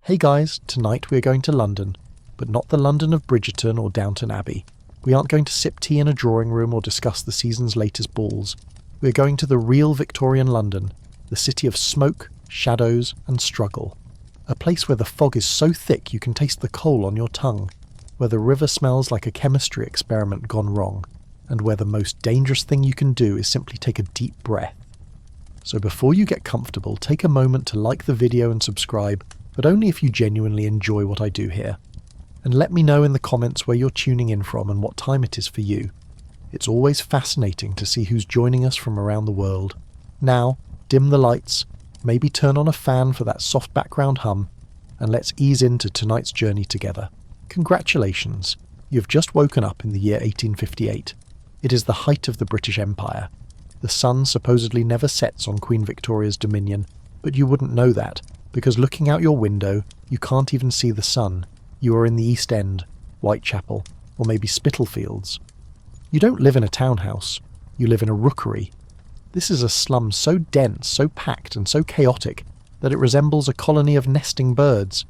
Hey guys, tonight we are going to London, but not the London of Bridgerton or Downton Abbey. We aren't going to sip tea in a drawing room or discuss the season's latest balls. We are going to the real Victorian London, the city of smoke, shadows and struggle. A place where the fog is so thick you can taste the coal on your tongue, where the river smells like a chemistry experiment gone wrong, and where the most dangerous thing you can do is simply take a deep breath. So before you get comfortable, take a moment to like the video and subscribe, but only if you genuinely enjoy what I do here. And let me know in the comments where you're tuning in from and what time it is for you. It's always fascinating to see who's joining us from around the world. Now, dim the lights, maybe turn on a fan for that soft background hum, and let's ease into tonight's journey together. Congratulations, you've just woken up in the year 1858. It is the height of the British Empire. The sun supposedly never sets on Queen Victoria's dominion, but you wouldn't know that, because looking out your window, you can't even see the sun. You are in the East End, Whitechapel, or maybe Spitalfields. You don't live in a townhouse, you live in a rookery. This is a slum so dense, so packed and so chaotic that it resembles a colony of nesting birds.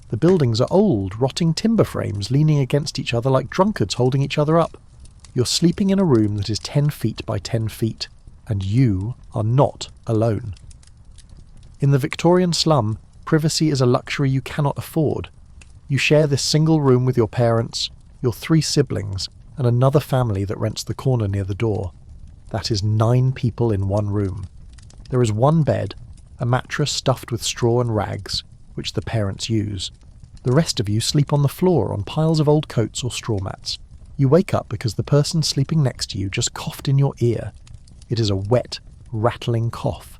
The buildings are old, rotting timber frames leaning against each other like drunkards holding each other up. You're sleeping in a room that is 10 feet by 10 feet, and you are not alone. In the Victorian slum, privacy is a luxury you cannot afford. You share this single room with your parents, your 3 siblings, and another family that rents the corner near the door. That is 9 people in one room. There is one bed, a mattress stuffed with straw and rags, which the parents use. The rest of you sleep on the floor on piles of old coats or straw mats. You wake up because the person sleeping next to you just coughed in your ear. It is a wet, rattling cough.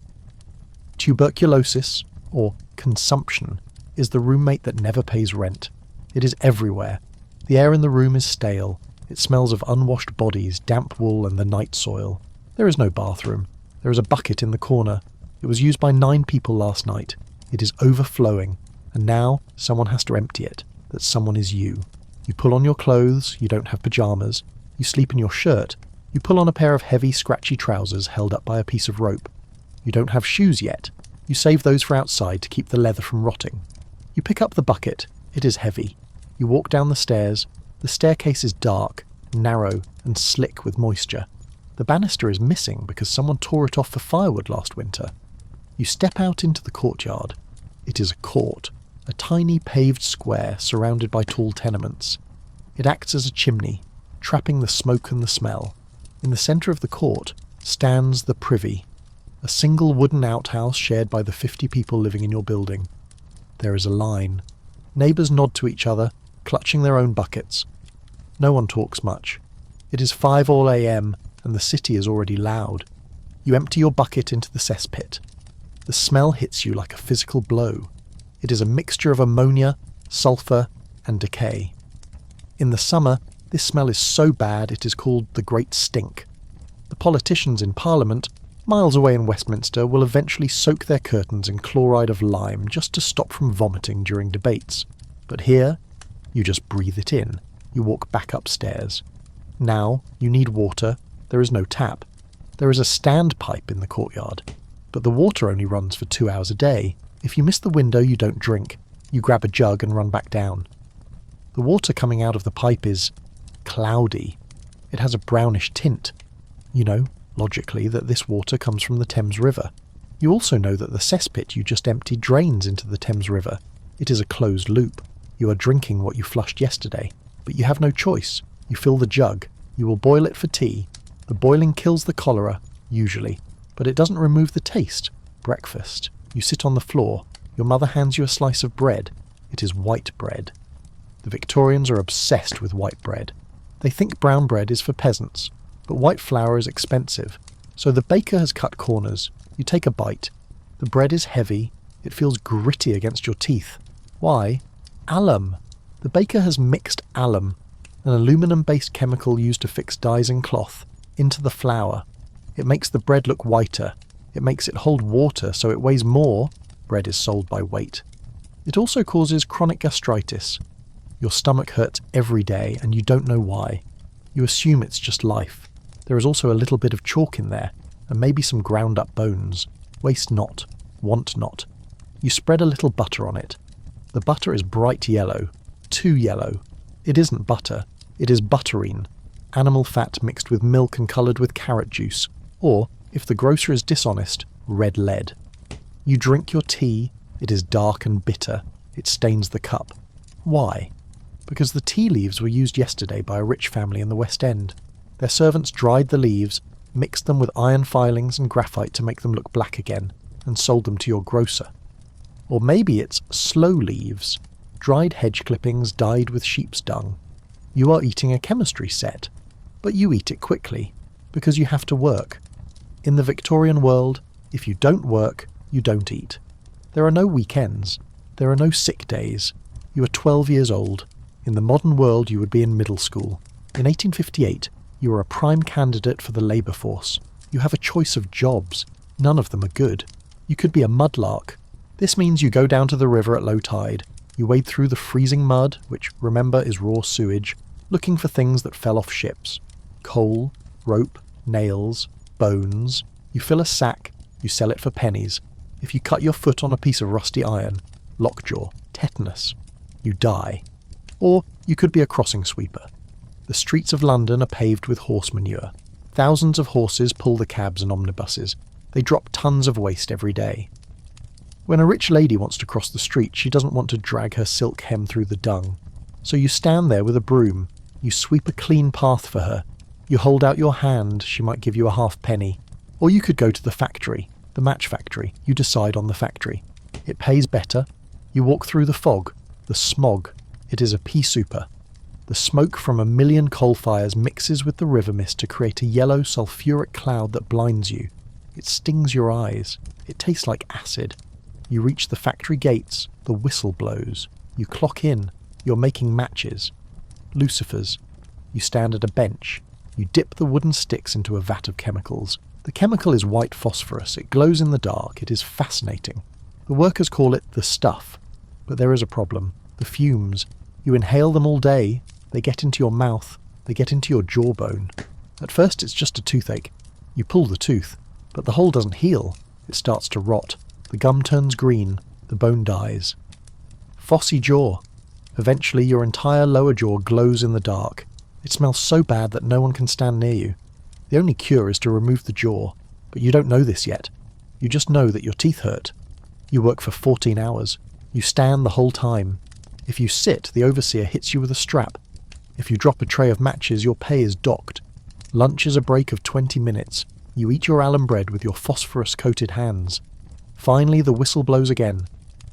Tuberculosis, or consumption, is the roommate that never pays rent. It is everywhere. The air in the room is stale. It smells of unwashed bodies, damp wool and the night soil. There is no bathroom. There is a bucket in the corner. It was used by 9 people last night. It is overflowing, and now someone has to empty it. That someone is you. You pull on your clothes, you don't have pyjamas. You sleep in your shirt. You pull on a pair of heavy, scratchy trousers held up by a piece of rope. You don't have shoes yet. You save those for outside to keep the leather from rotting. You pick up the bucket. It is heavy. You walk down the stairs. The staircase is dark, narrow, and slick with moisture. The banister is missing because someone tore it off for firewood last winter. You step out into the courtyard. It is a court, a tiny paved square surrounded by tall tenements. It acts as a chimney, trapping the smoke and the smell. In the centre of the court stands the privy, a single wooden outhouse shared by the 50 people living in your building. There is a line. Neighbours nod to each other, clutching their own buckets. No one talks much. It is 5 all a.m. and the city is already loud. You empty your bucket into the cesspit. The smell hits you like a physical blow. It is a mixture of ammonia, sulphur, and decay. In the summer, this smell is so bad it is called the Great Stink. The politicians in Parliament, miles away in Westminster, will eventually soak their curtains in chloride of lime just to stop from vomiting during debates. But here, you just breathe it in. You walk back upstairs. Now, you need water. There is no tap. There is a standpipe in the courtyard. But the water only runs for 2 hours a day. If you miss the window, you don't drink. You grab a jug and run back down. The water coming out of the pipe is cloudy. It has a brownish tint. You know, logically, that this water comes from the Thames River. You also know that the cesspit you just emptied drains into the Thames River. It is a closed loop. You are drinking what you flushed yesterday, but you have no choice. You fill the jug. You will boil it for tea. The boiling kills the cholera, usually, but it doesn't remove the taste. Breakfast. You sit on the floor. Your mother hands you a slice of bread. It is white bread. The Victorians are obsessed with white bread. They think brown bread is for peasants, but white flour is expensive, so the baker has cut corners. You take a bite. The bread is heavy. It feels gritty against your teeth. Why? Alum. The baker has mixed alum, an aluminum-based chemical used to fix dyes in cloth, into the flour. It makes the bread look whiter. It makes it hold water so it weighs more. Bread is sold by weight. It also causes chronic gastritis. Your stomach hurts every day and you don't know why. You assume it's just life. There is also a little bit of chalk in there, and maybe some ground up bones. Waste not, want not. You spread a little butter on it. The butter is bright yellow. Too yellow. It isn't butter. It is butterine. Animal fat mixed with milk and coloured with carrot juice. Or, if the grocer is dishonest, red lead. You drink your tea. It is dark and bitter. It stains the cup. Why? Because the tea leaves were used yesterday by a rich family in the West End. Their servants dried the leaves, mixed them with iron filings and graphite to make them look black again, and sold them to your grocer. Or maybe it's slow leaves, dried hedge clippings dyed with sheep's dung. You are eating a chemistry set, but you eat it quickly, because you have to work. In the Victorian world, if you don't work, you don't eat. There are no weekends. There are no sick days. You are 12 years old. In the modern world, you would be in middle school. In 1858, you are a prime candidate for the labour force. You have a choice of jobs. None of them are good. You could be a mudlark. This means you go down to the river at low tide. You wade through the freezing mud, which, remember, is raw sewage, looking for things that fell off ships. Coal, rope, nails, bones. You fill a sack. You sell it for pennies. If you cut your foot on a piece of rusty iron, lockjaw, tetanus, you die. Or you could be a crossing sweeper. The streets of London are paved with horse manure. Thousands of horses pull the cabs and omnibuses. They drop tons of waste every day. When a rich lady wants to cross the street, she doesn't want to drag her silk hem through the dung. So you stand there with a broom. You sweep a clean path for her. You hold out your hand, she might give you a halfpenny. Or you could go to the factory, the match factory. You decide on the factory. It pays better. You walk through the fog, the smog. It is a Pea Souper. The smoke from a million coal fires mixes with the river mist to create a yellow sulphuric cloud that blinds you. It stings your eyes. It tastes like acid. You reach the factory gates. The whistle blows. You clock in. You're making matches. Lucifers. You stand at a bench. You dip the wooden sticks into a vat of chemicals. The chemical is white phosphorus. It glows in the dark. It is fascinating. The workers call it the stuff. But there is a problem. The fumes. You inhale them all day. They get into your mouth. They get into your jawbone. At first it's just a toothache. You pull the tooth, but the hole doesn't heal. It starts to rot. The gum turns green. The bone dies. Phossy Jaw. Eventually your entire lower jaw glows in the dark. It smells so bad that no one can stand near you. The only cure is to remove the jaw, but you don't know this yet. You just know that your teeth hurt. You work for 14 hours. You stand the whole time. If you sit, the overseer hits you with a strap. If you drop a tray of matches, your pay is docked. Lunch is a break of 20 minutes. You eat your alum bread with your phosphorus-coated hands. Finally, the whistle blows again.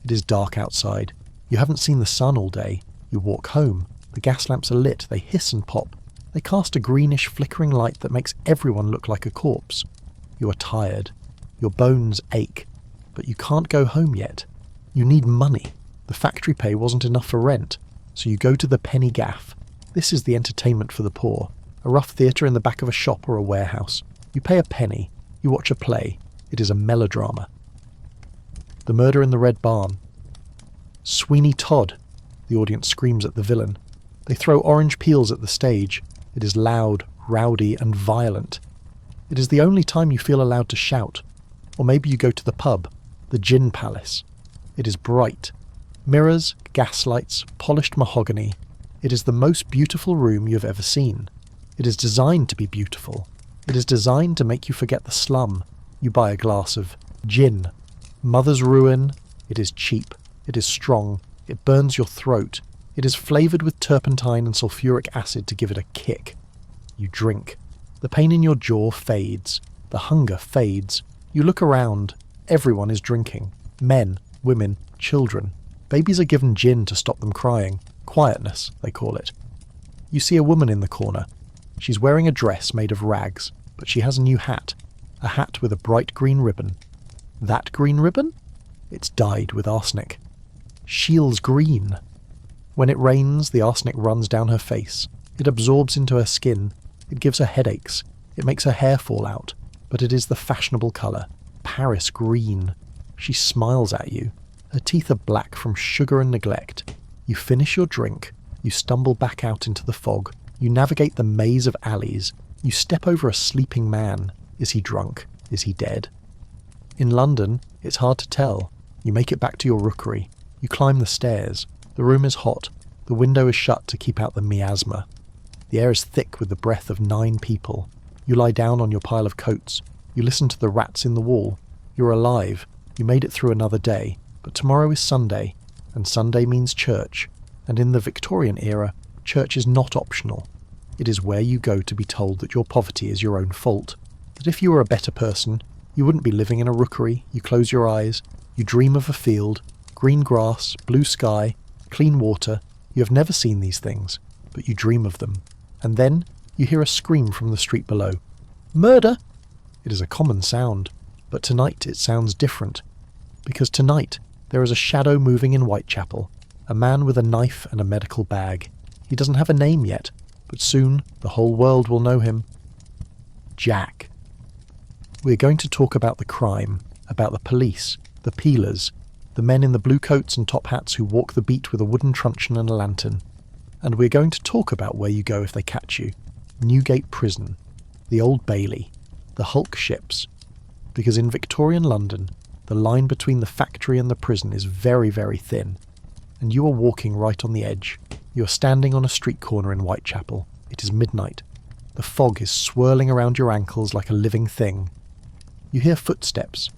It is dark outside. You haven't seen the sun all day. You walk home. The gas lamps are lit. They hiss and pop. They cast a greenish, flickering light that makes everyone look like a corpse. You are tired. Your bones ache. But you can't go home yet. You need money. The factory pay wasn't enough for rent. So you go to the penny gaff. This is the entertainment for the poor. A rough theatre in the back of a shop or a warehouse. You pay a penny. You watch a play. It is a melodrama. The Murder in the Red Barn. Sweeney Todd. The audience screams at the villain. They throw orange peels at the stage. It is loud, rowdy, and violent. It is the only time you feel allowed to shout. Or maybe you go to the pub, the Gin Palace. It is bright. Mirrors, gaslights, polished mahogany. It is the most beautiful room you have ever seen. It is designed to be beautiful. It is designed to make you forget the slum. You buy a glass of gin. Mother's ruin. It is cheap. It is strong. It burns your throat. It is flavoured with turpentine and sulphuric acid to give it a kick. You drink. The pain in your jaw fades. The hunger fades. You look around. Everyone is drinking. Men, women, children. Babies are given gin to stop them crying. Quietness, they call it. You see a woman in the corner. She's wearing a dress made of rags, but she has a new hat. A hat with a bright green ribbon. That green ribbon? It's dyed with arsenic. Shields green. When it rains, the arsenic runs down her face. It absorbs into her skin. It gives her headaches. It makes her hair fall out. But it is the fashionable colour. Paris green. She smiles at you. Her teeth are black from sugar and neglect. You finish your drink. You stumble back out into the fog. You navigate the maze of alleys. You step over a sleeping man. Is he drunk? Is he dead? In London, it's hard to tell. You make it back to your rookery. You climb the stairs. The room is hot. The window is shut to keep out the miasma. The air is thick with the breath of 9 people. You lie down on your pile of coats. You listen to the rats in the wall. You're alive. You made it through another day. But tomorrow is Sunday, and Sunday means church. And in the Victorian era, church is not optional. It is where you go to be told that your poverty is your own fault. That if you were a better person, you wouldn't be living in a rookery. You close your eyes. You dream of a field, green grass, blue sky, clean water. You have never seen these things, but you dream of them. And then you hear a scream from the street below. Murder! It is a common sound, but tonight it sounds different. Because tonight there is a shadow moving in Whitechapel, a man with a knife and a medical bag. He doesn't have a name yet, but soon the whole world will know him. Jack. We're going to talk about the crime, about the police, the peelers, the men in the blue coats and top hats who walk the beat with a wooden truncheon and a lantern. And we're going to talk about where you go if they catch you. Newgate Prison, the Old Bailey, the Hulk ships. Because in Victorian London, the line between the factory and the prison is very, very thin. And you are walking right on the edge. You are standing on a street corner in Whitechapel. It is midnight. The fog is swirling around your ankles like a living thing. You hear footsteps,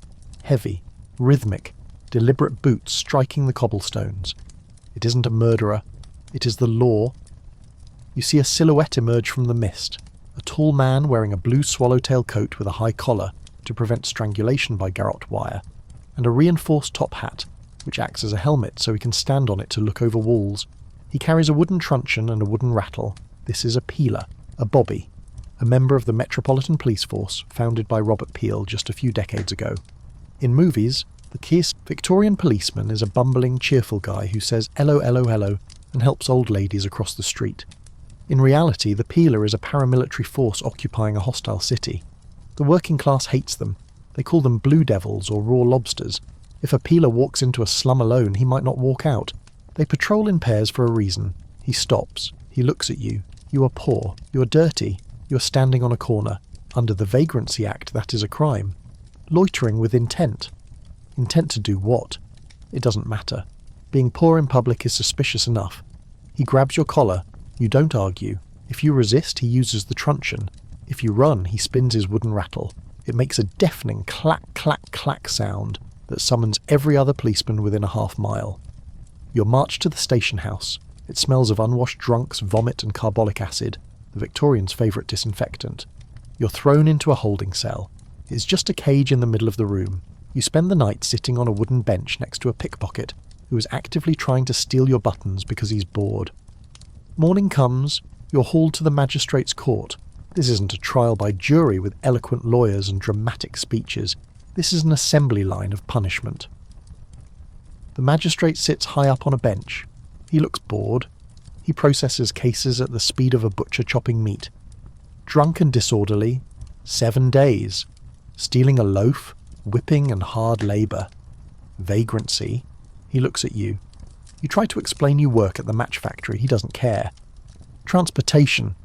heavy, rhythmic, deliberate boots striking the cobblestones. It isn't a murderer. It is the law. You see a silhouette emerge from the mist. A tall man wearing a blue swallowtail coat with a high collar to prevent strangulation by garrote wire, and a reinforced top hat, which acts as a helmet so he can stand on it to look over walls. He carries a wooden truncheon and a wooden rattle. This is a peeler, a bobby, a member of the Metropolitan Police Force founded by Robert Peel just a few decades ago. In movies, the key Victorian policeman is a bumbling, cheerful guy who says hello, hello, hello, and helps old ladies across the street. In reality, the peeler is a paramilitary force occupying a hostile city. The working class hates them. They call them blue devils or raw lobsters. If a peeler walks into a slum alone, he might not walk out. They patrol in pairs for a reason. He stops. He looks at you. You are poor. You are dirty. You are standing on a corner. Under the Vagrancy Act, that is a crime. Loitering with intent. Intent to do what? It doesn't matter. Being poor in public is suspicious enough. He grabs your collar. You don't argue. If you resist, he uses the truncheon. If you run, he spins his wooden rattle. It makes a deafening clack, clack, clack sound that summons every other policeman within a half-mile. You're marched to the station house. It smells of unwashed drunks, vomit and carbolic acid, the Victorians' favourite disinfectant. You're thrown into a holding cell. It's just a cage in the middle of the room. You spend the night sitting on a wooden bench next to a pickpocket who is actively trying to steal your buttons because he's bored. Morning comes. You're hauled to the magistrate's court. This isn't a trial by jury with eloquent lawyers and dramatic speeches. This is an assembly line of punishment. The magistrate sits high up on a bench. He looks bored. He processes cases at the speed of a butcher chopping meat. Drunk and disorderly, 7 days. Stealing a loaf, whipping and hard labour. Vagrancy. He looks at you. You try to explain you work at the match factory. He doesn't care. Transportation.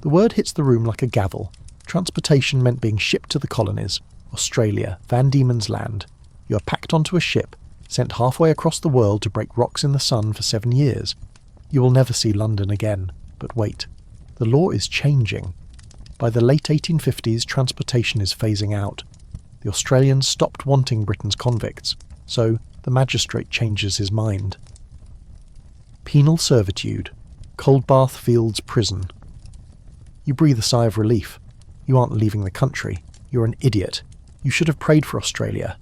The word hits the room like a gavel. Transportation meant being shipped to the colonies, Australia, Van Diemen's Land. You are packed onto a ship, sent halfway across the world to break rocks in the sun for 7 years. You will never see London again. But wait, the law is changing. By the late 1850s, transportation is phasing out. The Australians stopped wanting Britain's convicts, so the magistrate changes his mind. Penal servitude. Coldbath Fields Prison. You breathe a sigh of relief. You aren't leaving the country. You're an idiot. You should have prayed for Australia.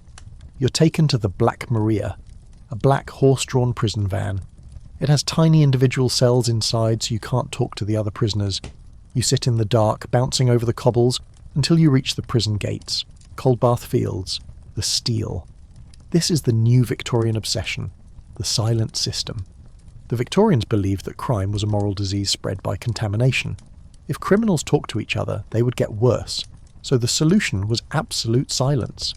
You're taken to the Black Maria, a black horse-drawn prison van. It has tiny individual cells inside so you can't talk to the other prisoners. You sit in the dark, bouncing over the cobbles, until you reach the prison gates. Coldbath Fields. The steel. This is the new Victorian obsession. The silent system. The Victorians believed that crime was a moral disease spread by contamination. If criminals talked to each other, they would get worse. So the solution was absolute silence.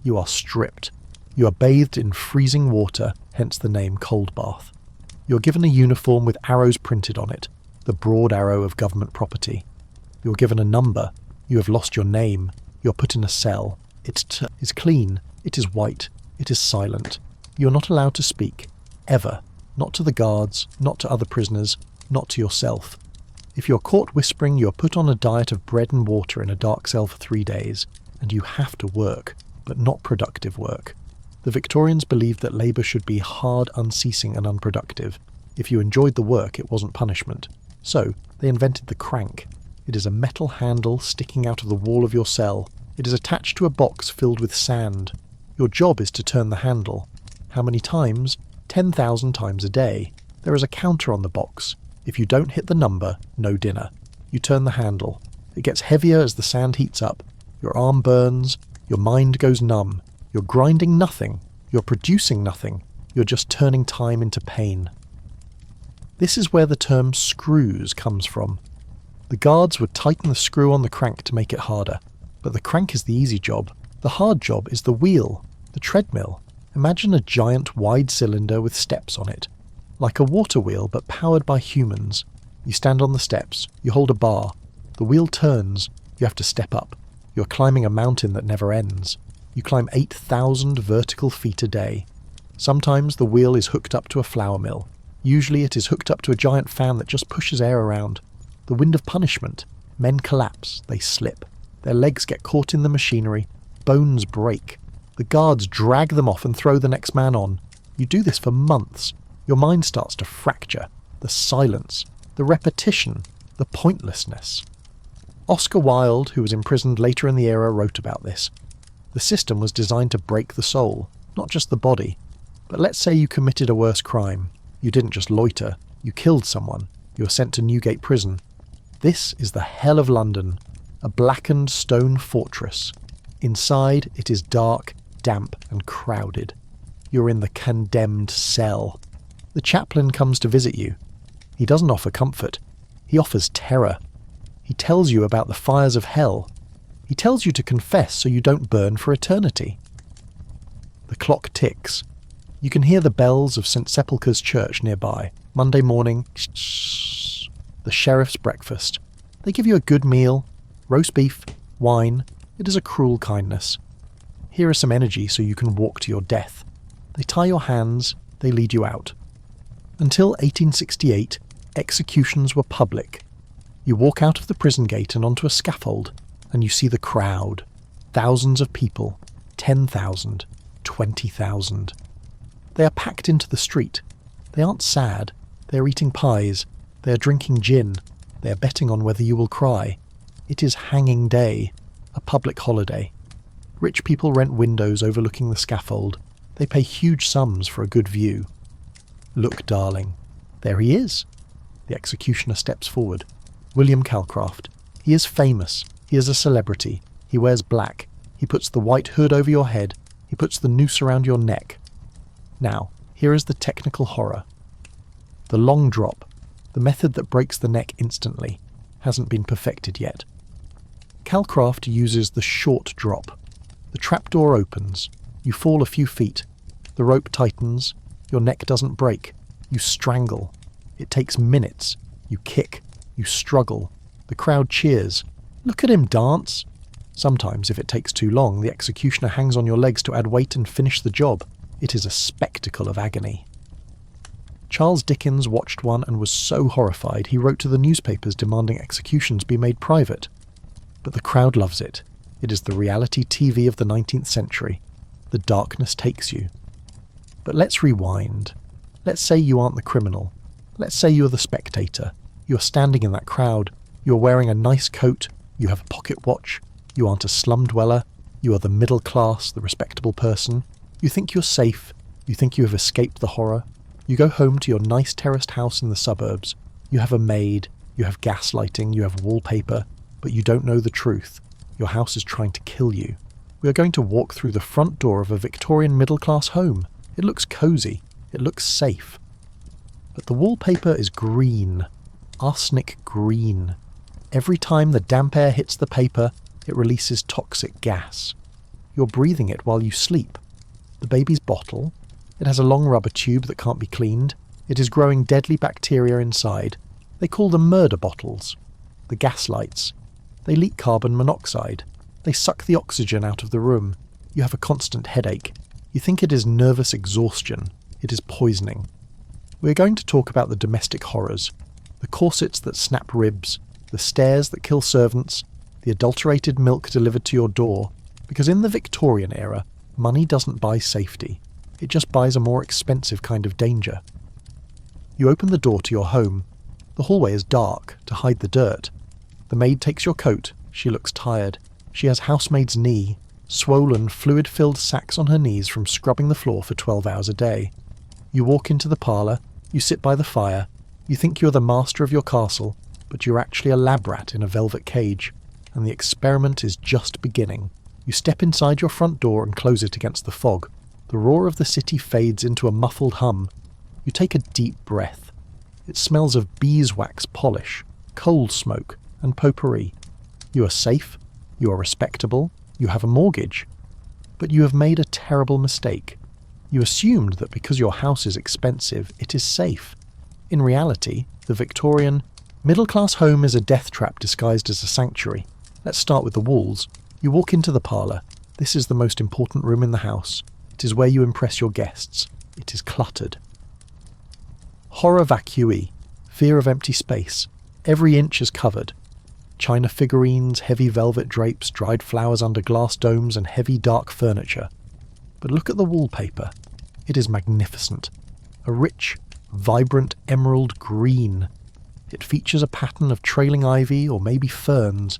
You are stripped. You are bathed in freezing water, hence the name Coldbath. You're given a uniform with arrows printed on it, the broad arrow of government property. You're given a number. You have lost your name. You're put in a cell. It is clean. It is white. It is silent. You are not allowed to speak. Ever. Not to the guards, not to other prisoners, not to yourself. If you're caught whispering, you're put on a diet of bread and water in a dark cell for 3 days, and you have to work, but not productive work. The Victorians believed that labour should be hard, unceasing and unproductive. If you enjoyed the work, it wasn't punishment. So, they invented the crank. It is a metal handle sticking out of the wall of your cell. It is attached to a box filled with sand. Your job is to turn the handle. How many times? 10,000 times a day. There is a counter on the box. If you don't hit the number, no dinner. You turn the handle. It gets heavier as the sand heats up. Your arm burns. Your mind goes numb. You're grinding nothing. You're producing nothing. You're just turning time into pain. This is where the term screws comes from. The guards would tighten the screw on the crank to make it harder. But the crank is the easy job. The hard job is the wheel, the treadmill. Imagine a giant wide cylinder with steps on it. Like a water wheel, but powered by humans. You stand on the steps. You hold a bar. The wheel turns. You have to step up. You're climbing a mountain that never ends. You climb 8,000 vertical feet a day. Sometimes the wheel is hooked up to a flour mill. Usually it is hooked up to a giant fan that just pushes air around. The wind of punishment. Men collapse. They slip. Their legs get caught in the machinery. Bones break. The guards drag them off and throw the next man on. You do this for months. Your mind starts to fracture. The silence. The repetition. The pointlessness. Oscar Wilde, who was imprisoned later in the era, wrote about this. The system was designed to break the soul, not just the body. But let's say you committed a worse crime. You didn't just loiter. You killed someone. You were sent to Newgate Prison. This is the hell of London. A blackened stone fortress. Inside, it is dark, damp and crowded. You're in the condemned cell. The chaplain comes to visit you. He doesn't offer comfort. He offers terror. He tells you about the fires of hell. He tells you to confess so you don't burn for eternity. The clock ticks. You can hear the bells of St. Sepulchre's Church nearby. Monday morning, the sheriff's breakfast. They give you a good meal, roast beef, wine. It is a cruel kindness. Here is some energy so you can walk to your death. They tie your hands, they lead you out. Until 1868, executions were public. You walk out of the prison gate and onto a scaffold, and you see the crowd. Thousands of people. 10,000. 20,000. They are packed into the street. They aren't sad. They are eating pies. They are drinking gin. They are betting on whether you will cry. It is hanging day. A public holiday. Rich people rent windows overlooking the scaffold. They pay huge sums for a good view. Look, darling. There he is. The executioner steps forward. William Calcraft. He is famous. He is a celebrity. He wears black. He puts the white hood over your head. He puts the noose around your neck. Now, here is the technical horror. The long drop, the method that breaks the neck instantly, hasn't been perfected yet. Calcraft uses the short drop. The trapdoor opens. You fall a few feet. The rope tightens. Your neck doesn't break. You strangle. It takes minutes. You kick. You struggle. The crowd cheers. Look at him dance. Sometimes, if it takes too long, the executioner hangs on your legs to add weight and finish the job. It is a spectacle of agony. Charles Dickens watched one and was so horrified he wrote to the newspapers demanding executions be made private. But the crowd loves it. It is the reality TV of the 19th century. The darkness takes you. But let's rewind. Let's say you aren't the criminal. Let's say you're the spectator. You're standing in that crowd. You're wearing a nice coat. You have a pocket watch. You aren't a slum dweller. You are the middle class, the respectable person. You think you're safe. You think you have escaped the horror. You go home to your nice terraced house in the suburbs. You have a maid. You have gas lighting. You have wallpaper. But you don't know the truth. Your house is trying to kill you. We are going to walk through the front door of a Victorian middle-class home. It looks cosy. It looks safe. But the wallpaper is green. Arsenic green. Every time the damp air hits the paper, it releases toxic gas. You're breathing it while you sleep. The baby's bottle. It has a long rubber tube that can't be cleaned. It is growing deadly bacteria inside. They call them murder bottles. The gas lights. They leak carbon monoxide. They suck the oxygen out of the room. You have a constant headache. You think it is nervous exhaustion. It is poisoning. We're going to talk about the domestic horrors, the corsets that snap ribs, the stairs that kill servants, the adulterated milk delivered to your door, because in the Victorian era, money doesn't buy safety. It just buys a more expensive kind of danger. You open the door to your home. The hallway is dark to hide the dirt. The maid takes your coat. She looks tired. She has housemaid's knee, swollen, fluid-filled sacks on her knees from scrubbing the floor for 12 hours a day. You walk into the parlour. You sit by the fire. You think you're the master of your castle, but you're actually a lab rat in a velvet cage, and the experiment is just beginning. You step inside your front door and close it against the fog. The roar of the city fades into a muffled hum. You take a deep breath. It smells of beeswax polish, coal smoke, and potpourri. You are safe. You are respectable. You have a mortgage. But you have made a terrible mistake. You assumed that because your house is expensive, it is safe. In reality, the Victorian middle-class home is a death trap disguised as a sanctuary. Let's start with the walls. You walk into the parlour. This is the most important room in the house. It is where you impress your guests. It is cluttered. Horror vacui, fear of empty space. Every inch is covered. China figurines, heavy velvet drapes, dried flowers under glass domes, and heavy dark furniture. But look at the wallpaper. It is magnificent. A rich, vibrant emerald green. It features a pattern of trailing ivy or maybe ferns.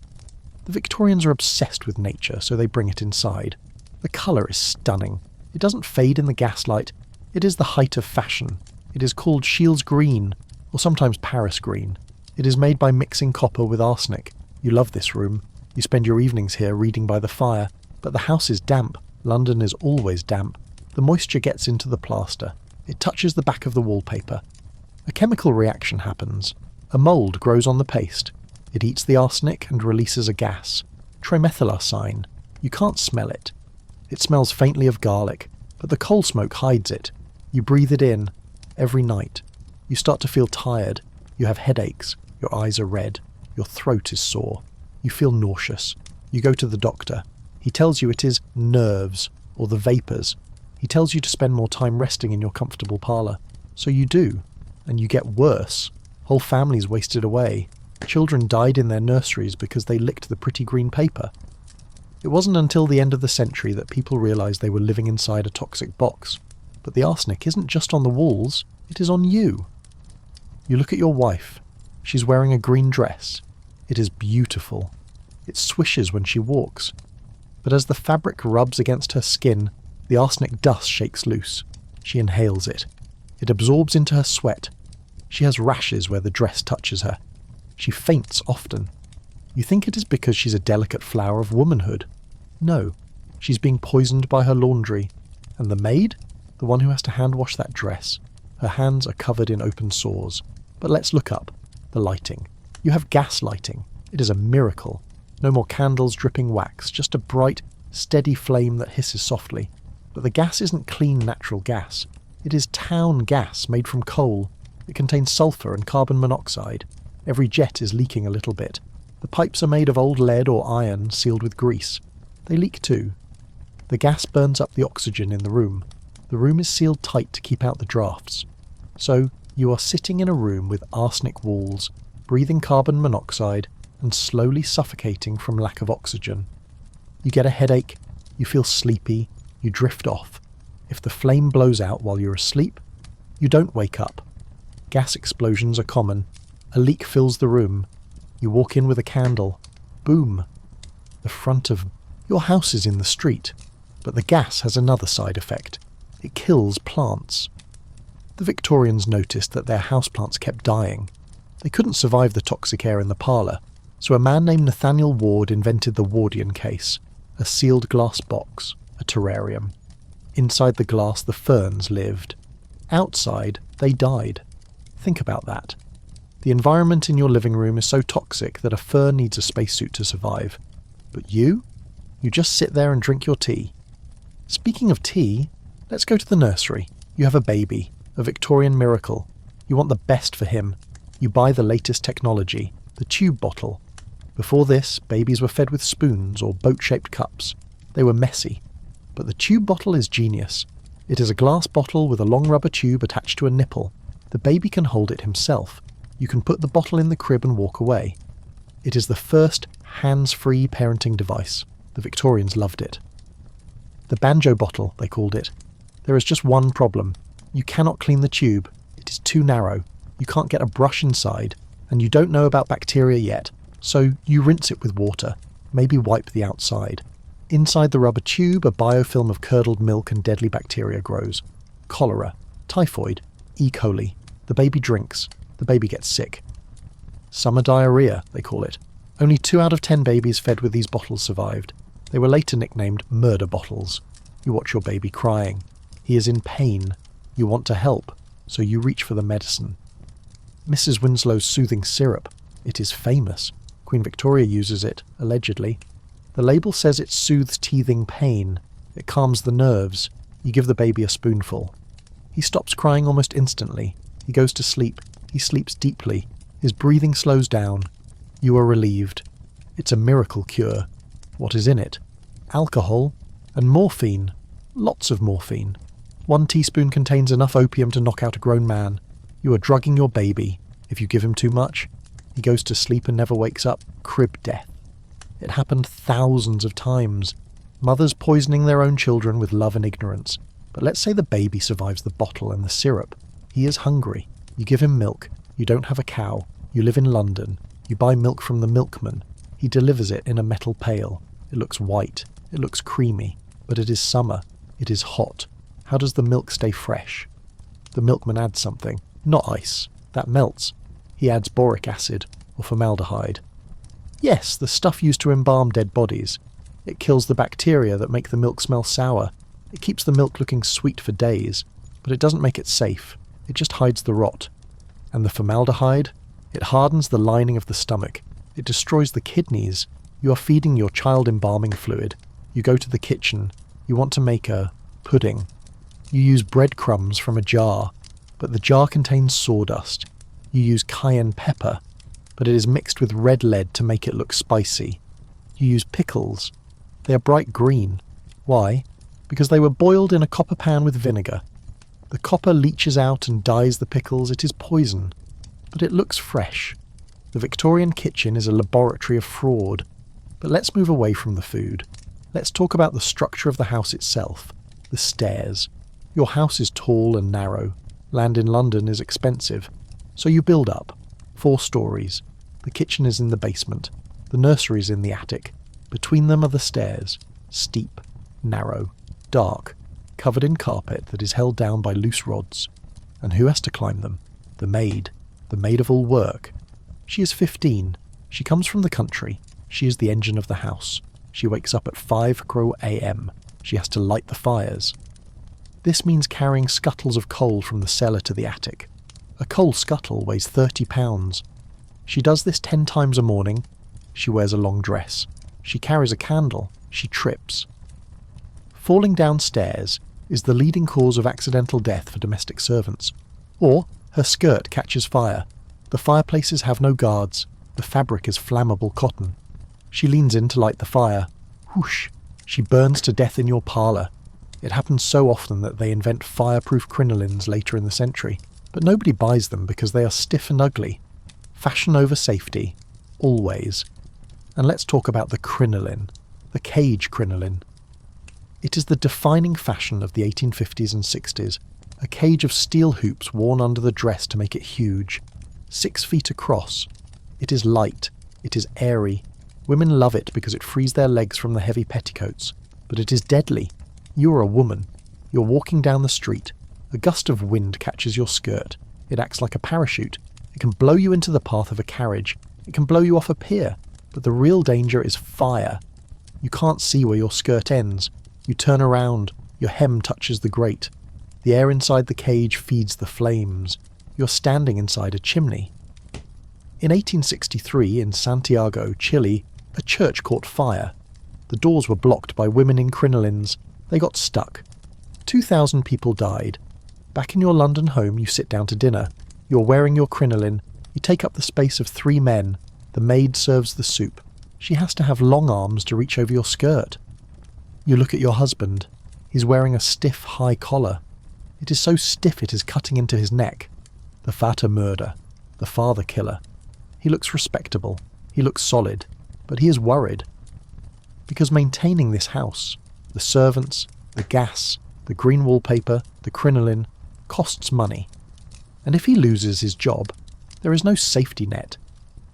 The Victorians are obsessed with nature, so they bring it inside. The colour is stunning. It doesn't fade in the gaslight. It is the height of fashion. It is called Shields Green, or sometimes Paris Green. It is made by mixing copper with arsenic. You love this room. You spend your evenings here reading by the fire. But the house is damp. London is always damp. The moisture gets into the plaster. It touches the back of the wallpaper. A chemical reaction happens. A mould grows on the paste. It eats the arsenic and releases a gas. Trimethylarsine. You can't smell it. It smells faintly of garlic, but the coal smoke hides it. You breathe it in. Every night. You start to feel tired. You have headaches. Your eyes are red. Your throat is sore. You feel nauseous. You go to the doctor. He tells you it is nerves, or the vapours. He tells you to spend more time resting in your comfortable parlour. So you do. And you get worse. Whole families wasted away. Children died in their nurseries because they licked the pretty green paper. It wasn't until the end of the century that people realised they were living inside a toxic box. But the arsenic isn't just on the walls, it is on you. You look at your wife. She's wearing a green dress. It is beautiful. It swishes when she walks. But as the fabric rubs against her skin, the arsenic dust shakes loose. She inhales it. It absorbs into her sweat. She has rashes where the dress touches her. She faints often. You think it is because she's a delicate flower of womanhood. No, she's being poisoned by her laundry. And the maid? The one who has to hand-wash that dress. Her hands are covered in open sores. But let's look up. The lighting. You have gas lighting. It is a miracle. No more candles dripping wax, just a bright, steady flame that hisses softly. But the gas isn't clean natural gas. It is town gas made from coal. It contains sulphur and carbon monoxide. Every jet is leaking a little bit. The pipes are made of old lead or iron sealed with grease. They leak too. The gas burns up the oxygen in the room. The room is sealed tight to keep out the drafts. So, you are sitting in a room with arsenic walls, breathing carbon monoxide, and slowly suffocating from lack of oxygen. You get a headache, you feel sleepy, you drift off. If the flame blows out while you're asleep, you don't wake up. Gas explosions are common. A leak fills the room. You walk in with a candle. Boom. The front of your house is in the street. But the gas has another side effect. It kills plants. The Victorians noticed that their houseplants kept dying. They couldn't survive the toxic air in the parlour, so a man named Nathaniel Ward invented the Wardian case, a sealed glass box, a terrarium. Inside the glass the ferns lived. Outside they died. Think about that. The environment in your living room is so toxic that a fern needs a spacesuit to survive. But you just sit there and drink your tea. Speaking of tea, let's go to the nursery. You have a baby, a Victorian miracle. You want the best for him. You buy the latest technology, the tube bottle. Before this, babies were fed with spoons or boat-shaped cups. They were messy. But the tube bottle is genius. It is a glass bottle with a long rubber tube attached to a nipple. The baby can hold it himself. You can put the bottle in the crib and walk away. It is the first hands-free parenting device. The Victorians loved it. The banjo bottle, they called it. There is just one problem. You cannot clean the tube. It is too narrow. You can't get a brush inside, and you don't know about bacteria yet, so you rinse it with water, maybe wipe the outside. Inside the rubber tube, a biofilm of curdled milk and deadly bacteria grows. Cholera, typhoid, E. coli. The baby drinks. The baby gets sick. Summer diarrhea, they call it. Only 2 out of 10 babies fed with these bottles survived. They were later nicknamed murder bottles. You watch your baby crying. He is in pain. You want to help, so you reach for the medicine. Mrs. Winslow's soothing syrup. It is famous. Queen Victoria uses it, allegedly. The label says it soothes teething pain. It calms the nerves. You give the baby a spoonful. He stops crying almost instantly. He goes to sleep. He sleeps deeply. His breathing slows down. You are relieved. It's a miracle cure. What is in it? Alcohol and morphine. Lots of morphine. 1 teaspoon contains enough opium to knock out a grown man. You are drugging your baby. If you give him too much, he goes to sleep and never wakes up. Crib death. It happened thousands of times. Mothers poisoning their own children with love and ignorance. But let's say the baby survives the bottle and the syrup. He is hungry. You give him milk. You don't have a cow. You live in London. You buy milk from the milkman. He delivers it in a metal pail. It looks white. It looks creamy. But it is summer. It is hot. How does the milk stay fresh? The milkman adds something. Not ice. That melts. He adds boric acid, or formaldehyde. Yes, the stuff used to embalm dead bodies. It kills the bacteria that make the milk smell sour. It keeps the milk looking sweet for days, but it doesn't make it safe. It just hides the rot. And the formaldehyde? It hardens the lining of the stomach. It destroys the kidneys. You are feeding your child embalming fluid. You go to the kitchen. You want to make a pudding. You use breadcrumbs from a jar, but the jar contains sawdust. You use cayenne pepper, but it is mixed with red lead to make it look spicy. You use pickles. They are bright green. Why? Because they were boiled in a copper pan with vinegar. The copper leaches out and dyes the pickles. It is poison, but it looks fresh. The Victorian kitchen is a laboratory of fraud. But let's move away from the food. Let's talk about the structure of the house itself. The stairs. Your house is tall and narrow. Land in London is expensive. So you build up. 4 stories. The kitchen is in the basement. The nursery is in the attic. Between them are the stairs. Steep, narrow, dark, covered in carpet that is held down by loose rods. And who has to climb them? The maid of all work. She is 15. She comes from the country. She is the engine of the house. She wakes up at 5 a.m. She has to light the fires. This means carrying scuttles of coal from the cellar to the attic. A coal scuttle weighs 30 pounds. She does this 10 times a morning. She wears a long dress. She carries a candle. She trips. Falling downstairs is the leading cause of accidental death for domestic servants. Or her skirt catches fire. The fireplaces have no guards. The fabric is flammable cotton. She leans in to light the fire. Whoosh! She burns to death in your parlour. It happens so often that they invent fireproof crinolines later in the century, but nobody buys them because they are stiff and ugly. Fashion over safety. Always. And let's talk about the crinoline. The cage crinoline. It is the defining fashion of the 1850s and 60s. A cage of steel hoops worn under the dress to make it huge. 6 feet across. It is light. It is airy. Women love it because it frees their legs from the heavy petticoats. But it is deadly. You are a woman. You're walking down the street. A gust of wind catches your skirt. It acts like a parachute. It can blow you into the path of a carriage. It can blow you off a pier. But the real danger is fire. You can't see where your skirt ends. You turn around. Your hem touches the grate. The air inside the cage feeds the flames. You're standing inside a chimney. In 1863, in Santiago, Chile, a church caught fire. The doors were blocked by women in crinolines. They got stuck. 2,000 people died. Back in your London home, you sit down to dinner. You're wearing your crinoline. You take up the space of 3 men. The maid serves the soup. She has to have long arms to reach over your skirt. You look at your husband. He's wearing a stiff, high collar. It is so stiff it is cutting into his neck. The Vater murder. The father killer. He looks respectable. He looks solid. But he is worried. Because maintaining this house, the servants, the gas, the green wallpaper, the crinoline, costs money. And if he loses his job, there is no safety net.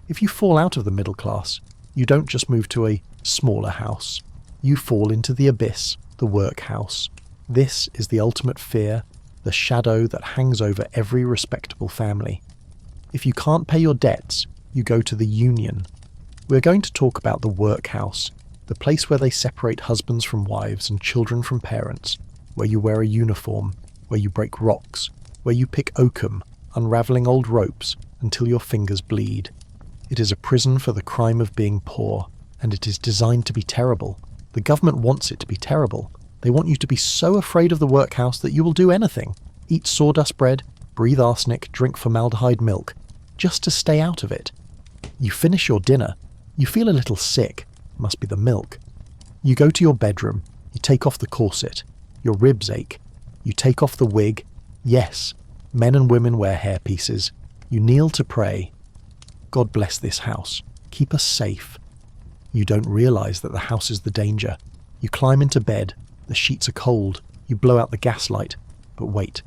If you fall out of the middle class, you don't just move to a smaller house. You fall into the abyss, the workhouse. This is the ultimate fear, the shadow that hangs over every respectable family. If you can't pay your debts, you go to the union. We're going to talk about the workhouse, the place where they separate husbands from wives and children from parents, where you wear a uniform, where you break rocks, where you pick oakum, unravelling old ropes until your fingers bleed. It is a prison for the crime of being poor, and it is designed to be terrible. The government wants it to be terrible. They want you to be so afraid of the workhouse that you will do anything. Eat sawdust bread, breathe arsenic, drink formaldehyde milk, just to stay out of it. You finish your dinner. You feel a little sick. Must be the milk. You go to your bedroom. You take off the corset. Your ribs ache. You take off the wig. Yes, men and women wear hairpieces. You kneel to pray. God bless this house. Keep us safe. You don't realise that the house is the danger. You climb into bed. The sheets are cold. You blow out the gaslight. But wait.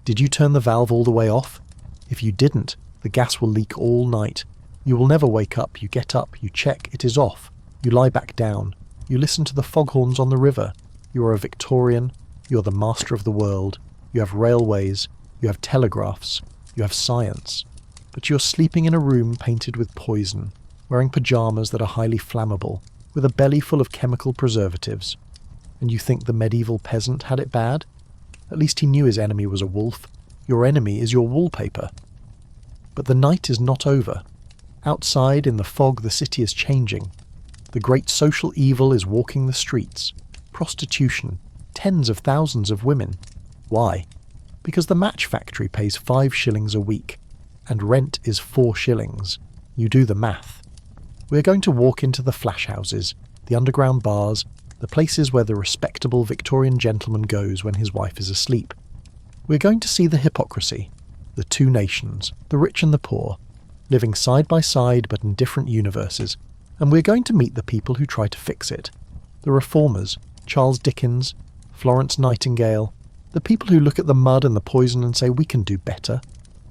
Did you turn the valve all the way off? If you didn't, the gas will leak all night. You will never wake up. You get up. You check. It is off. You lie back down. You listen to the foghorns on the river. You are a Victorian. You are the master of the world. You have railways. You have telegraphs. You have science. But you're sleeping in a room painted with poison, wearing pyjamas that are highly flammable, with a belly full of chemical preservatives. And you think the medieval peasant had it bad? At least he knew his enemy was a wolf. Your enemy is your wallpaper. But the night is not over. Outside, in the fog, the city is changing. The great social evil is walking the streets. Prostitution. Tens of thousands of women. Why? Because the match factory pays 5 shillings a week, and rent is 4 shillings. You do the math. We're going to walk into the flash houses, the underground bars, the places where the respectable Victorian gentleman goes when his wife is asleep. We're going to see the hypocrisy, the two nations, the rich and the poor, living side by side but in different universes, and we're going to meet the people who try to fix it. The reformers, Charles Dickens, Florence Nightingale, the people who look at the mud and the poison and say we can do better.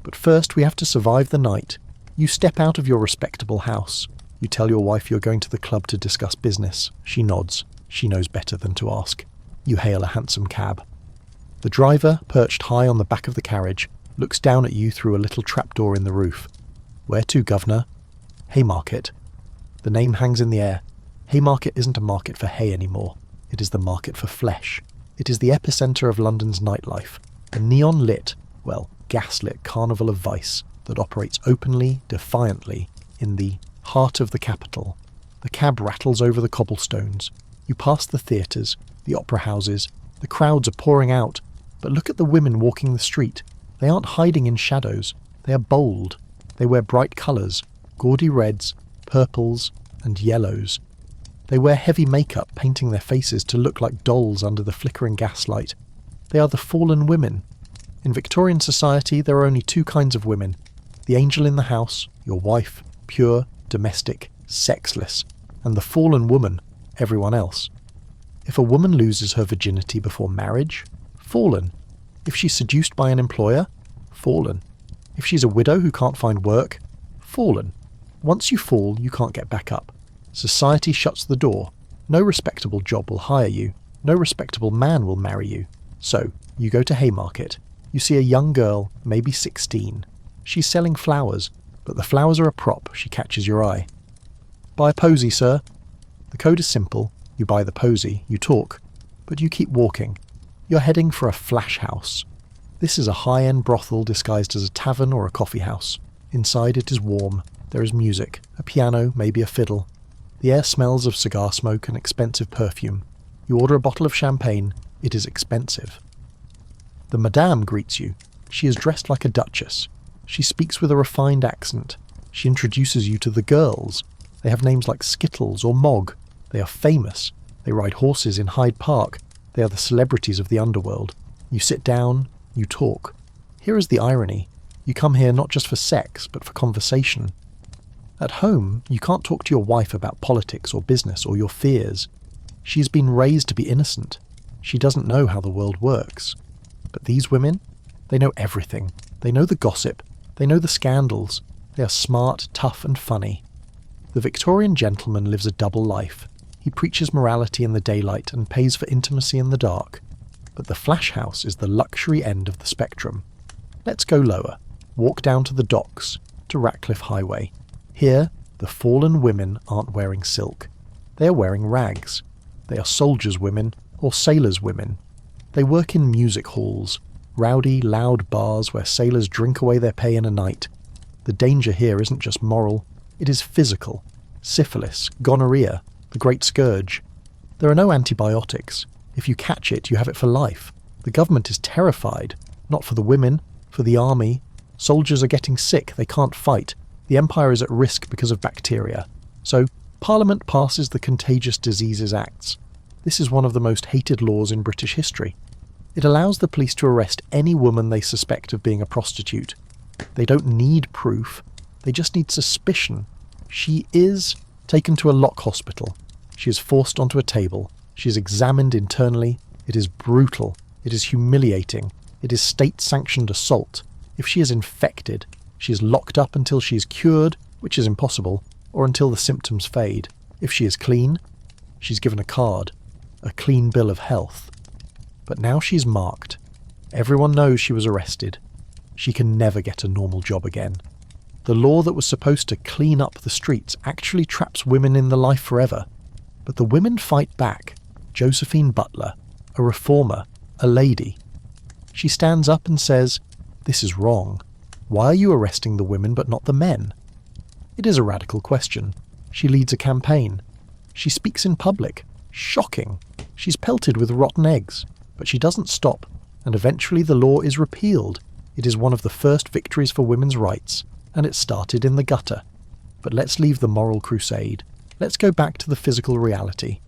But first we have to survive the night. You step out of your respectable house. You tell your wife you're going to the club to discuss business. She nods. She knows better than to ask. You hail a hansom cab. The driver, perched high on the back of the carriage, looks down at you through a little trapdoor in the roof. Where to, governor? Haymarket. The name hangs in the air. Haymarket isn't a market for hay anymore. It is the market for flesh. It is the epicentre of London's nightlife. A neon-lit, well, gas-lit carnival of vice that operates openly, defiantly, in the heart of the capital. The cab rattles over the cobblestones. You pass the theatres, the opera houses. The crowds are pouring out. But look at the women walking the street. They aren't hiding in shadows. They are bold. They wear bright colours, gaudy reds, purples, and yellows. They wear heavy makeup, painting their faces to look like dolls under the flickering gaslight. They are the fallen women. In Victorian society, there are only 2 kinds of women. The angel in the house, your wife, pure, domestic, sexless, and the fallen woman, everyone else. If a woman loses her virginity before marriage, fallen. If she's seduced by an employer, fallen. If she's a widow who can't find work, fallen. Once you fall, you can't get back up. Society shuts the door. No respectable job will hire you. No respectable man will marry you. So, you go to Haymarket. You see a young girl, maybe 16. She's selling flowers, but the flowers are a prop. She catches your eye. Buy a posy, sir. The code is simple. You buy the posy, you talk, but you keep walking. You're heading for a flash house. This is a high-end brothel disguised as a tavern or a coffee house. Inside it is warm. There is music, a piano, maybe a fiddle. The air smells of cigar smoke and expensive perfume. You order a bottle of champagne. It is expensive. The madame greets you. She is dressed like a duchess. She speaks with a refined accent. She introduces you to the girls. They have names like Skittles or Mog. They are famous. They ride horses in Hyde Park. They are the celebrities of the underworld. You sit down. You talk. Here is the irony. You come here not just for sex, but for conversation. At home, you can't talk to your wife about politics or business or your fears. She's been raised to be innocent. She doesn't know how the world works. But these women, they know everything. They know the gossip. They know the scandals. They are smart, tough and funny. The Victorian gentleman lives a double life. He preaches morality in the daylight and pays for intimacy in the dark. But the flash house is the luxury end of the spectrum. Let's go lower. Walk down to the docks, to Ratcliffe Highway. Here, the fallen women aren't wearing silk. They are wearing rags. They are soldiers' women or sailors' women. They work in music halls, rowdy, loud bars where sailors drink away their pay in a night. The danger here isn't just moral, it is physical. Syphilis, gonorrhea, the great scourge. There are no antibiotics. If you catch it, you have it for life. The government is terrified, not for the women, for the army. Soldiers are getting sick, they can't fight. The empire is at risk because of bacteria. So, Parliament passes the Contagious Diseases Acts. This is one of the most hated laws in British history. It allows the police to arrest any woman they suspect of being a prostitute. They don't need proof, they just need suspicion. She is taken to a lock hospital. She is forced onto a table. She is examined internally. It is brutal. It is humiliating. It is state-sanctioned assault. If she is infected, she is locked up until she is cured, which is impossible, or until the symptoms fade. If she is clean, she's given a card, a clean bill of health. But now she's marked. Everyone knows she was arrested. She can never get a normal job again. The law that was supposed to clean up the streets actually traps women in the life forever. But the women fight back. Josephine Butler, a reformer, a lady. She stands up and says, "This is wrong. Why are you arresting the women but not the men?" It is a radical question. She leads a campaign. She speaks in public. Shocking. She's pelted with rotten eggs. But she doesn't stop, and eventually the law is repealed. It is one of the first victories for women's rights, and it started in the gutter. But let's leave the moral crusade. Let's go back to the physical reality.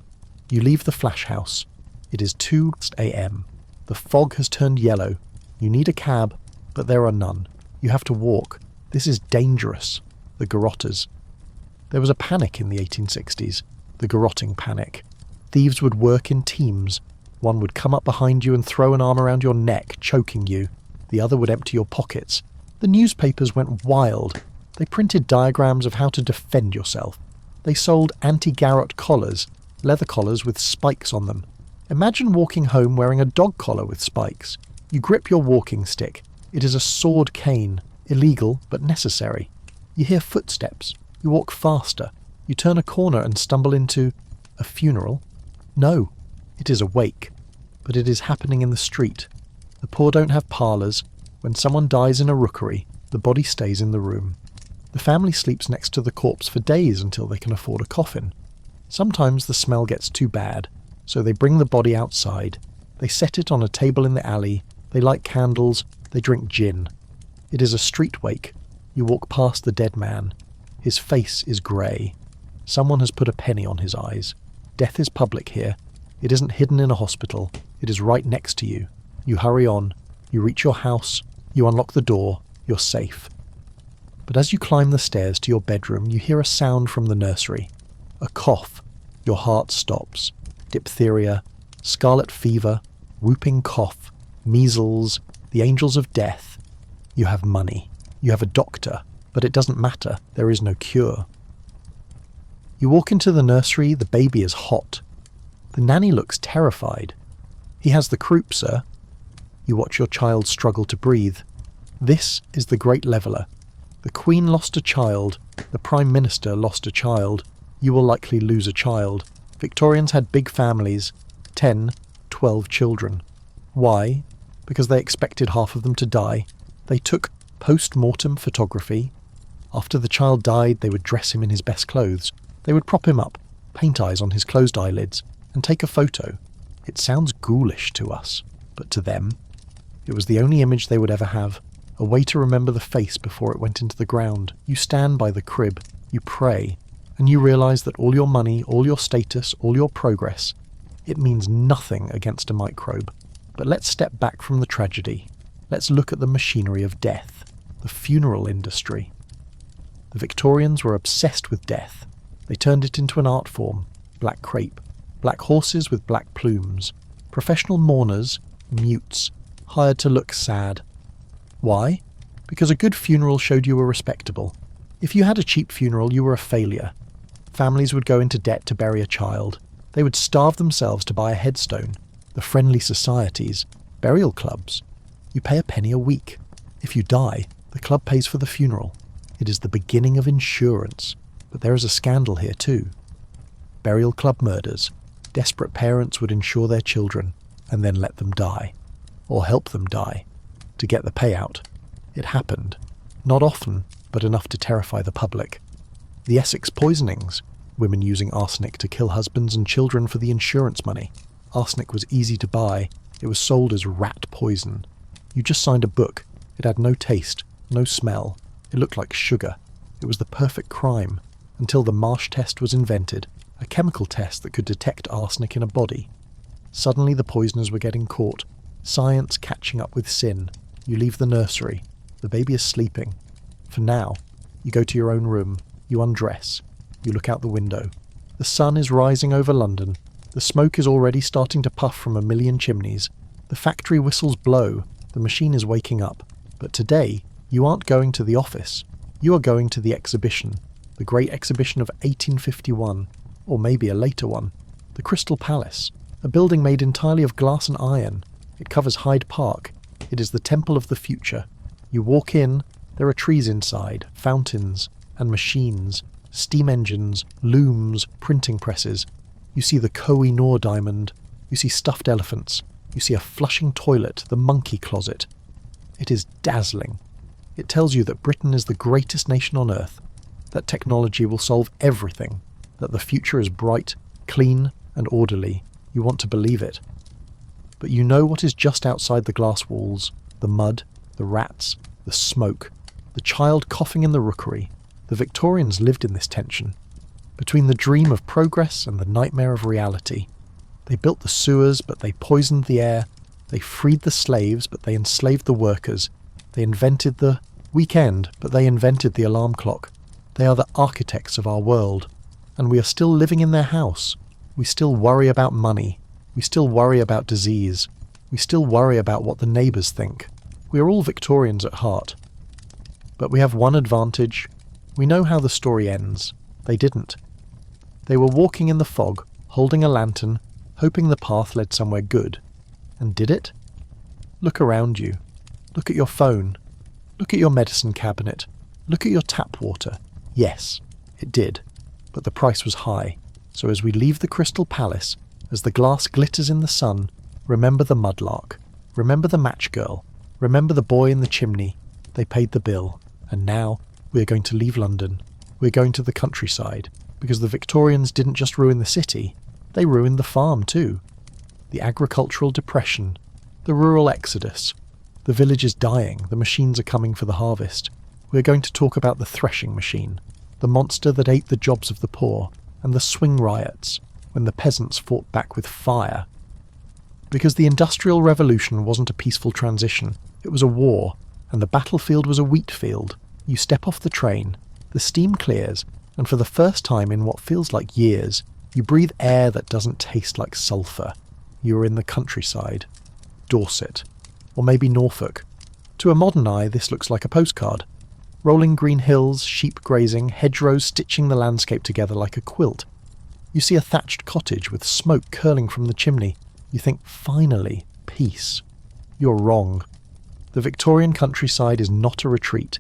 You leave the flash house. It is 2 a.m. The fog has turned yellow. You need a cab, but there are none. You have to walk. This is dangerous. The garrotters. There was a panic in the 1860s, the garrotting panic. Thieves would work in teams. One would come up behind you and throw an arm around your neck, choking you. The other would empty your pockets. The newspapers went wild. They printed diagrams of how to defend yourself. They sold anti-garrot collars, leather collars with spikes on them. Imagine walking home wearing a dog collar with spikes. You grip your walking stick. It is a sword cane, illegal but necessary. You hear footsteps. You walk faster. You turn a corner and stumble into a funeral. No, it is a wake, but it is happening in the street. The poor don't have parlours. When someone dies in a rookery, the body stays in the room. The family sleeps next to the corpse for days until they can afford a coffin. Sometimes the smell gets too bad, so they bring the body outside. They set it on a table in the alley. They light candles. They drink gin. It is a street wake. You walk past the dead man. His face is grey. Someone has put a penny on his eyes. Death is public here. It isn't hidden in a hospital. It is right next to you. You hurry on. You reach your house. You unlock the door. You're safe. But as you climb the stairs to your bedroom, you hear a sound from the nursery. A cough. Your heart stops. Diphtheria, scarlet fever, whooping cough, measles, the angels of death. You have money. You have a doctor. But it doesn't matter. There is no cure. You walk into the nursery. The baby is hot. The nanny looks terrified. "He has the croup, sir." You watch your child struggle to breathe. This is the great leveller. The Queen lost a child. The Prime Minister lost a child. You will likely lose a child. Victorians had big families. 10, 12 children. Why? Because they expected half of them to die. They took post-mortem photography. After the child died, they would dress him in his best clothes. They would prop him up, paint eyes on his closed eyelids, and take a photo. It sounds ghoulish to us, but to them, it was the only image they would ever have, a way to remember the face before it went into the ground. You stand by the crib, you pray, and you realise that all your money, all your status, all your progress, it means nothing against a microbe. But let's step back from the tragedy. Let's look at the machinery of death. the funeral industry. The Victorians were obsessed with death. They turned it into an art form, black crape, black horses with black plumes, professional mourners, mutes, hired to look sad. Why? Because a good funeral showed you were respectable. If you had a cheap funeral, you were a failure. Families would go into debt to bury a child. They would starve themselves to buy a headstone. The friendly societies, burial clubs. You pay a penny a week. If you die, the club pays for the funeral. It is the beginning of insurance. But there is a scandal here too. Burial club murders. Desperate parents would insure their children and then let them die. Or help them die. To get the payout. It happened. Not often, but enough to terrify the public. The Essex poisonings. Women using arsenic to kill husbands and children for the insurance money. Arsenic was easy to buy. It was sold as rat poison. You just signed a book. It had no taste, no smell. It looked like sugar. It was the perfect crime. Until the Marsh test was invented. A chemical test that could detect arsenic in a body. Suddenly the poisoners were getting caught. Science catching up with sin. You leave the nursery. The baby is sleeping. For now, you go to your own room. You undress. You look out the window. The sun is rising over London. The smoke is already starting to puff from a million chimneys. The factory whistles blow. The machine is waking up. But today, you aren't going to the office. You are going to the exhibition. The great exhibition of 1851. Or maybe a later one. The Crystal Palace. A building made entirely of glass and iron. It covers Hyde Park. It is the temple of the future. You walk in. There are trees inside, fountains, and machines. Steam engines, looms, printing presses. You see the Koh-i-Noor diamond. You see stuffed elephants. You see a flushing toilet, the monkey closet. It is dazzling. It tells you that Britain is the greatest nation on earth, that technology will solve everything, that the future is bright, clean, and orderly. You want to believe it. But you know what is just outside the glass walls, the mud, the rats, the smoke, the child coughing in the rookery. The Victorians lived in this tension, between the dream of progress and the nightmare of reality. They built the sewers, but they poisoned the air. They freed the slaves, but they enslaved the workers. They invented the weekend, but they invented the alarm clock. They are the architects of our world. And we are still living in their house. We still worry about money. We still worry about disease. We still worry about what the neighbours think. We are all Victorians at heart. But we have one advantage. We know how the story ends. They didn't. They were walking in the fog, holding a lantern, hoping the path led somewhere good. And did it? Look around you. Look at your phone. Look at your medicine cabinet. Look at your tap water. Yes, it did. But the price was high. So as we leave the Crystal Palace, as the glass glitters in the sun, remember the mudlark. Remember the match girl. Remember the boy in the chimney. They paid the bill. And now we are going to leave London. We're going to the countryside. Because the Victorians didn't just ruin the city. They ruined the farm too. The agricultural depression. The rural exodus. The village is dying. The machines are coming for the harvest. We're going to talk about the threshing machine. The monster that ate the jobs of the poor. And the swing riots. When the peasants fought back with fire. Because the Industrial Revolution wasn't a peaceful transition. It was a war. And the battlefield was a wheat field. You step off the train. The steam clears. And for the first time in what feels like years, you breathe air that doesn't taste like sulphur. You are in the countryside. Dorset. Or maybe Norfolk. To a modern eye, this looks like a postcard. Rolling green hills, sheep grazing, hedgerows stitching the landscape together like a quilt. You see a thatched cottage with smoke curling from the chimney. You think, finally, peace. You're wrong. The Victorian countryside is not a retreat.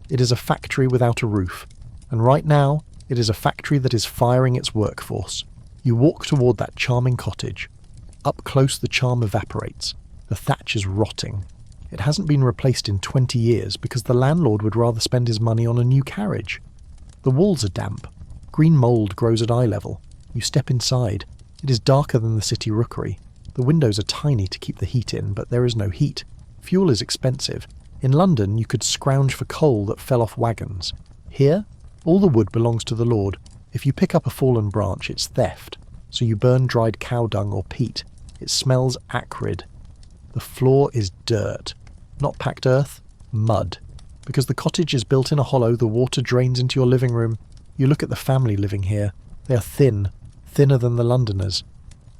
It is a factory without a roof. And right now, it is a factory that is firing its workforce. You walk toward that charming cottage. Up close, the charm evaporates. The thatch is rotting. It hasn't been replaced in 20 years because the landlord would rather spend his money on a new carriage. The walls are damp. Green mould grows at eye level. You step inside. It is darker than the city rookery. The windows are tiny to keep the heat in, but there is no heat. Fuel is expensive. In London, you could scrounge for coal that fell off wagons. Here, all the wood belongs to the Lord. If you pick up a fallen branch, it's theft. So you burn dried cow dung or peat. It smells acrid. The floor is dirt. Not packed earth, mud. Because the cottage is built in a hollow, the water drains into your living room. You look at the family living here. They are thin, thinner than the Londoners.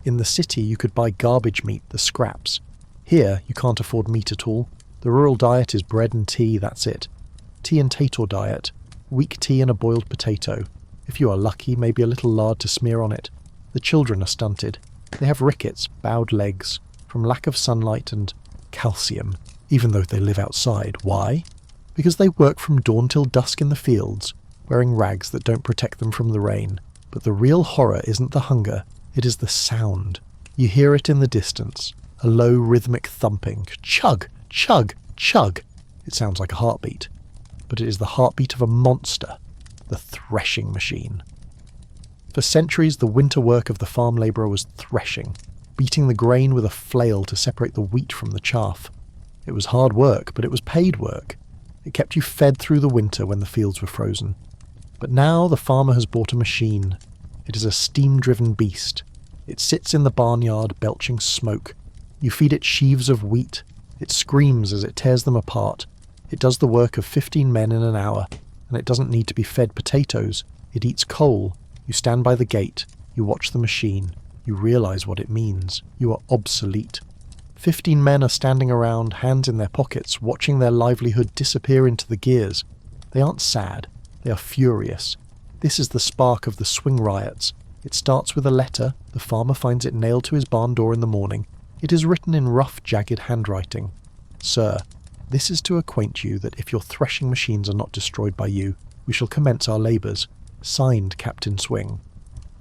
In the city you could buy garbage meat, the scraps. Here you can't afford meat at all. The rural diet is bread and tea, that's it. Tea and tator diet. Weak tea and a boiled potato. If you are lucky, maybe a little lard to smear on it. The children are stunted. They have rickets, bowed legs, from lack of sunlight and calcium, even though they live outside. Why? Because they work from dawn till dusk in the fields, wearing rags that don't protect them from the rain. But the real horror isn't the hunger, it is the sound. You hear it in the distance, a low rhythmic thumping. Chug, chug, chug. It sounds like a heartbeat. But it is the heartbeat of a monster, the threshing machine. For centuries, the winter work of the farm labourer was threshing, beating the grain with a flail to separate the wheat from the chaff. It was hard work, but it was paid work. It kept you fed through the winter when the fields were frozen. But now the farmer has bought a machine. It is a steam-driven beast. It sits in the barnyard, belching smoke. You feed it sheaves of wheat. It screams as it tears them apart. It does the work of 15 men in an hour, and it doesn't need to be fed potatoes. It eats coal. You stand by the gate. You watch the machine. You realise what it means. You are obsolete. 15 men are standing around, hands in their pockets, watching their livelihood disappear into the gears. They aren't sad. They are furious. This is the spark of the swing riots. It starts with a letter. The farmer finds it nailed to his barn door in the morning. It is written in rough, jagged handwriting. Sir, this is to acquaint you that if your threshing machines are not destroyed by you, we shall commence our labours. Signed, Captain Swing.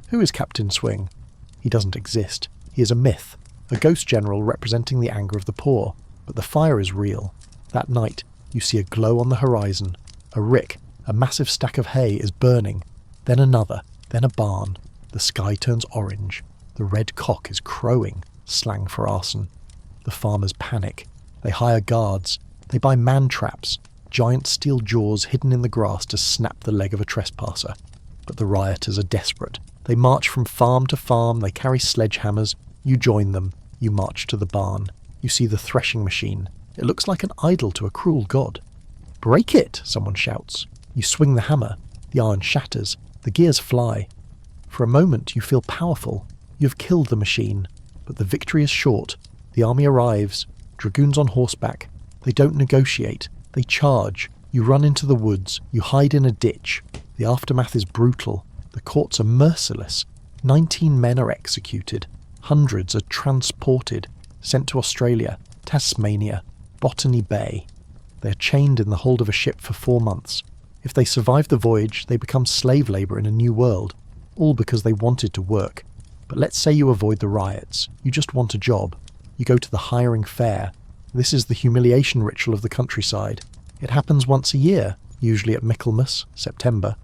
Who is Captain Swing? He doesn't exist. He is a myth, a ghost general representing the anger of the poor. But the fire is real. That night, you see a glow on the horizon. A rick, a massive stack of hay, is burning. Then another, then a barn. The sky turns orange. The red cock is crowing, slang for arson. The farmers panic. They hire guards. They buy man-traps, giant steel jaws hidden in the grass to snap the leg of a trespasser. But the rioters are desperate. They march from farm to farm. They carry sledgehammers. You join them. You march to the barn. You see the threshing machine. It looks like an idol to a cruel god. Break it, someone shouts. You swing the hammer. The iron shatters. The gears fly. For a moment you feel powerful. You have killed the machine. But the victory is short. The army arrives. Dragoons on horseback. They don't negotiate. They charge. You run into the woods. You hide in a ditch. The aftermath is brutal. The courts are merciless. 19 men are executed. Hundreds are transported, sent to Australia, Tasmania, Botany Bay. They are chained in the hold of a ship for 4 months. If they survive the voyage, they become slave labour in a new world, all because they wanted to work. But let's say you avoid the riots. You just want a job. You go to the hiring fair. This is the humiliation ritual of the countryside. It happens once a year, usually at Michaelmas, September.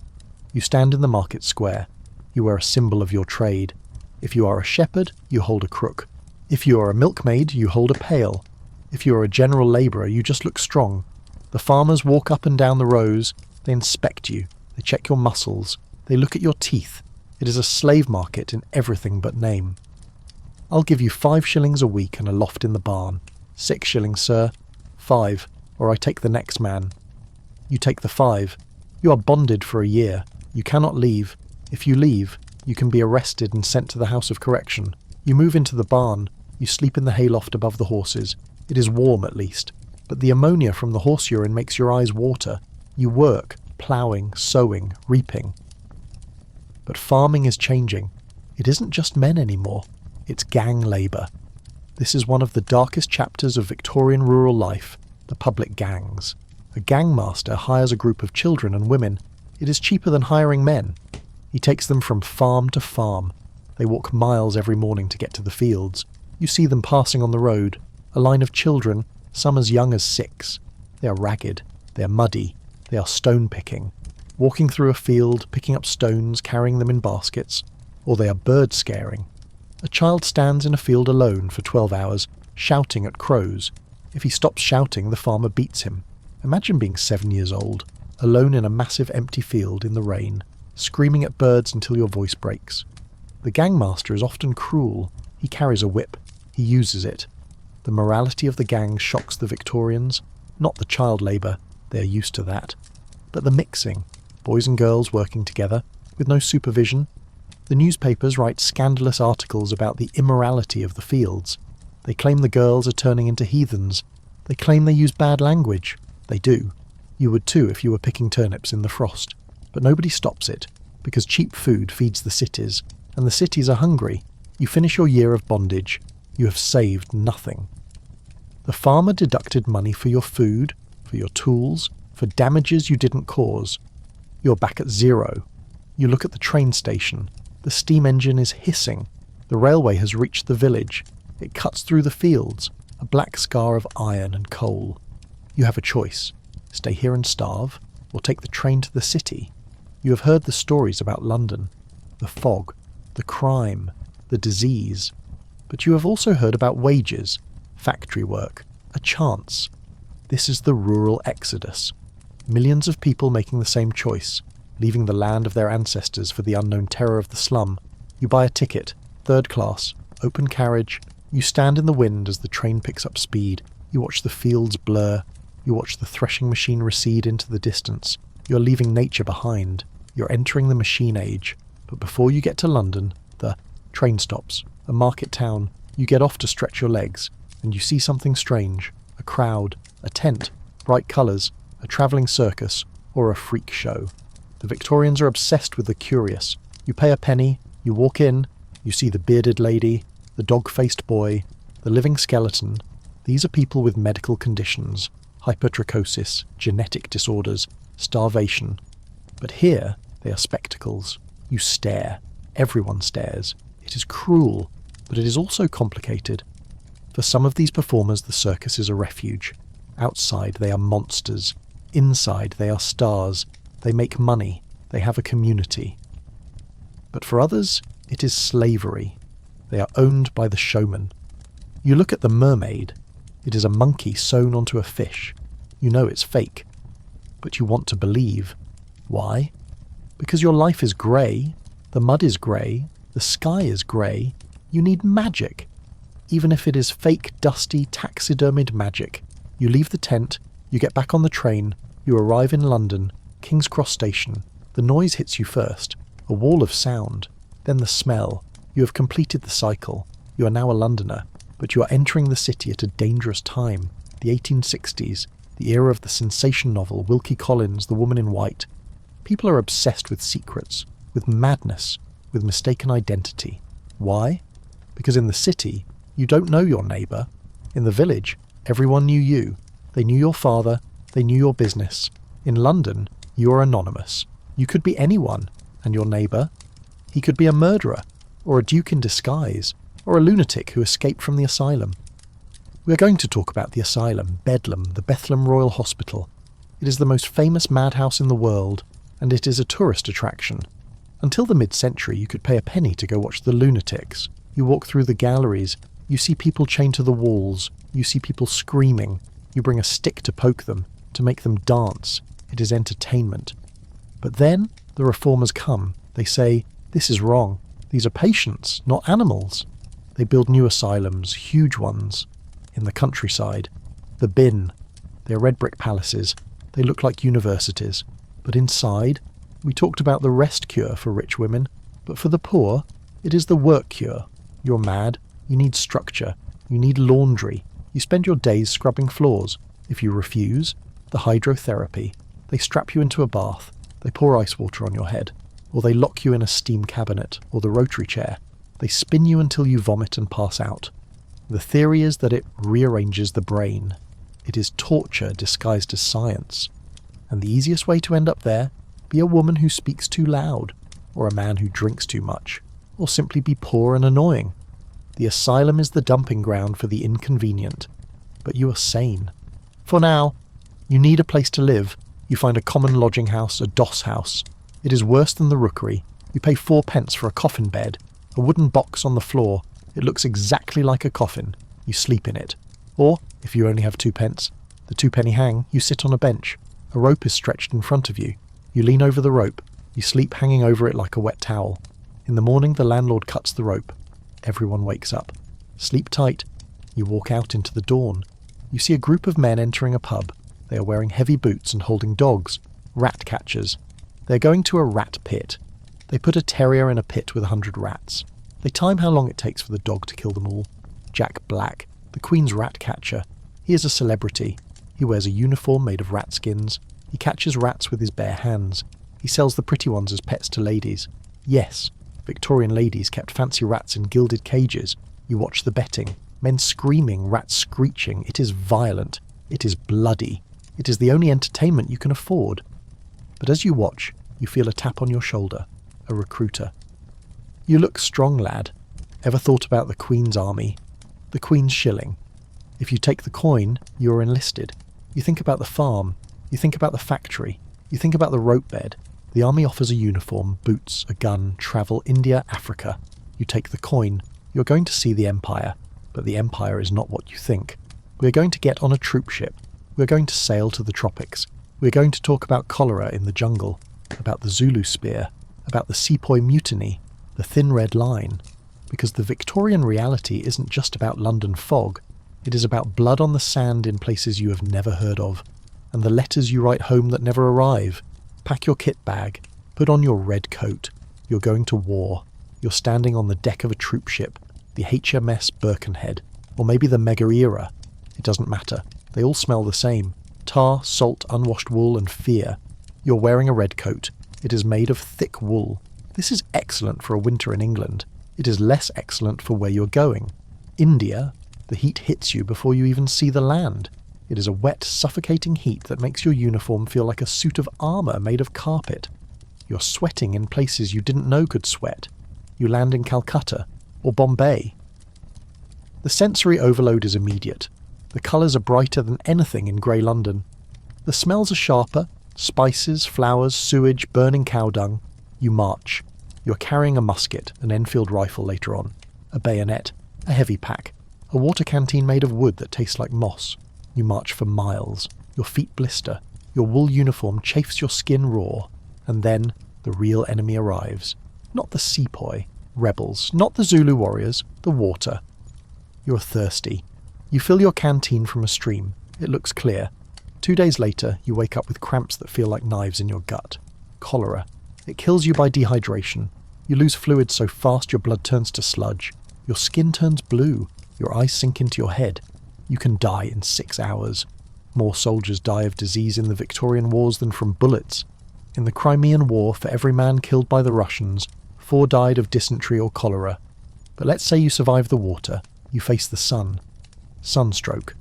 You stand in the market square. You wear a symbol of your trade. If you are a shepherd, you hold a crook. If you are a milkmaid, you hold a pail. If you are a general labourer, you just look strong. The farmers walk up and down the rows. They inspect you. They check your muscles. They look at your teeth. It is a slave market in everything but name. I'll give you 5 shillings a week and a loft in the barn. 6 shillings, sir. 5, or I take the next man. You take the 5. You are bonded for a year. You cannot leave. If you leave, you can be arrested and sent to the House of Correction. You move into the barn. You sleep in the hayloft above the horses. It is warm at least. But the ammonia from the horse urine makes your eyes water. You work, ploughing, sowing, reaping. But farming is changing. It isn't just men anymore. It's gang labour. This is one of the darkest chapters of Victorian rural life, the public gangs. A gangmaster hires a group of children and women. It is cheaper than hiring men. He takes them from farm to farm. They walk miles every morning to get to the fields. You see them passing on the road, a line of children, some as young as 6. They are ragged. They are muddy. They are stone-picking. Walking through a field, picking up stones, carrying them in baskets. Or they are bird-scaring. A child stands in a field alone for 12 hours, shouting at crows. If he stops shouting, the farmer beats him. Imagine being 7 years old, alone in a massive empty field in the rain, screaming at birds until your voice breaks. The gangmaster is often cruel. He carries a whip. He uses it. The morality of the gang shocks the Victorians, not the child labour. They are used to that. But the mixing, boys and girls working together, with no supervision. The newspapers write scandalous articles about the immorality of the fields. They claim the girls are turning into heathens. They claim they use bad language. They do. You would too if you were picking turnips in the frost. But nobody stops it, because cheap food feeds the cities, and the cities are hungry. You finish your year of bondage. You have saved nothing. The farmer deducted money for your food, for your tools, for damages you didn't cause. You're back at zero. You look at the train station. The steam engine is hissing. The railway has reached the village. It cuts through the fields, a black scar of iron and coal. You have a choice. Stay here and starve, or take the train to the city. You have heard the stories about London, the fog, the crime, the disease. But you have also heard about wages, factory work, a chance. This is the rural exodus. Millions of people making the same choice, leaving the land of their ancestors for the unknown terror of the slum. You buy a ticket, third class, open carriage. You stand in the wind as the train picks up speed. You watch the fields blur. You watch the threshing machine recede into the distance. You're leaving nature behind. You're entering the machine age. But before you get to London, the train stops, a market town. You get off to stretch your legs, and you see something strange. A crowd, a tent, bright colours, a travelling circus, or a freak show. The Victorians are obsessed with the curious. You pay a penny, you walk in, you see the bearded lady, the dog-faced boy, the living skeleton. These are people with medical conditions, hypertrichosis, genetic disorders, starvation. But here, they are spectacles. You stare. Everyone stares. It is cruel, but it is also complicated. For some of these performers, the circus is a refuge. Outside, they are monsters. Inside, they are stars. They make money. They have a community. But for others, it is slavery. They are owned by the showman. You look at the mermaid. It is a monkey sewn onto a fish. You know it's fake. But you want to believe. Why? Because your life is grey. The mud is grey. The sky is grey. You need magic. Even if it is fake, dusty, taxidermied magic. You leave the tent. You get back on the train. You arrive in London, King's Cross Station. The noise hits you first. A wall of sound. Then the smell. You have completed the cycle. You are now a Londoner. But you are entering the city at a dangerous time. The 1860s. The era of the sensation novel, Wilkie Collins, The Woman in White. People are obsessed with secrets, with madness, with mistaken identity. Why? Because in the city, you don't know your neighbour. In the village, everyone knew you. They knew your father. They knew your business. In London, you are anonymous. You could be anyone. And your neighbour? He could be a murderer, or a duke in disguise, or a lunatic who escaped from the asylum. We are going to talk about the asylum, Bedlam, the Bethlehem Royal Hospital. It is the most famous madhouse in the world, and it is a tourist attraction. Until the mid-century, you could pay a penny to go watch the lunatics. You walk through the galleries. You see people chained to the walls. You see people screaming. You bring a stick to poke them, to make them dance. It is entertainment. But then the reformers come. They say, this is wrong. These are patients, not animals. They build new asylums, huge ones. In the countryside. The Bin. They are red brick palaces. They look like universities. But inside, we talked about the rest cure for rich women. But for the poor, it is the work cure. You're mad. You need structure. You need laundry. You spend your days scrubbing floors. If you refuse, the hydrotherapy. They strap you into a bath. They pour ice water on your head. Or they lock you in a steam cabinet or the rotary chair. They spin you until you vomit and pass out. The theory is that it rearranges the brain. It is torture disguised as science. And the easiest way to end up there, be a woman who speaks too loud, or a man who drinks too much, or simply be poor and annoying. The asylum is the dumping ground for the inconvenient. But you are sane. For now, you need a place to live. You find a common lodging house, a doss house. It is worse than the Rookery. You pay 4p for a coffin bed, a wooden box on the floor. It looks exactly like a coffin. You sleep in it. Or, if you only have 2p, the 2-penny hang, you sit on a bench. A rope is stretched in front of you. You lean over the rope. You sleep hanging over it like a wet towel. In the morning, the landlord cuts the rope. Everyone wakes up. Sleep tight. You walk out into the dawn. You see a group of men entering a pub. They are wearing heavy boots and holding dogs, rat catchers. They are going to a rat pit. They put a terrier in a pit with 100 rats. They time how long it takes for the dog to kill them all. Jack Black, the Queen's rat catcher. He is a celebrity. He wears a uniform made of rat skins. He catches rats with his bare hands. He sells the pretty ones as pets to ladies. Yes, Victorian ladies kept fancy rats in gilded cages. You watch the betting. Men screaming, rats screeching. It is violent. It is bloody. It is the only entertainment you can afford. But as you watch, you feel a tap on your shoulder. A recruiter. You look strong, lad. Ever thought about the Queen's army? The Queen's shilling. If you take the coin, you are enlisted. You think about the farm. You think about the factory. You think about the rope bed. The army offers a uniform, boots, a gun, travel, India, Africa. You take the coin. You're going to see the Empire. But the Empire is not what you think. We're going to get on a troop ship. We're going to sail to the tropics. We're going to talk about cholera in the jungle, about the Zulu spear, about the sepoy mutiny, the thin red line. Because the Victorian reality isn't just about London fog. It is about blood on the sand in places you have never heard of, and the letters you write home that never arrive. Pack your kit bag. Put on your red coat. You're going to war. You're standing on the deck of a troop ship, the HMS Birkenhead, or maybe the Mega Era. It doesn't matter. They all smell the same. Tar, salt, unwashed wool, and fear. You're wearing a red coat. It is made of thick wool. This is excellent for a winter in England. It is less excellent for where you're going. India, the heat hits you before you even see the land. It is a wet, suffocating heat that makes your uniform feel like a suit of armour made of carpet. You're sweating in places you didn't know could sweat. You land in Calcutta or Bombay. The sensory overload is immediate. The colours are brighter than anything in grey London. The smells are sharper. Spices, flowers, sewage, burning cow dung. You march. You're carrying a musket, an Enfield rifle later on, a bayonet, a heavy pack, a water canteen made of wood that tastes like moss. You march for miles. Your feet blister. Your wool uniform chafes your skin raw. And then the real enemy arrives. Not the sepoy, rebels, not the Zulu warriors, the water. You're thirsty. You fill your canteen from a stream. It looks clear. 2 days later, you wake up with cramps that feel like knives in your gut. Cholera. It kills you by dehydration. You lose fluid so fast your blood turns to sludge. Your skin turns blue. Your eyes sink into your head. You can die in 6 hours. More soldiers die of disease in the Victorian Wars than from bullets. In the Crimean War, for every man killed by the Russians, 4 died of dysentery or cholera. But let's say you survive the water. You face the sun. Sunstroke.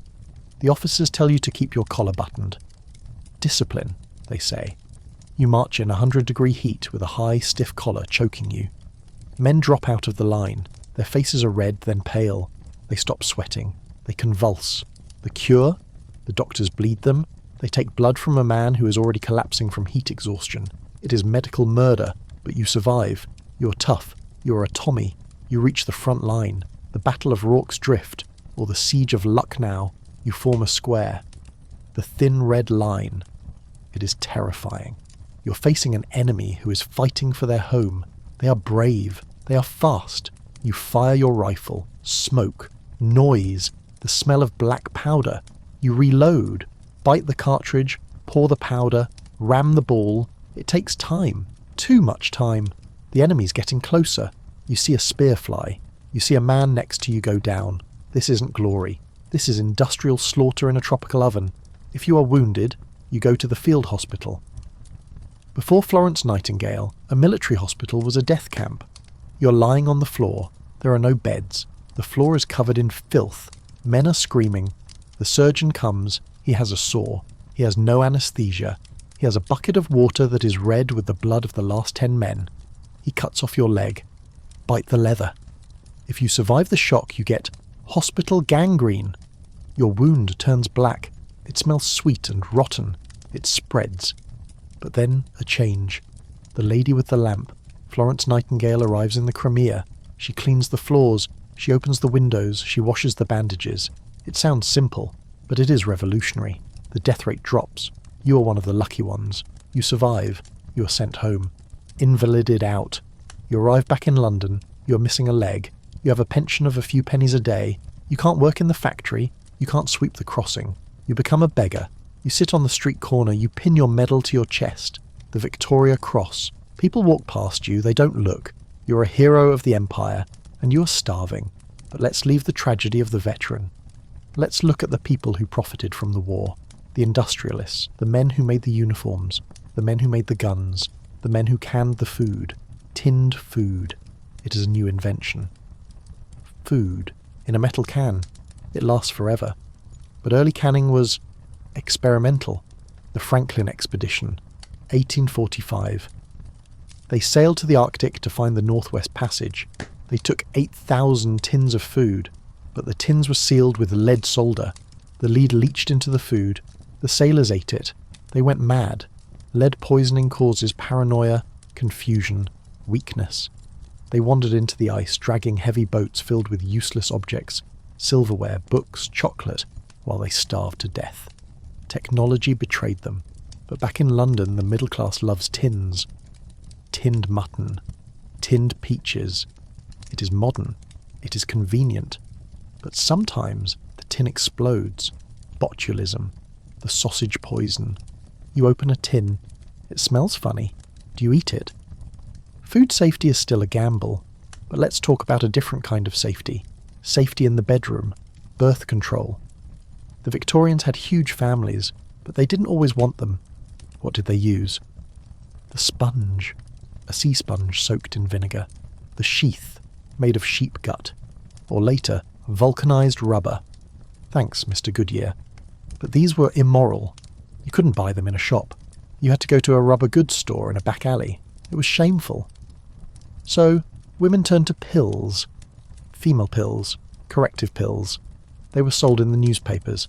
The officers tell you to keep your collar buttoned. Discipline, they say. You march in 100-degree heat with a high, stiff collar choking you. Men drop out of the line. Their faces are red, then pale. They stop sweating. They convulse. The cure? The doctors bleed them. They take blood from a man who is already collapsing from heat exhaustion. It is medical murder, but you survive. You're tough. You're a Tommy. You reach the front line. The Battle of Rorke's Drift, or the Siege of Lucknow. You form a square. The thin red line. It is terrifying. You're facing an enemy who is fighting for their home. They are brave. They are fast. You fire your rifle. Smoke. Noise. The smell of black powder. You reload. Bite the cartridge. Pour the powder. Ram the ball. It takes time. Too much time. The enemy's getting closer. You see a spear fly. You see a man next to you go down. This isn't glory. This is industrial slaughter in a tropical oven. If you are wounded, you go to the field hospital. Before Florence Nightingale, a military hospital was a death camp. You're lying on the floor. There are no beds. The floor is covered in filth. Men are screaming. The surgeon comes. He has a saw. He has no anaesthesia. He has a bucket of water that is red with the blood of the last 10 men. He cuts off your leg. Bite the leather. If you survive the shock, you get hospital gangrene. Your wound turns black. It smells sweet and rotten. It spreads. But then a change. The lady with the lamp, Florence Nightingale, arrives in the Crimea. She cleans the floors. She opens the windows. She washes the bandages. It sounds simple, but it is revolutionary. The death rate drops. You are one of the lucky ones. You survive. You are sent home. Invalided out. You arrive back in London. You are missing a leg. You have a pension of a few pennies a day. You can't work in the factory. You can't sweep the crossing. You become a beggar. You sit on the street corner, you pin your medal to your chest, the Victoria Cross. People walk past you, they don't look. You're a hero of the empire, and you're starving. But let's leave the tragedy of the veteran. Let's look at the people who profited from the war. The industrialists, the men who made the uniforms, the men who made the guns, the men who canned the food. Tinned food. It is a new invention. Food. In a metal can. It lasts forever. But early canning was experimental. The Franklin expedition. 1845. They sailed to the Arctic to find the Northwest Passage. They took 8,000 tins of food, but the tins were sealed with lead solder. The lead leached into the food. The sailors ate it. They went mad. Lead poisoning causes paranoia, confusion, weakness. They wandered into the ice, dragging heavy boats filled with useless objects, silverware, books, chocolate, while they starved to death. Technology betrayed them. But back in London, the middle class loves tins. Tinned mutton. Tinned peaches. It is modern. It is convenient. But sometimes the tin explodes. Botulism. The sausage poison. You open a tin. It smells funny. Do you eat it? Food safety is still a gamble. But let's talk about a different kind of safety. Safety in the bedroom. Birth control. The Victorians had huge families, but they didn't always want them. What did they use? The sponge. A sea sponge soaked in vinegar. The sheath, made of sheep gut. Or later, vulcanized rubber. Thanks, Mr. Goodyear. But these were immoral. You couldn't buy them in a shop. You had to go to a rubber goods store in a back alley. It was shameful. So, women turned to pills. Female pills. Corrective pills. They were sold in the newspapers.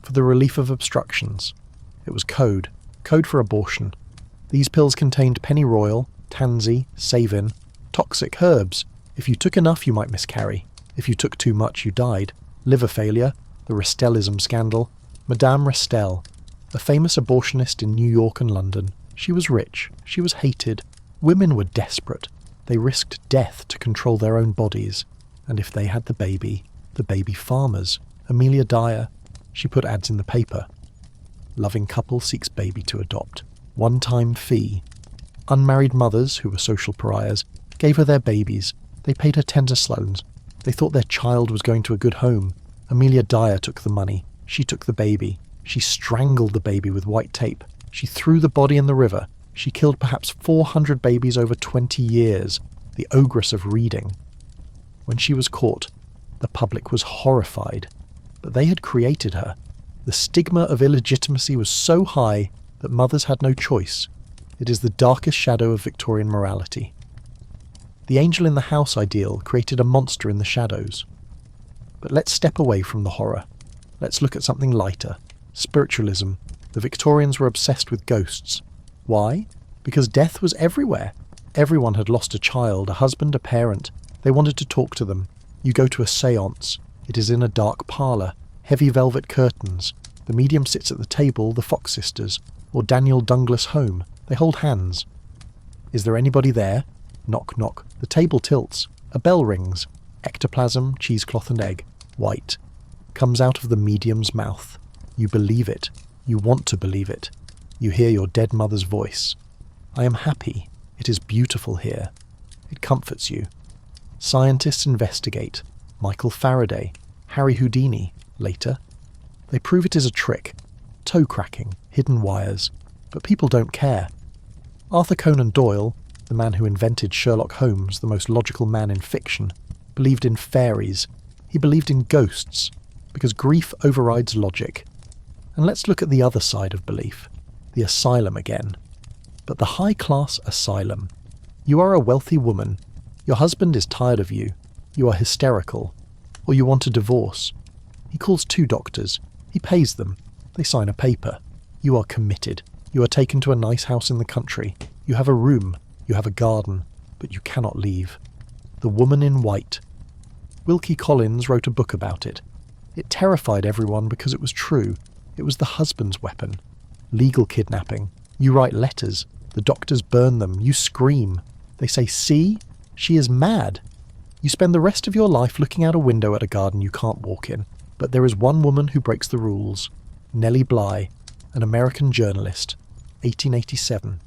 For the relief of obstructions. It was code. Code for abortion. These pills contained pennyroyal, tansy, savin, toxic herbs. If you took enough, you might miscarry. If you took too much, you died. Liver failure, the Restellism scandal. Madame Restell, a famous abortionist in New York and London. She was rich. She was hated. Women were desperate. They risked death to control their own bodies. And if they had the baby farmers. Amelia Dyer. She put ads in the paper. Loving couple seeks baby to adopt. One-time fee. Unmarried mothers, who were social pariahs, gave her their babies. They paid her tender sloans. They thought their child was going to a good home. Amelia Dyer took the money. She took the baby. She strangled the baby with white tape. She threw the body in the river. She killed perhaps 400 babies over 20 years. The ogress of reading. When she was caught, the public was horrified. But they had created her. The stigma of illegitimacy was so high that mothers had no choice. It is the darkest shadow of Victorian morality. The angel in the house ideal created a monster in the shadows. But let's step away from the horror. Let's look at something lighter. Spiritualism. The Victorians were obsessed with ghosts. Why? Because death was everywhere. Everyone had lost a child, a husband, a parent. They wanted to talk to them. You go to a séance. It is in a dark parlour. Heavy velvet curtains. The medium sits at the table, the Fox sisters, or Daniel Douglas Home. They hold hands. Is there anybody there? Knock, knock. The table tilts. A bell rings. Ectoplasm, cheesecloth and egg. White. Comes out of the medium's mouth. You believe it. You want to believe it. You hear your dead mother's voice. I am happy. It is beautiful here. It comforts you. Scientists investigate. Michael Faraday. Harry Houdini. Later. They prove it is a trick. Toe cracking. Hidden wires. But people don't care. Arthur Conan Doyle, the man who invented Sherlock Holmes, the most logical man in fiction, believed in fairies. He believed in ghosts, because grief overrides logic. And let's look at the other side of belief, the asylum again. But the high-class asylum. You are a wealthy woman. Your husband is tired of you. You are hysterical. Or you want a divorce. He calls 2 doctors. He pays them. They sign a paper. You are committed. You are taken to a nice house in the country. You have a room. You have a garden. But you cannot leave. The Woman in White. Wilkie Collins wrote a book about it. It terrified everyone because it was true. It was the husband's weapon. Legal kidnapping. You write letters. The doctors burn them. You scream. They say, see? She is mad. You spend the rest of your life looking out a window at a garden you can't walk in. But there is one woman who breaks the rules. Nellie Bly. an American journalist, 1887.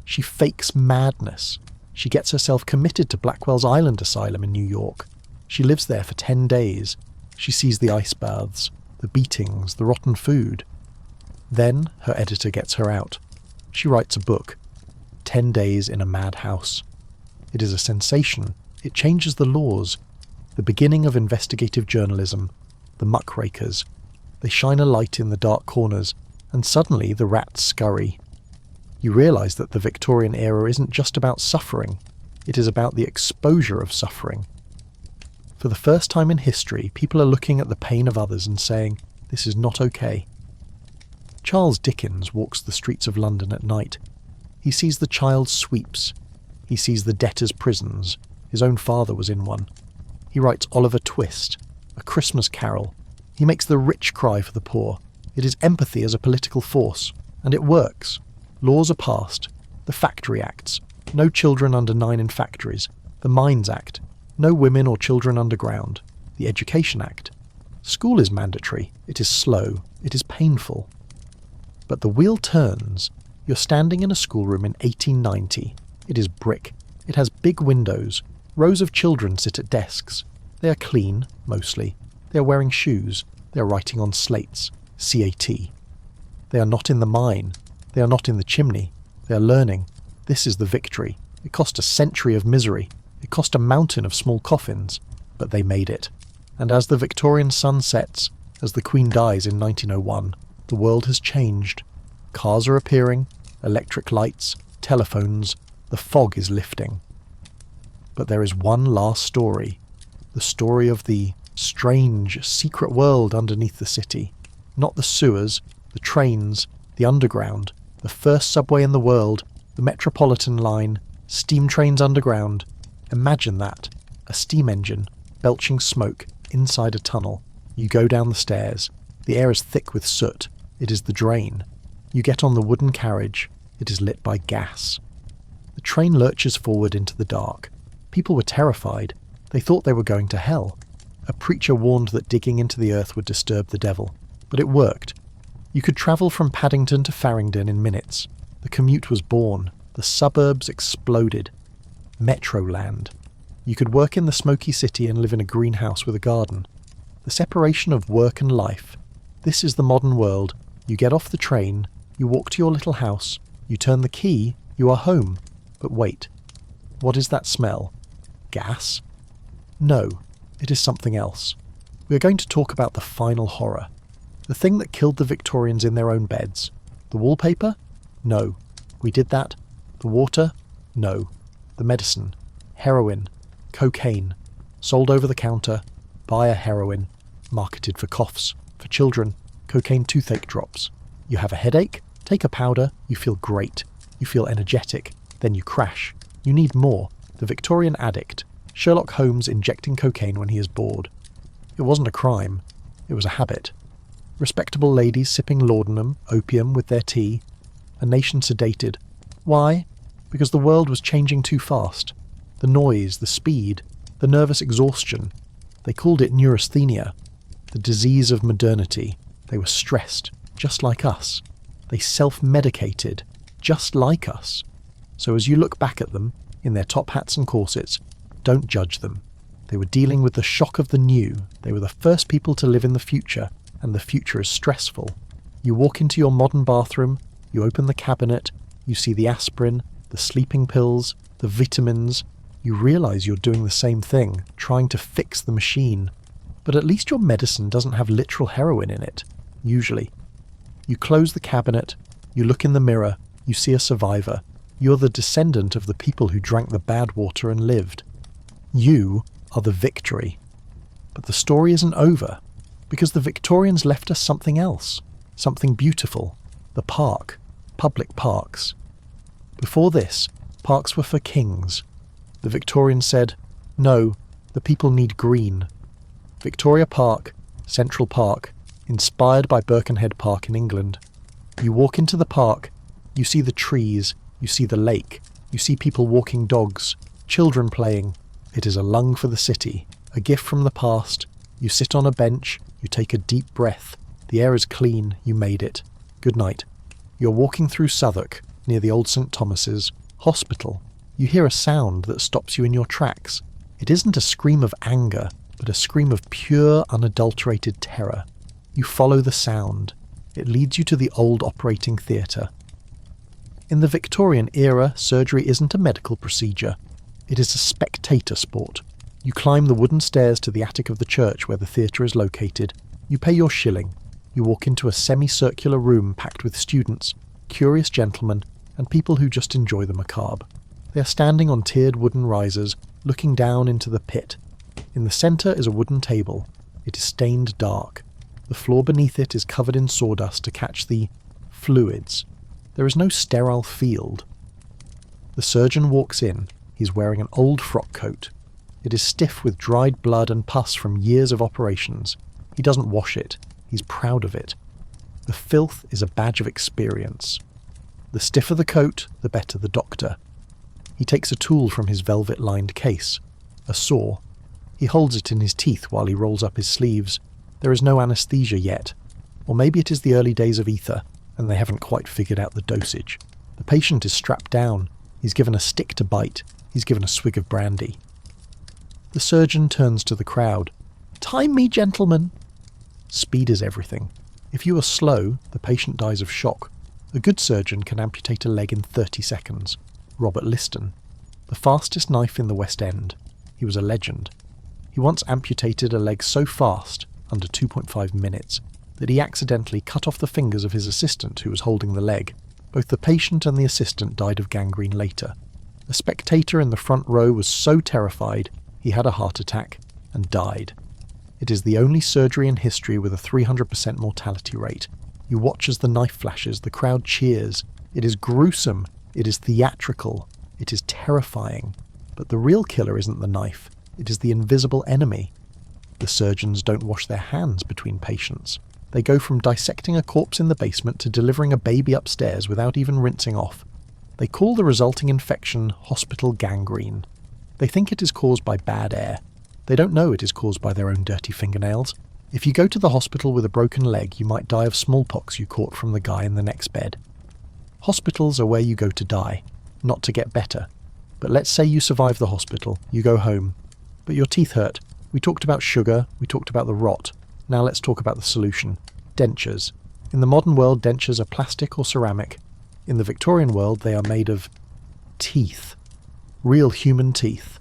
She fakes madness. She gets herself committed to Blackwell's Island Asylum in New York. She lives there for 10 days. She sees the ice baths, the beatings, the rotten food. Then her editor gets her out. She writes a book, 10 Days in a Madhouse. It is a sensation. It changes the laws. The beginning of investigative journalism. The muckrakers. They shine a light in the dark corners, and suddenly the rats scurry. You realise that the Victorian era isn't just about suffering. It is about the exposure of suffering. For the first time in history, people are looking at the pain of others and saying, this is not okay. Charles Dickens walks the streets of London at night. He sees the child sweeps. He sees the debtors' prisons. His own father was in one. He writes Oliver Twist, A Christmas Carol. He makes the rich cry for the poor. It is empathy as a political force, and it works. Laws are passed. The Factory Acts. No children under 9 in factories. The Mines Act. No women or children underground. The Education Act. School is mandatory. It is slow. It is painful. But the wheel turns. You're standing in a schoolroom in 1890. It is brick. It has big windows. Rows of children sit at desks. They are clean, mostly. They are wearing shoes. They are writing on slates. CAT. They are not in the mine. They are not in the chimney. They are learning. This is the victory. It cost a century of misery. It cost a mountain of small coffins. But they made it. And as the Victorian sun sets, as the Queen dies in 1901, the world has changed. Cars are appearing, electric lights, telephones, the fog is lifting. But there is one last story. The story of the strange, secret world underneath the city. Not the sewers, the trains, the underground, the first subway in the world, the Metropolitan line, steam trains underground. Imagine that. A steam engine, belching smoke, inside a tunnel. You go down the stairs. The air is thick with soot. It is the drain. You get on the wooden carriage. It is lit by gas. The train lurches forward into the dark. People were terrified. They thought they were going to hell. A preacher warned that digging into the earth would disturb the devil. But it worked. You could travel from Paddington to Farringdon in minutes. The commute was born. The suburbs exploded. Metroland. You could work in the smoky city and live in a greenhouse with a garden. The separation of work and life. This is the modern world. You get off the train, you walk to your little house, you turn the key, you are home. But wait. What is that smell? Gas? No, it is something else. We are going to talk about the final horror. The thing that killed the Victorians in their own beds. The wallpaper? No. We did that. The water? No. The medicine? Heroin. Cocaine. Sold over the counter. Buy a heroin. Marketed for coughs. For children. Cocaine toothache drops. You have a headache? Take a powder. You feel great. You feel energetic. Then you crash. You need more. The Victorian addict. Sherlock Holmes injecting cocaine when he is bored. It wasn't a crime. It was a habit. Respectable ladies sipping laudanum, opium with their tea. A nation sedated. Why? Because the world was changing too fast. The noise, the speed, the nervous exhaustion. They called it neurasthenia. The disease of modernity. They were stressed, just like us. They self-medicated, just like us. So as you look back at them, in their top hats and corsets, don't judge them. They were dealing with the shock of the new. They were the first people to live in the future, and the future is stressful. You walk into your modern bathroom, you open the cabinet, you see the aspirin, the sleeping pills, the vitamins. You realise you're doing the same thing, trying to fix the machine. But at least your medicine doesn't have literal heroin in it, usually. You close the cabinet, you look in the mirror, you see a survivor. You're the descendant of the people who drank the bad water and lived. You are the victory. But the story isn't over, because the Victorians left us something else, something beautiful. The park, public parks. Before this, parks were for kings. The Victorians said, no, the people need green. Victoria Park, Central Park, inspired by Birkenhead Park in England. You walk into the park, you see the trees, you see the lake, you see people walking dogs, children playing. It is a lung for the city, a gift from the past. You sit on a bench, you take a deep breath. The air is clean, you made it. Good night. You're walking through Southwark, near the old St. Thomas's Hospital. You hear a sound that stops you in your tracks. It isn't a scream of anger, but a scream of pure, unadulterated terror. You follow the sound. It leads you to the old operating theatre. In the Victorian era, surgery isn't a medical procedure. It is a spectator sport. You climb the wooden stairs to the attic of the church where the theatre is located. You pay your shilling. You walk into a semicircular room packed with students, curious gentlemen, and people who just enjoy the macabre. They are standing on tiered wooden risers, looking down into the pit. In the centre is a wooden table. It is stained dark. The floor beneath it is covered in sawdust to catch the fluids. There is no sterile field. The surgeon walks in. He's wearing an old frock coat. It is stiff with dried blood and pus from years of operations. He doesn't wash it. He's proud of it. The filth is a badge of experience. The stiffer the coat, the better the doctor. He takes a tool from his velvet-lined case, a saw. He holds it in his teeth while he rolls up his sleeves. There is no anaesthesia yet. Or maybe it is the early days of ether, and they haven't quite figured out the dosage. The patient is strapped down. He's given a stick to bite. He's given a swig of brandy. The surgeon turns to the crowd. "Time me, gentlemen." Speed is everything. If you are slow, the patient dies of shock. A good surgeon can amputate a leg in 30 seconds. Robert Liston, the fastest knife in the West End. He was a legend. He once amputated a leg so fast, under 2.5 minutes, that he accidentally cut off the fingers of his assistant who was holding the leg. Both the patient and the assistant died of gangrene later. A spectator in the front row was so terrified he had a heart attack and died. It is the only surgery in history with a 300% mortality rate. You watch as the knife flashes, the crowd cheers. It is gruesome. It is theatrical. It is terrifying. But the real killer isn't the knife. It is the invisible enemy. The surgeons don't wash their hands between patients. They go from dissecting a corpse in the basement to delivering a baby upstairs without even rinsing off. They call the resulting infection hospital gangrene. They think it is caused by bad air. They don't know it is caused by their own dirty fingernails. If you go to the hospital with a broken leg, you might die of smallpox you caught from the guy in the next bed. Hospitals are where you go to die, not to get better. But let's say you survive the hospital, you go home. But your teeth hurt. We talked about sugar, we talked about the rot. Now let's talk about the solution. Dentures. In the modern world, dentures are plastic or ceramic. In the Victorian world, they are made of teeth. Real human teeth.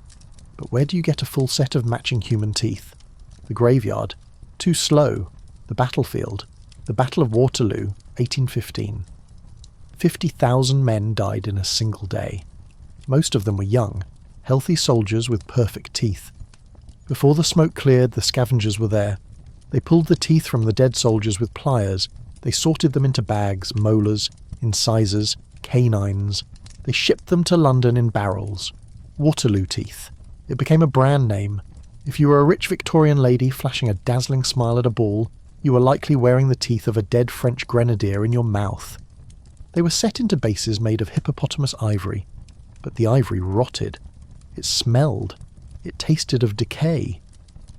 But where do you get a full set of matching human teeth? The graveyard. Too slow. The battlefield. The Battle of Waterloo, 1815. 50,000 men died in a single day. Most of them were young, healthy soldiers with perfect teeth. Before the smoke cleared, the scavengers were there. They pulled the teeth from the dead soldiers with pliers. They sorted them into bags, molars, incisors, canines. They shipped them to London in barrels. Waterloo teeth. It became a brand name. If you were a rich Victorian lady flashing a dazzling smile at a ball, you were likely wearing the teeth of a dead French grenadier in your mouth. They were set into bases made of hippopotamus ivory, but the ivory rotted. It smelled. It tasted of decay.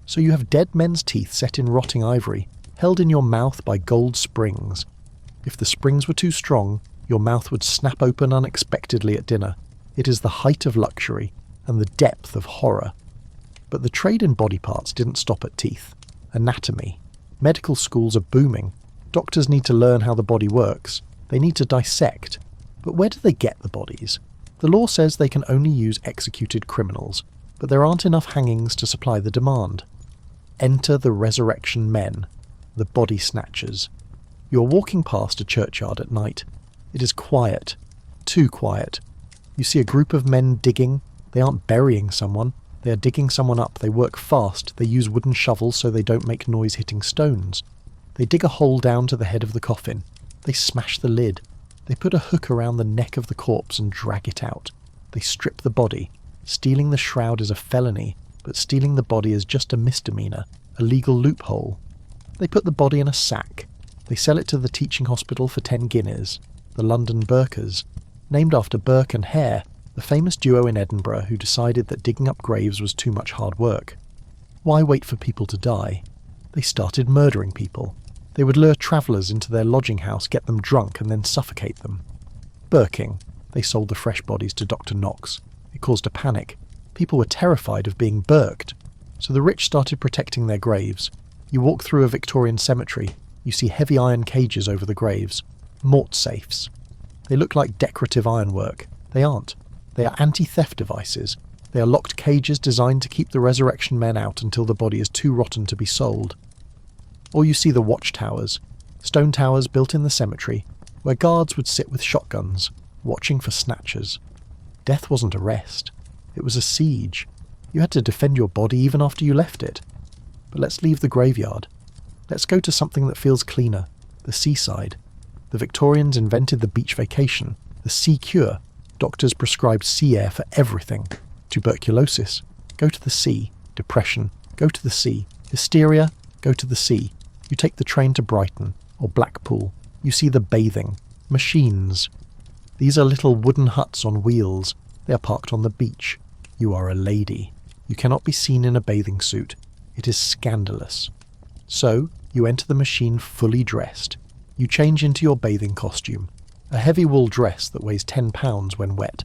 So you have dead men's teeth set in rotting ivory, held in your mouth by gold springs. If the springs were too strong, your mouth would snap open unexpectedly at dinner. It is the height of luxury and the depth of horror. But the trade in body parts didn't stop at teeth. Anatomy. Medical schools are booming. Doctors need to learn how the body works. They need to dissect. But where do they get the bodies? The law says they can only use executed criminals, but there aren't enough hangings to supply the demand. Enter the resurrection men, the body snatchers. You're walking past a churchyard at night. It is quiet. Too quiet. You see a group of men digging. They aren't burying someone. They are digging someone up. They work fast. They use wooden shovels so they don't make noise hitting stones. They dig a hole down to the head of the coffin. They smash the lid. They put a hook around the neck of the corpse and drag it out. They strip the body. Stealing the shroud is a felony, but stealing the body is just a misdemeanor, a legal loophole. They put the body in a sack. They sell it to the teaching hospital for 10 guineas, the London Burkers, named after Burke and Hare, the famous duo in Edinburgh who decided that digging up graves was too much hard work. Why wait for people to die? They started murdering people. They would lure travellers into their lodging house, get them drunk and then suffocate them. Burking. They sold the fresh bodies to Dr. Knox. It caused a panic. People were terrified of being burked. So the rich started protecting their graves. You walk through a Victorian cemetery, you see heavy iron cages over the graves. Mort safes. They look like decorative ironwork. They aren't. They are anti-theft devices. They are locked cages designed to keep the resurrection men out until the body is too rotten to be sold. Or you see the watchtowers, stone towers built in the cemetery, where guards would sit with shotguns, watching for snatchers. Death wasn't a rest. It was a siege. You had to defend your body even after you left it. But let's leave the graveyard. Let's go to something that feels cleaner, the seaside. The Victorians invented the beach vacation, the sea cure. Doctors prescribed sea air for everything. Tuberculosis, go to the sea. Depression, go to the sea. Hysteria, go to the sea. You take the train to Brighton or Blackpool. You see the bathing. Machines. These are little wooden huts on wheels. They are parked on the beach. You are a lady. You cannot be seen in a bathing suit. It is scandalous. So, you enter the machine fully dressed. You change into your bathing costume, a heavy wool dress that weighs 10 pounds when wet.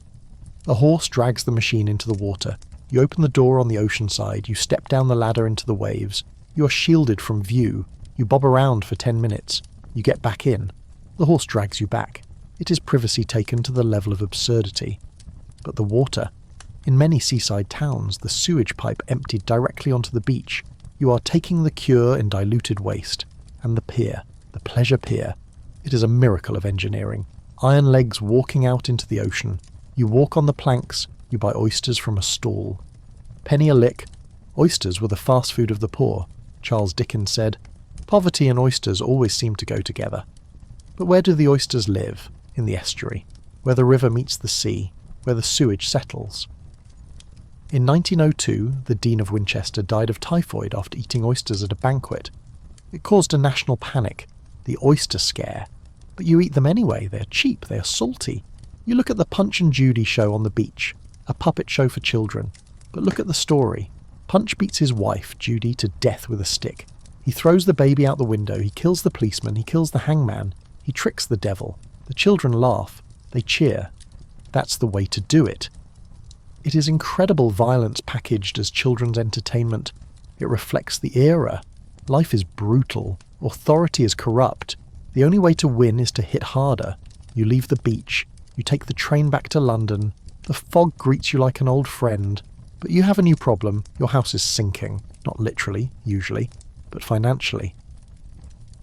A horse drags the machine into the water. You open the door on the ocean side. You step down the ladder into the waves. You are shielded from view. You bob around for 10 minutes. You get back in. The horse drags you back. It is privacy taken to the level of absurdity. But the water. In many seaside towns, the sewage pipe emptied directly onto the beach. You are taking the cure in diluted waste. And the pier, the pleasure pier. It is a miracle of engineering. Iron legs walking out into the ocean. You walk on the planks. You buy oysters from a stall. Penny a lick. Oysters were the fast food of the poor. Charles Dickens said, "Poverty and oysters always seem to go together." But where do the oysters live? In the estuary, where the river meets the sea, where the sewage settles. In 1902, the Dean of Winchester died of typhoid after eating oysters at a banquet. It caused a national panic, the oyster scare. But you eat them anyway, they're cheap, they are salty. You look at the Punch and Judy show on the beach, a puppet show for children. But look at the story. Punch beats his wife, Judy, to death with a stick. He throws the baby out the window, he kills the policeman, he kills the hangman, he tricks the devil. The children laugh, they cheer. That's the way to do it. It is incredible violence packaged as children's entertainment. It reflects the era. Life is brutal. Authority is corrupt. The only way to win is to hit harder. You leave the beach. You take the train back to London. The fog greets you like an old friend. But you have a new problem. Your house is sinking. Not literally, usually, but financially.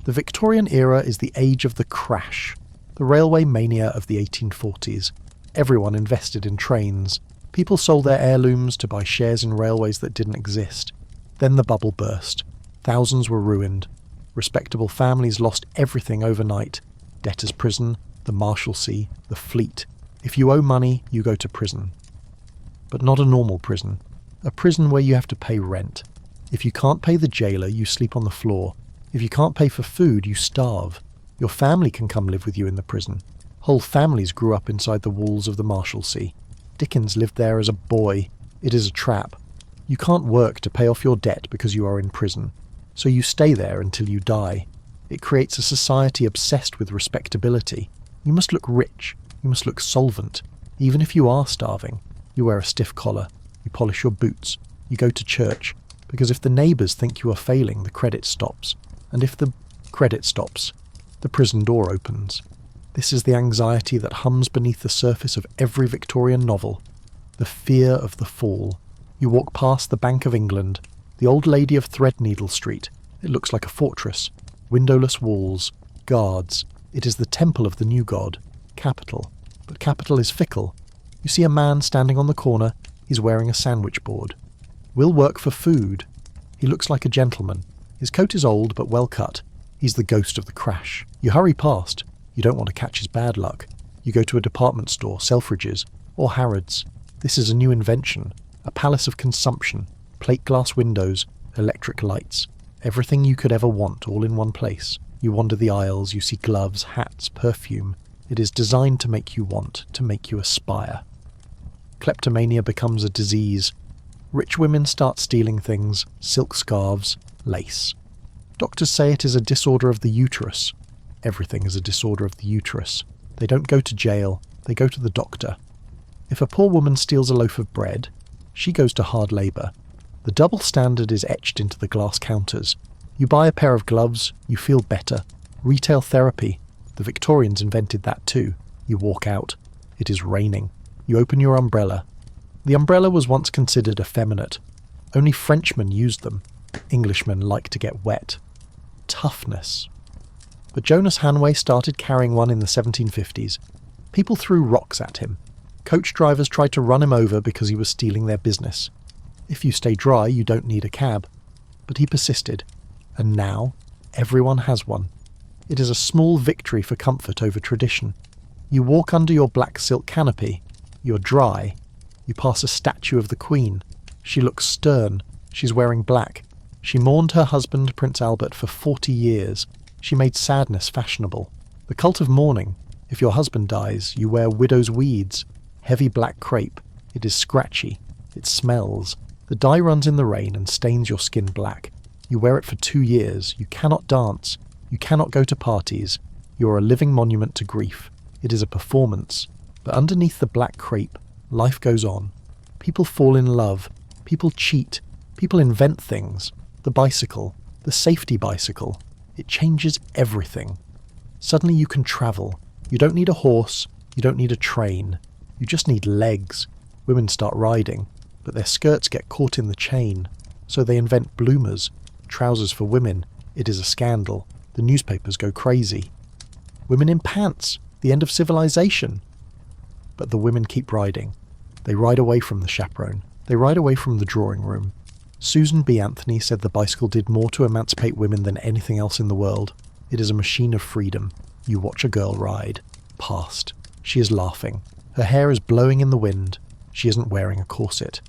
The Victorian era is the age of the crash. The railway mania of the 1840s. Everyone invested in trains. People sold their heirlooms to buy shares in railways that didn't exist. Then the bubble burst. Thousands were ruined. Respectable families lost everything overnight. Debtor's prison, the Marshalsea, the Fleet. If you owe money, you go to prison. But not a normal prison. A prison where you have to pay rent. If you can't pay the jailer, you sleep on the floor. If you can't pay for food, you starve. Your family can come live with you in the prison. Whole families grew up inside the walls of the Marshalsea. Dickens lived there as a boy. It is a trap. You can't work to pay off your debt because you are in prison. So you stay there until you die. It creates a society obsessed with respectability. You must look rich. You must look solvent. Even if you are starving, you wear a stiff collar. You polish your boots. You go to church. Because if the neighbours think you are failing, the credit stops. And if the credit stops, the prison door opens. This is the anxiety that hums beneath the surface of every Victorian novel. The fear of the fall. You walk past the Bank of England, the old lady of Threadneedle Street. It looks like a fortress. Windowless walls. Guards. It is the temple of the new god. Capital. But capital is fickle. You see a man standing on the corner. He's wearing a sandwich board. Will work for food. He looks like a gentleman. His coat is old but well cut. He's the ghost of the crash. You hurry past. You don't want to catch his bad luck. You go to a department store, Selfridges, or Harrods. This is a new invention. A palace of consumption. Plate glass windows, electric lights. Everything you could ever want all in one place. You wander the aisles, you see gloves, hats, perfume. It is designed to make you want, to make you aspire. Kleptomania becomes a disease. Rich women start stealing things, silk scarves, lace. Doctors say it is a disorder of the uterus. Everything is a disorder of the uterus. They don't go to jail, they go to the doctor. If a poor woman steals a loaf of bread, she goes to hard labour. The double standard is etched into the glass counters. You buy a pair of gloves, you feel better. Retail therapy. The Victorians invented that too. You walk out. It is raining. You open your umbrella. The umbrella was once considered effeminate. Only Frenchmen used them. Englishmen like to get wet. Toughness. But Jonas Hanway started carrying one in the 1750s. People threw rocks at him. Coach drivers tried to run him over because he was stealing their business. If you stay dry, you don't need a cab. But he persisted. And now, everyone has one. It is a small victory for comfort over tradition. You walk under your black silk canopy. You're dry. You pass a statue of the Queen. She looks stern. She's wearing black. She mourned her husband, Prince Albert, for 40 years. She made sadness fashionable. The cult of mourning. If your husband dies, you wear widow's weeds. Heavy black crepe. It is scratchy. It smells. The dye runs in the rain and stains your skin black. You wear it for 2 years. You cannot dance. You cannot go to parties. You are a living monument to grief. It is a performance. But underneath the black crepe, life goes on. People fall in love. People cheat. People invent things. The bicycle. The safety bicycle. It changes everything. Suddenly you can travel. You don't need a horse. You don't need a train. You just need legs. Women start riding, but their skirts get caught in the chain. So they invent bloomers. Trousers for women. It is a scandal. The newspapers go crazy. Women in pants. The end of civilization. But the women keep riding. They ride away from the chaperone. They ride away from the drawing room. Susan B. Anthony said the bicycle did more to emancipate women than anything else in the world. It is a machine of freedom. You watch a girl ride. Past. She is laughing. Her hair is blowing in the wind. She isn't wearing a corset.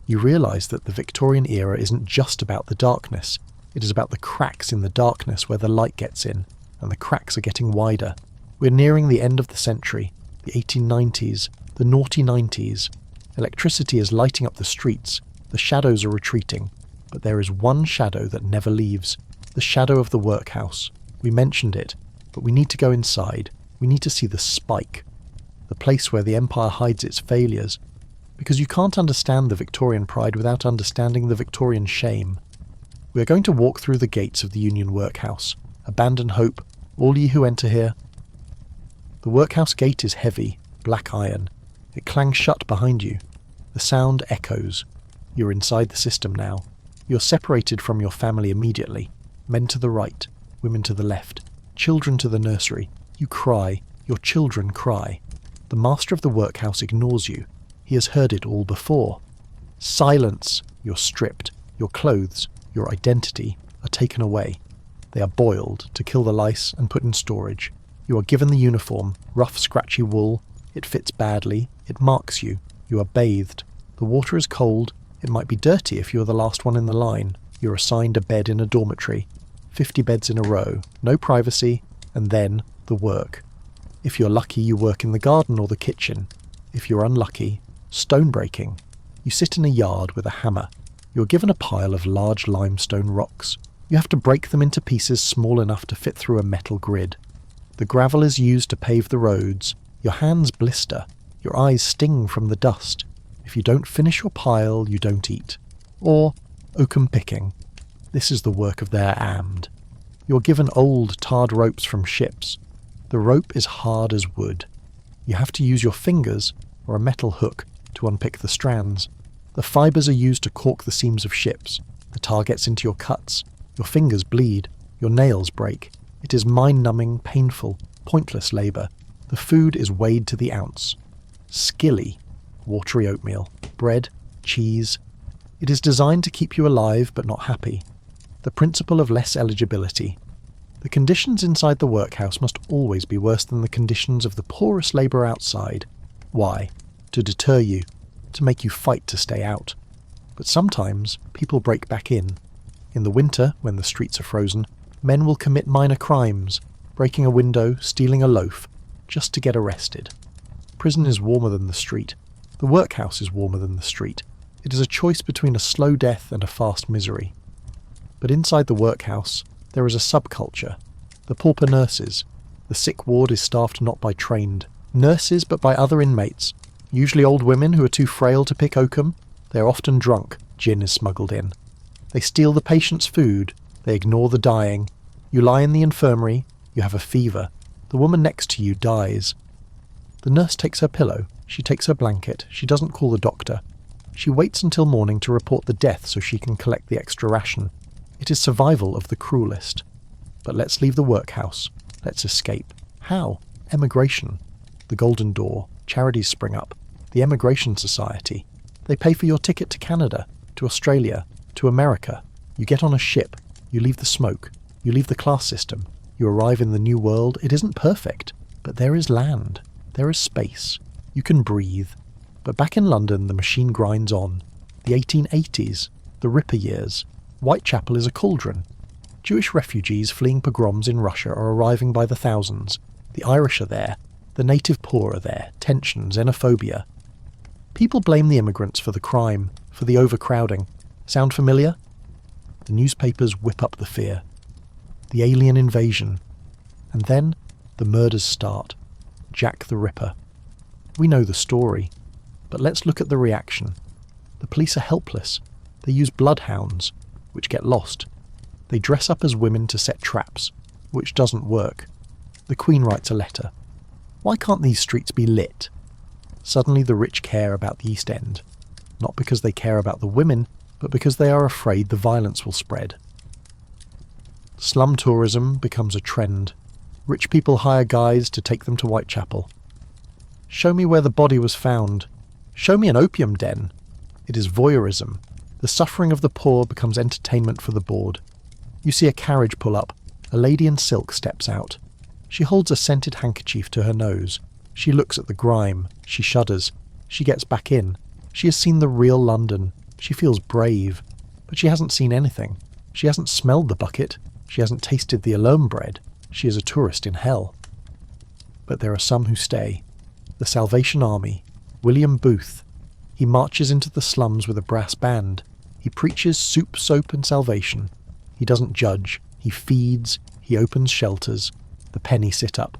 You realise that the Victorian era isn't just about the darkness. It is about the cracks in the darkness where the light gets in, and the cracks are getting wider. We're nearing the end of the century, the 1890s, the naughty 90s. Electricity is lighting up the streets. The shadows are retreating. But there is one shadow that never leaves. The shadow of the workhouse. We mentioned it, but we need to go inside. We need to see the spike. The place where the empire hides its failures. Because you can't understand the Victorian pride without understanding the Victorian shame. We are going to walk through the gates of the Union Workhouse. Abandon hope, all ye who enter here. The workhouse gate is heavy, black iron. It clangs shut behind you. The sound echoes. You're inside the system now. You're separated from your family immediately. Men to the right, women to the left, children to the nursery. You cry. Your children cry. The master of the workhouse ignores you. He has heard it all before. Silence! You're stripped. Your clothes, your identity, are taken away. They are boiled to kill the lice and put in storage. You are given the uniform, rough, scratchy wool. It fits badly. It marks you. You are bathed. The water is cold. It might be dirty if you are the last one in the line. You're assigned a bed in a dormitory. 50 beds in a row. No privacy. And then, the work. If you're lucky, you work in the garden or the kitchen. If you're unlucky, stone breaking. You sit in a yard with a hammer. You're given a pile of large limestone rocks. You have to break them into pieces small enough to fit through a metal grid. The gravel is used to pave the roads. Your hands blister. Your eyes sting from the dust. If you don't finish your pile, you don't eat. Or oakum picking. This is the work of their amd. You're given old, tarred ropes from ships. The rope is hard as wood. You have to use your fingers, or a metal hook, to unpick the strands. The fibres are used to caulk the seams of ships. The tar gets into your cuts. Your fingers bleed. Your nails break. It is mind-numbing, painful, pointless labour. The food is weighed to the ounce. Skilly. Watery oatmeal. Bread. Cheese. It is designed to keep you alive but not happy. The principle of less eligibility. The conditions inside the workhouse must always be worse than the conditions of the poorest labour outside. Why? To deter you. To make you fight to stay out. But sometimes people break back in. In the winter, when the streets are frozen, men will commit minor crimes, breaking a window, stealing a loaf, just to get arrested. Prison is warmer than the street. The workhouse is warmer than the street. It is a choice between a slow death and a fast misery. But inside the workhouse, There is a subculture. The pauper nurses. The sick ward is staffed not by trained nurses but by other inmates, usually old women who are too frail to pick oakum. They are often drunk. Gin is smuggled in. They steal the patient's food. They ignore the dying. You lie in the infirmary. You have a fever. The woman next to you dies. The nurse takes her pillow. She takes her blanket. She doesn't call the doctor. She waits until morning to report the death so she can collect the extra ration. It is survival of the cruelest. But let's leave the workhouse. Let's escape. How? Emigration. The Golden Door. Charities spring up. The Emigration Society. They pay for your ticket to Canada, to Australia, to America. You get on a ship. You leave the smoke. You leave the class system. You arrive in the new world. It isn't perfect, but there is land. There is space. You can breathe. But back in London, the machine grinds on. The 1880s. The Ripper years. Whitechapel is a cauldron. Jewish refugees fleeing pogroms in Russia are arriving by the thousands. The Irish are there. The native poor are there. Tension, xenophobia. People blame the immigrants for the crime, for the overcrowding. Sound familiar? The newspapers whip up the fear. The alien invasion. And then the murders start. Jack the Ripper. We know the story. But let's look at the reaction. The police are helpless. They use bloodhounds, which get lost. They dress up as women to set traps, which doesn't work. The Queen writes a letter. Why can't these streets be lit? Suddenly the rich care about the East End. Not because they care about the women, but because they are afraid the violence will spread. Slum tourism becomes a trend. Rich people hire guides to take them to Whitechapel. Show me where the body was found. Show me an opium den. It is voyeurism. The suffering of the poor becomes entertainment for the bored. You see a carriage pull up. A lady in silk steps out. She holds a scented handkerchief to her nose. She looks at the grime. She shudders. She gets back in. She has seen the real London. She feels brave. But she hasn't seen anything. She hasn't smelled the bucket. She hasn't tasted the alone bread. She is a tourist in hell. But there are some who stay. The Salvation Army. William Booth. He marches into the slums with a brass band. He preaches soup, soap and salvation. He doesn't judge. He feeds. He opens shelters. The penny sit-up.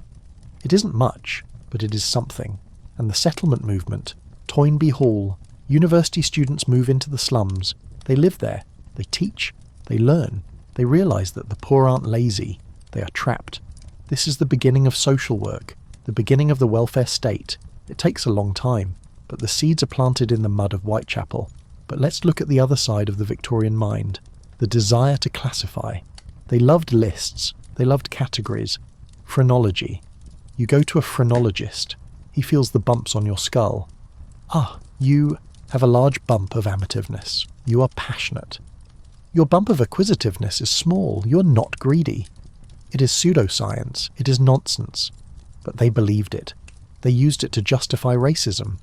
It isn't much, but it is something. And the settlement movement. Toynbee Hall. University students move into the slums. They live there. They teach. They learn. They realise that the poor aren't lazy. They are trapped. This is the beginning of social work. The beginning of the welfare state. It takes a long time, but the seeds are planted in the mud of Whitechapel. But let's look at the other side of the Victorian mind. The desire to classify. They loved lists. They loved categories. Phrenology. You go to a phrenologist. He feels the bumps on your skull. Ah, you have a large bump of amativeness. You are passionate. Your bump of acquisitiveness is small. You are not greedy. It is pseudoscience. It is nonsense. But they believed it. They used it to justify racism.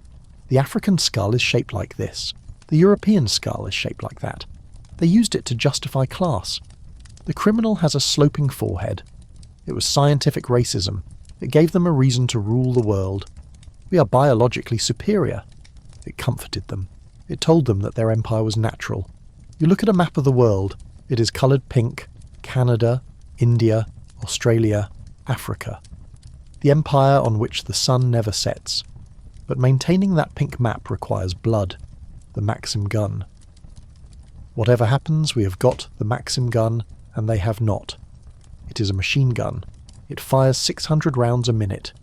The African skull is shaped like this. The European skull is shaped like that. They used it to justify class. The criminal has a sloping forehead. It was scientific racism. It gave them a reason to rule the world. We are biologically superior. It comforted them. It told them that their empire was natural. You look at a map of the world. It is coloured pink. Canada, India, Australia, Africa. The empire on which the sun never sets. But maintaining that pink map requires blood. The Maxim gun. Whatever happens, we have got the Maxim gun, and they have not. It is a machine gun. It fires 600 rounds a minute.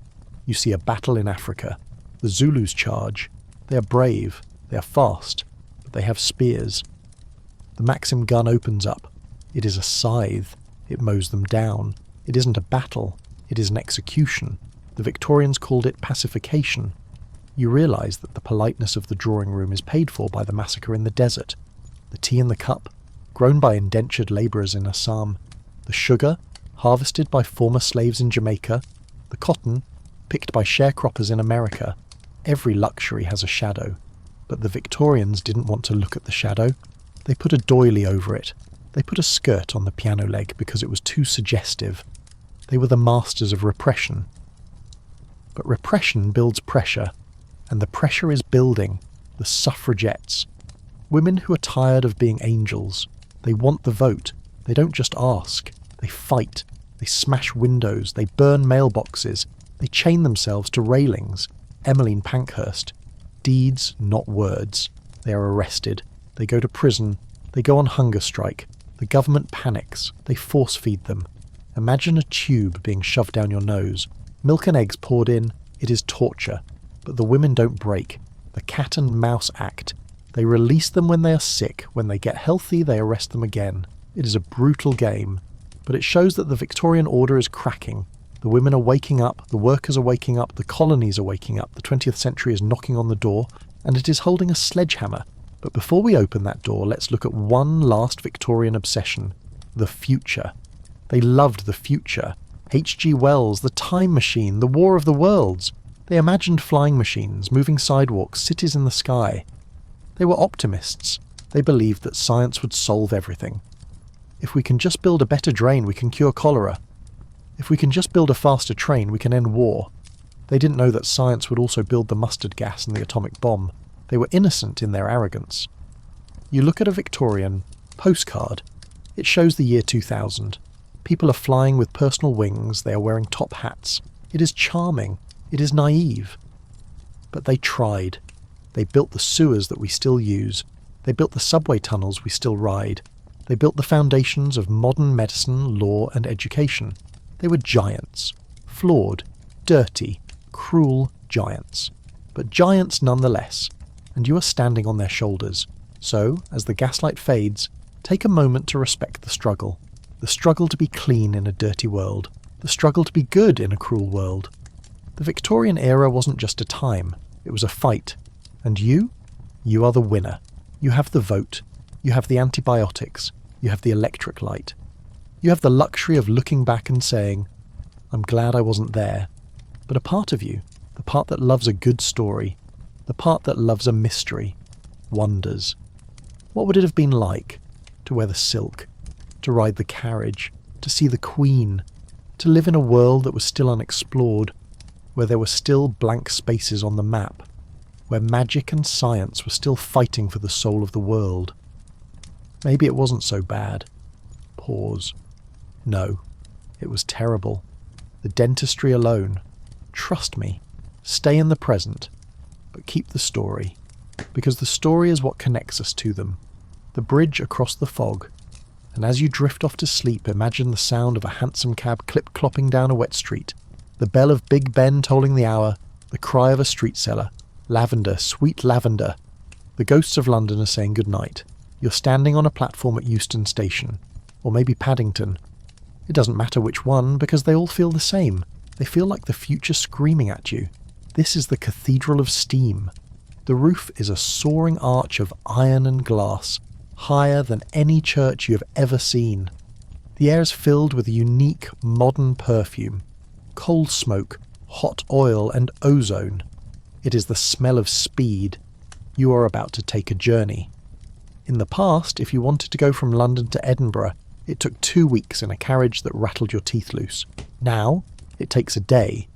You see a battle in Africa. The Zulus charge. They are brave. They are fast. But they have spears. The Maxim gun opens up. It is a scythe. It mows them down. It isn't a battle. It is an execution. The Victorians called it pacification. You realise that the politeness of the drawing room is paid for by the massacre in the desert. The tea in the cup, grown by indentured labourers in Assam. The sugar, harvested by former slaves in Jamaica. The cotton, picked by sharecroppers in America. Every luxury has a shadow. But the Victorians didn't want to look at the shadow. They put a doily over it. They put a skirt on the piano leg because it was too suggestive. They were the masters of repression. But repression builds pressure, and the pressure is building. The suffragettes. Women who are tired of being angels. They want the vote. They don't just ask. They fight. They smash windows. They burn mailboxes. They chain themselves to railings. Emmeline Pankhurst. Deeds, not words. They are arrested. They go to prison. They go on hunger strike. The government panics. They force feed them. Imagine a tube being shoved down your nose. Milk and eggs poured in. It is torture. But the women don't break. The cat and mouse act. They release them when they are sick. When they get healthy, they arrest them again. It is a brutal game. But it shows that the Victorian order is cracking. The women are waking up, the workers are waking up, the colonies are waking up, the 20th century is knocking on the door, and it is holding a sledgehammer. But before we open that door, let's look at one last Victorian obsession: the future. They loved the future. H.G. Wells, the time machine, the War of the Worlds. They imagined flying machines, moving sidewalks, cities in the sky. They were optimists. They believed that science would solve everything. If we can just build a better drain, we can cure cholera. If we can just build a faster train, we can end war. They didn't know that science would also build the mustard gas and the atomic bomb. They were innocent in their arrogance. You look at a Victorian postcard. It shows the year 2000. People are flying with personal wings. They are wearing top hats. It is charming. It is naive. But they tried. They built the sewers that we still use. They built the subway tunnels we still ride. They built the foundations of modern medicine, law, and education. They were giants. Flawed, dirty, cruel giants. But giants nonetheless. And you are standing on their shoulders. So, as the gaslight fades, take a moment to respect the struggle. The struggle to be clean in a dirty world. The struggle to be good in a cruel world. The Victorian era wasn't just a time. It was a fight. And you? You are the winner. You have the vote. You have the antibiotics. You have the electric light. You have the luxury of looking back and saying, I'm glad I wasn't there. But a part of you, the part that loves a good story, the part that loves a mystery, wonders. What would it have been like to wear the silk, to ride the carriage, to see the Queen, to live in a world that was still unexplored, where there were still blank spaces on the map, where magic and science were still fighting for the soul of the world? Maybe it wasn't so bad. Pause. No, it was terrible. The dentistry alone. Trust me. Stay in the present. But keep the story. Because the story is what connects us to them. The bridge across the fog. And as you drift off to sleep, imagine the sound of a hansom cab clip-clopping down a wet street. The bell of Big Ben tolling the hour. The cry of a street seller. Lavender, sweet lavender. The ghosts of London are saying goodnight. You're standing on a platform at Euston Station, or maybe Paddington. It doesn't matter which one, because they all feel the same. They feel like the future screaming at you. This is the Cathedral of Steam. The roof is a soaring arch of iron and glass, higher than any church you have ever seen. The air is filled with a unique, modern perfume. Coal smoke, hot oil, and ozone. It is the smell of speed. You are about to take a journey. In the past, if you wanted to go from London to Edinburgh, it took 2 weeks in a carriage that rattled your teeth loose. Now, it takes a day.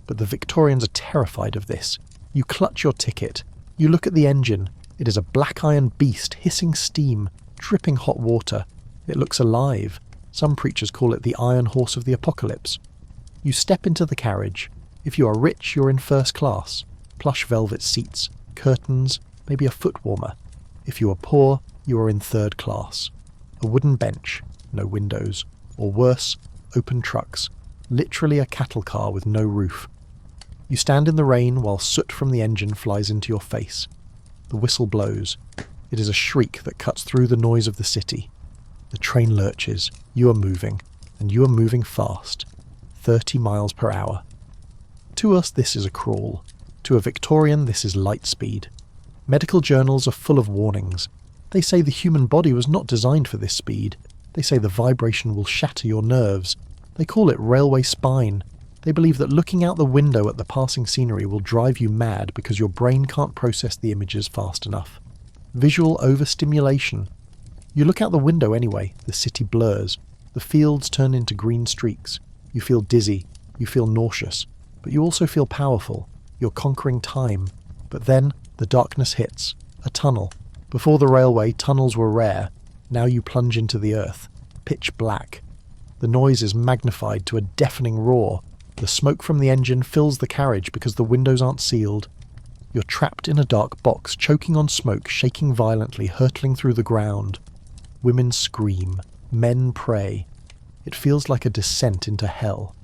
But the Victorians are terrified of this. You clutch your ticket. You look at the engine. It is a black iron beast hissing steam, dripping hot water. It looks alive. Some preachers call it the Iron Horse of the Apocalypse. You step into the carriage. If you are rich, you're in first class. Plush velvet seats, curtains, maybe a foot warmer. If you are poor, you are in third class. A wooden bench, no windows, or worse, open trucks, literally a cattle car with no roof. You stand in the rain while soot from the engine flies into your face. The whistle blows. It is a shriek that cuts through the noise of the city. The train lurches. You are moving, and you are moving fast. 30 miles per hour. To us, this is a crawl. To a Victorian, this is light speed. Medical journals are full of warnings. They say the human body was not designed for this speed. They say the vibration will shatter your nerves. They call it railway spine. They believe that looking out the window at the passing scenery will drive you mad because your brain can't process the images fast enough. Visual overstimulation. You look out the window anyway, the city blurs. The fields turn into green streaks. You feel dizzy. You feel nauseous. But you also feel powerful. You're conquering time. But then the darkness hits. A tunnel. Before the railway, tunnels were rare. Now you plunge into the earth. Pitch black. The noise is magnified to a deafening roar. The smoke from the engine fills the carriage because the windows aren't sealed. You're trapped in a dark box, choking on smoke, shaking violently, hurtling through the ground. Women scream. Men pray. It feels like a descent into hell.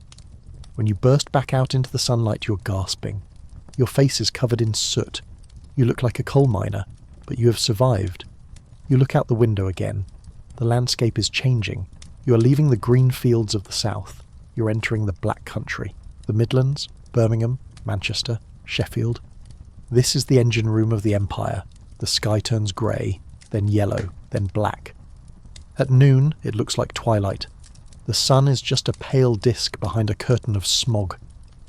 When you burst back out into the sunlight, you're gasping. Your face is covered in soot. You look like a coal miner, but you have survived. You look out the window again. The landscape is changing. You are leaving the green fields of the south. You're entering the black country. The Midlands, Birmingham, Manchester, Sheffield. This is the engine room of the Empire. The sky turns grey, then yellow, then black. At noon, it looks like twilight. The sun is just a pale disk behind a curtain of smog.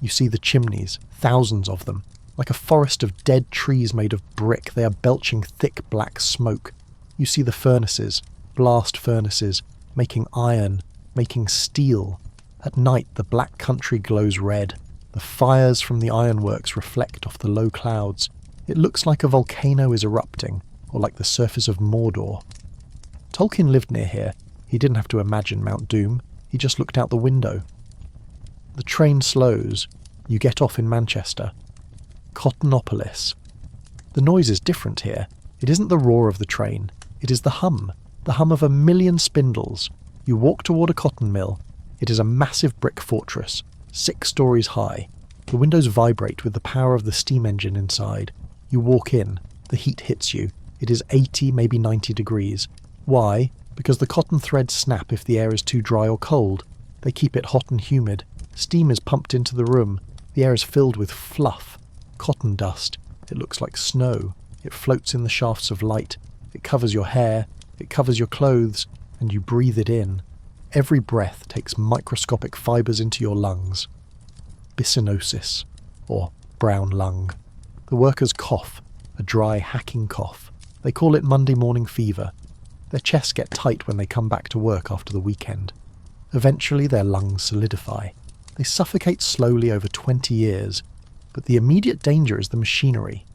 You see the chimneys, thousands of them. Like a forest of dead trees made of brick, they are belching thick black smoke. You see the furnaces, blast furnaces, making iron, making steel. At night, the black country glows red. The fires from the ironworks reflect off the low clouds. It looks like a volcano is erupting, or like the surface of Mordor. Tolkien lived near here. He didn't have to imagine Mount Doom. He just looked out the window. The train slows. You get off in Manchester. Cottonopolis. The noise is different here. It isn't the roar of the train. It is the hum of 1,000,000 spindles. You walk toward a cotton mill. It is a massive brick fortress, 6 stories high. The windows vibrate with the power of the steam engine inside. You walk in. The heat hits you. It is 80, maybe 90 degrees. Why? Because the cotton threads snap if the air is too dry or cold. They keep it hot and humid. Steam is pumped into the room. The air is filled with fluff, cotton dust. It looks like snow. It floats in the shafts of light. It covers your hair. It covers your clothes, and you breathe it in. Every breath takes microscopic fibres into your lungs. Byssinosis, or brown lung. The workers cough, a dry, hacking cough. They call it Monday morning fever. Their chests get tight when they come back to work after the weekend. Eventually their lungs solidify. They suffocate slowly over 20 years, but the immediate danger is the machinery.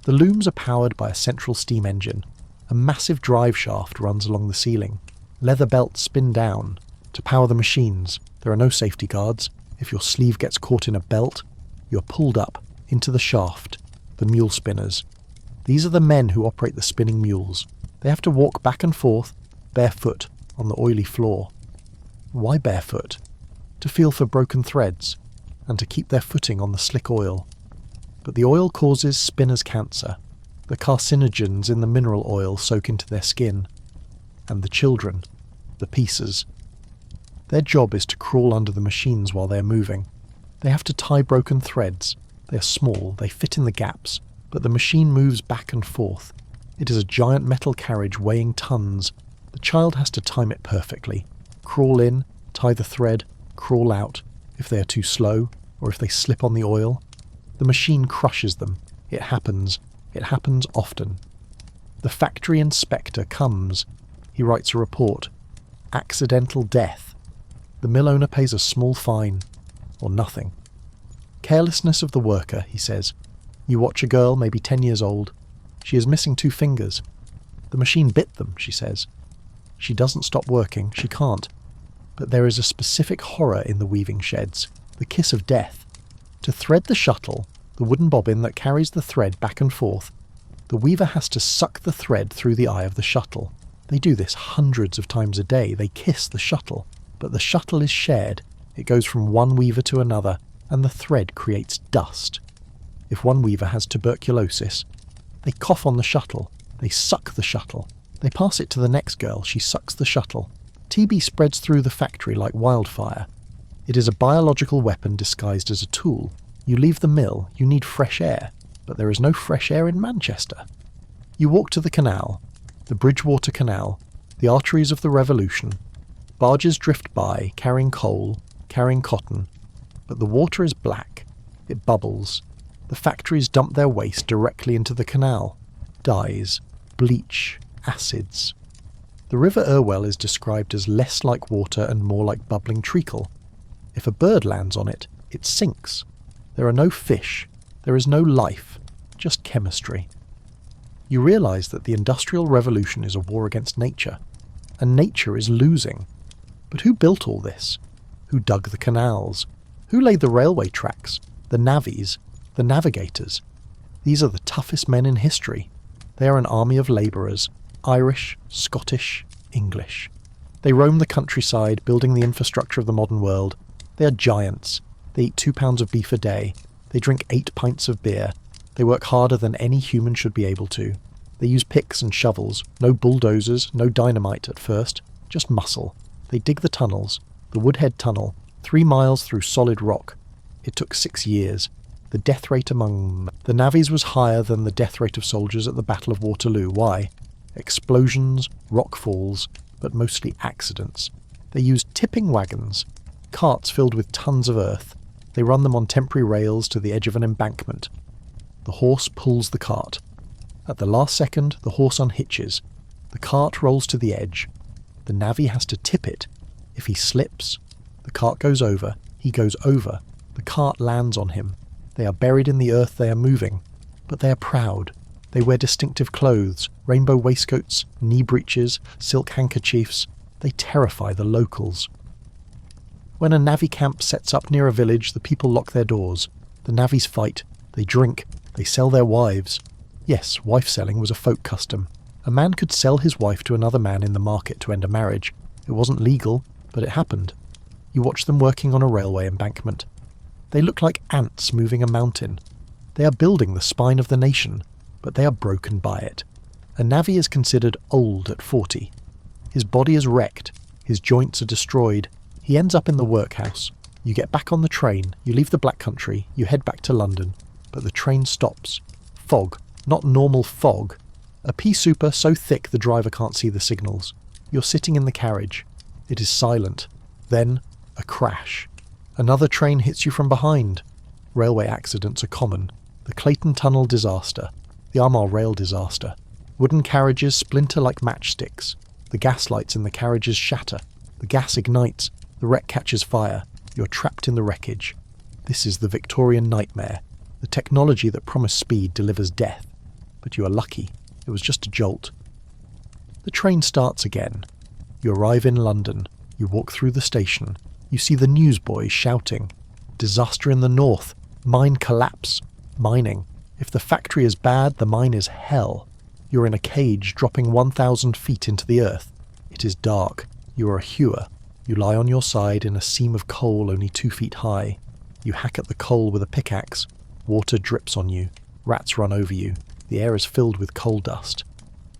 The looms are powered by a central steam engine. A massive drive shaft runs along the ceiling. Leather belts spin down. To power the machines, there are no safety guards. If your sleeve gets caught in a belt, you're pulled up into the shaft, the mule spinners. These are the men who operate the spinning mules. They have to walk back and forth, barefoot, on the oily floor. Why barefoot? To feel for broken threads, and to keep their footing on the slick oil. But the oil causes spinners cancer. The carcinogens in the mineral oil soak into their skin. And the children, the pieces. Their job is to crawl under the machines while they are moving. They have to tie broken threads. They are small, they fit in the gaps, but the machine moves back and forth. It is a giant metal carriage weighing tons. The child has to time it perfectly. Crawl in, tie the thread, crawl out, if they are too slow, or if they slip on the oil. The machine crushes them. It happens. It happens often. The factory inspector comes. He writes a report. Accidental death. The mill owner pays a small fine, or nothing. Carelessness of the worker, he says. You watch a girl, maybe 10 years old. She is missing 2 fingers. The machine bit them, she says. She doesn't stop working, she can't. But there is a specific horror in the weaving sheds, the kiss of death. To thread the shuttle, the wooden bobbin that carries the thread back and forth, the weaver has to suck the thread through the eye of the shuttle. They do this hundreds of times a day. They kiss the shuttle. But the shuttle is shared. It goes from one weaver to another, and the thread creates dust. If one weaver has tuberculosis, they cough on the shuttle. They suck the shuttle. They pass it to the next girl. She sucks the shuttle. TB spreads through the factory like wildfire. It is a biological weapon disguised as a tool. You leave the mill, you need fresh air, but there is no fresh air in Manchester. You walk to the canal, the Bridgewater Canal, the arteries of the Revolution. Barges drift by, carrying coal, carrying cotton, but the water is black. It bubbles. The factories dump their waste directly into the canal. Dyes, bleach, acids. The River Irwell is described as less like water and more like bubbling treacle. If a bird lands on it, it sinks. There are no fish. There is no life, just chemistry. You realise that the Industrial Revolution is a war against nature, and nature is losing. But who built all this? Who dug the canals? Who laid the railway tracks? The navvies? The navigators? These are the toughest men in history. They are an army of labourers, Irish, Scottish, English. They roam the countryside, building the infrastructure of the modern world. They are giants. They eat 2 pounds of beef a day. They drink 8 pints of beer. They work harder than any human should be able to. They use picks and shovels, no bulldozers, no dynamite at first, just muscle. They dig the tunnels, the Woodhead Tunnel, 3 miles through solid rock. It took 6 years. The death rate among the navvies was higher than the death rate of soldiers at the Battle of Waterloo. Why? Explosions, rock falls, but mostly accidents. They used tipping wagons, carts filled with tons of earth. They run them on temporary rails to the edge of an embankment. The horse pulls the cart. At the last second, the horse unhitches. The cart rolls to the edge. The navvy has to tip it. If he slips, the cart goes over. He goes over. The cart lands on him. They are buried in the earth they are moving. But they are proud. They wear distinctive clothes, rainbow waistcoats, knee breeches, silk handkerchiefs. They terrify the locals. When a navvy camp sets up near a village, the people lock their doors. The navvies fight. They drink. They sell their wives. Yes, wife-selling was a folk custom. A man could sell his wife to another man in the market to end a marriage. It wasn't legal, but it happened. You watch them working on a railway embankment. They look like ants moving a mountain. They are building the spine of the nation, but they are broken by it. A navvy is considered old at 40. His body is wrecked. His joints are destroyed. He ends up in the workhouse. You get back on the train. You leave the Black Country. You head back to London. But the train stops. Fog. Not normal fog. A pea souper so thick the driver can't see the signals. You're sitting in the carriage. It is silent. Then, a crash. Another train hits you from behind. Railway accidents are common. The Clayton Tunnel disaster. The Armagh Rail disaster. Wooden carriages splinter like matchsticks. The gas lights in the carriages shatter. The gas ignites. The wreck catches fire. You're trapped in the wreckage. This is the Victorian nightmare. The technology that promised speed delivers death. But you are lucky. It was just a jolt. The train starts again. You arrive in London. You walk through the station. You see the newsboys shouting. Disaster in the north. Mine collapse. Mining. If the factory is bad, the mine is hell. You're in a cage dropping 1,000 feet into the earth. It is dark. You are a hewer. You lie on your side in a seam of coal only 2 feet high. You hack at the coal with a pickaxe. Water drips on you. Rats run over you. The air is filled with coal dust.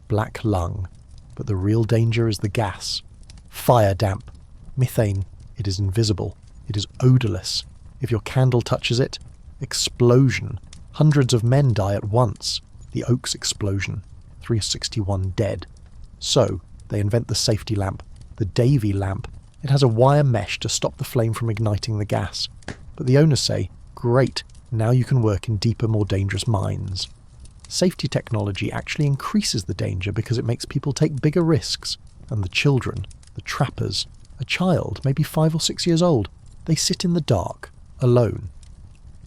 Black lung. But the real danger is the gas. Fire damp. Methane. It is invisible. It is odourless. If your candle touches it, explosion. Hundreds of men die at once. The Oaks explosion. 361 dead. So, they invent the safety lamp. The Davy lamp. It has a wire mesh to stop the flame from igniting the gas. But the owners say, great, now you can work in deeper, more dangerous mines. Safety technology actually increases the danger because it makes people take bigger risks. And the children, the trappers, a child, maybe 5 or 6 years old, they sit in the dark, alone.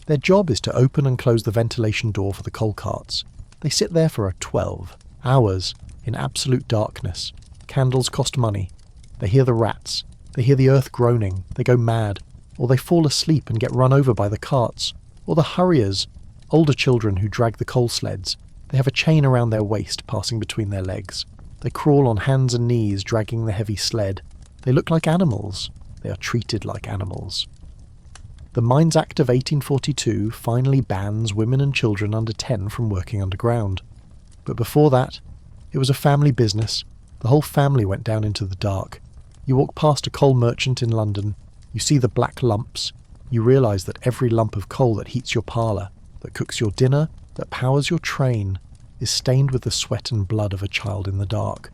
Their job is to open and close the ventilation door for the coal carts. They sit there for 12 hours in absolute darkness. Candles cost money. They hear the rats. They hear the earth groaning. They go mad. Or they fall asleep and get run over by the carts. Or the hurriers, older children who drag the coal sleds. They have a chain around their waist passing between their legs. They crawl on hands and knees dragging the heavy sled. They look like animals. They are treated like animals. The Mines Act of 1842 finally bans women and children under 10 from working underground. But before that, it was a family business. The whole family went down into the dark. You walk past a coal merchant in London. You see the black lumps. You realise that every lump of coal that heats your parlour, that cooks your dinner, that powers your train, is stained with the sweat and blood of a child in the dark.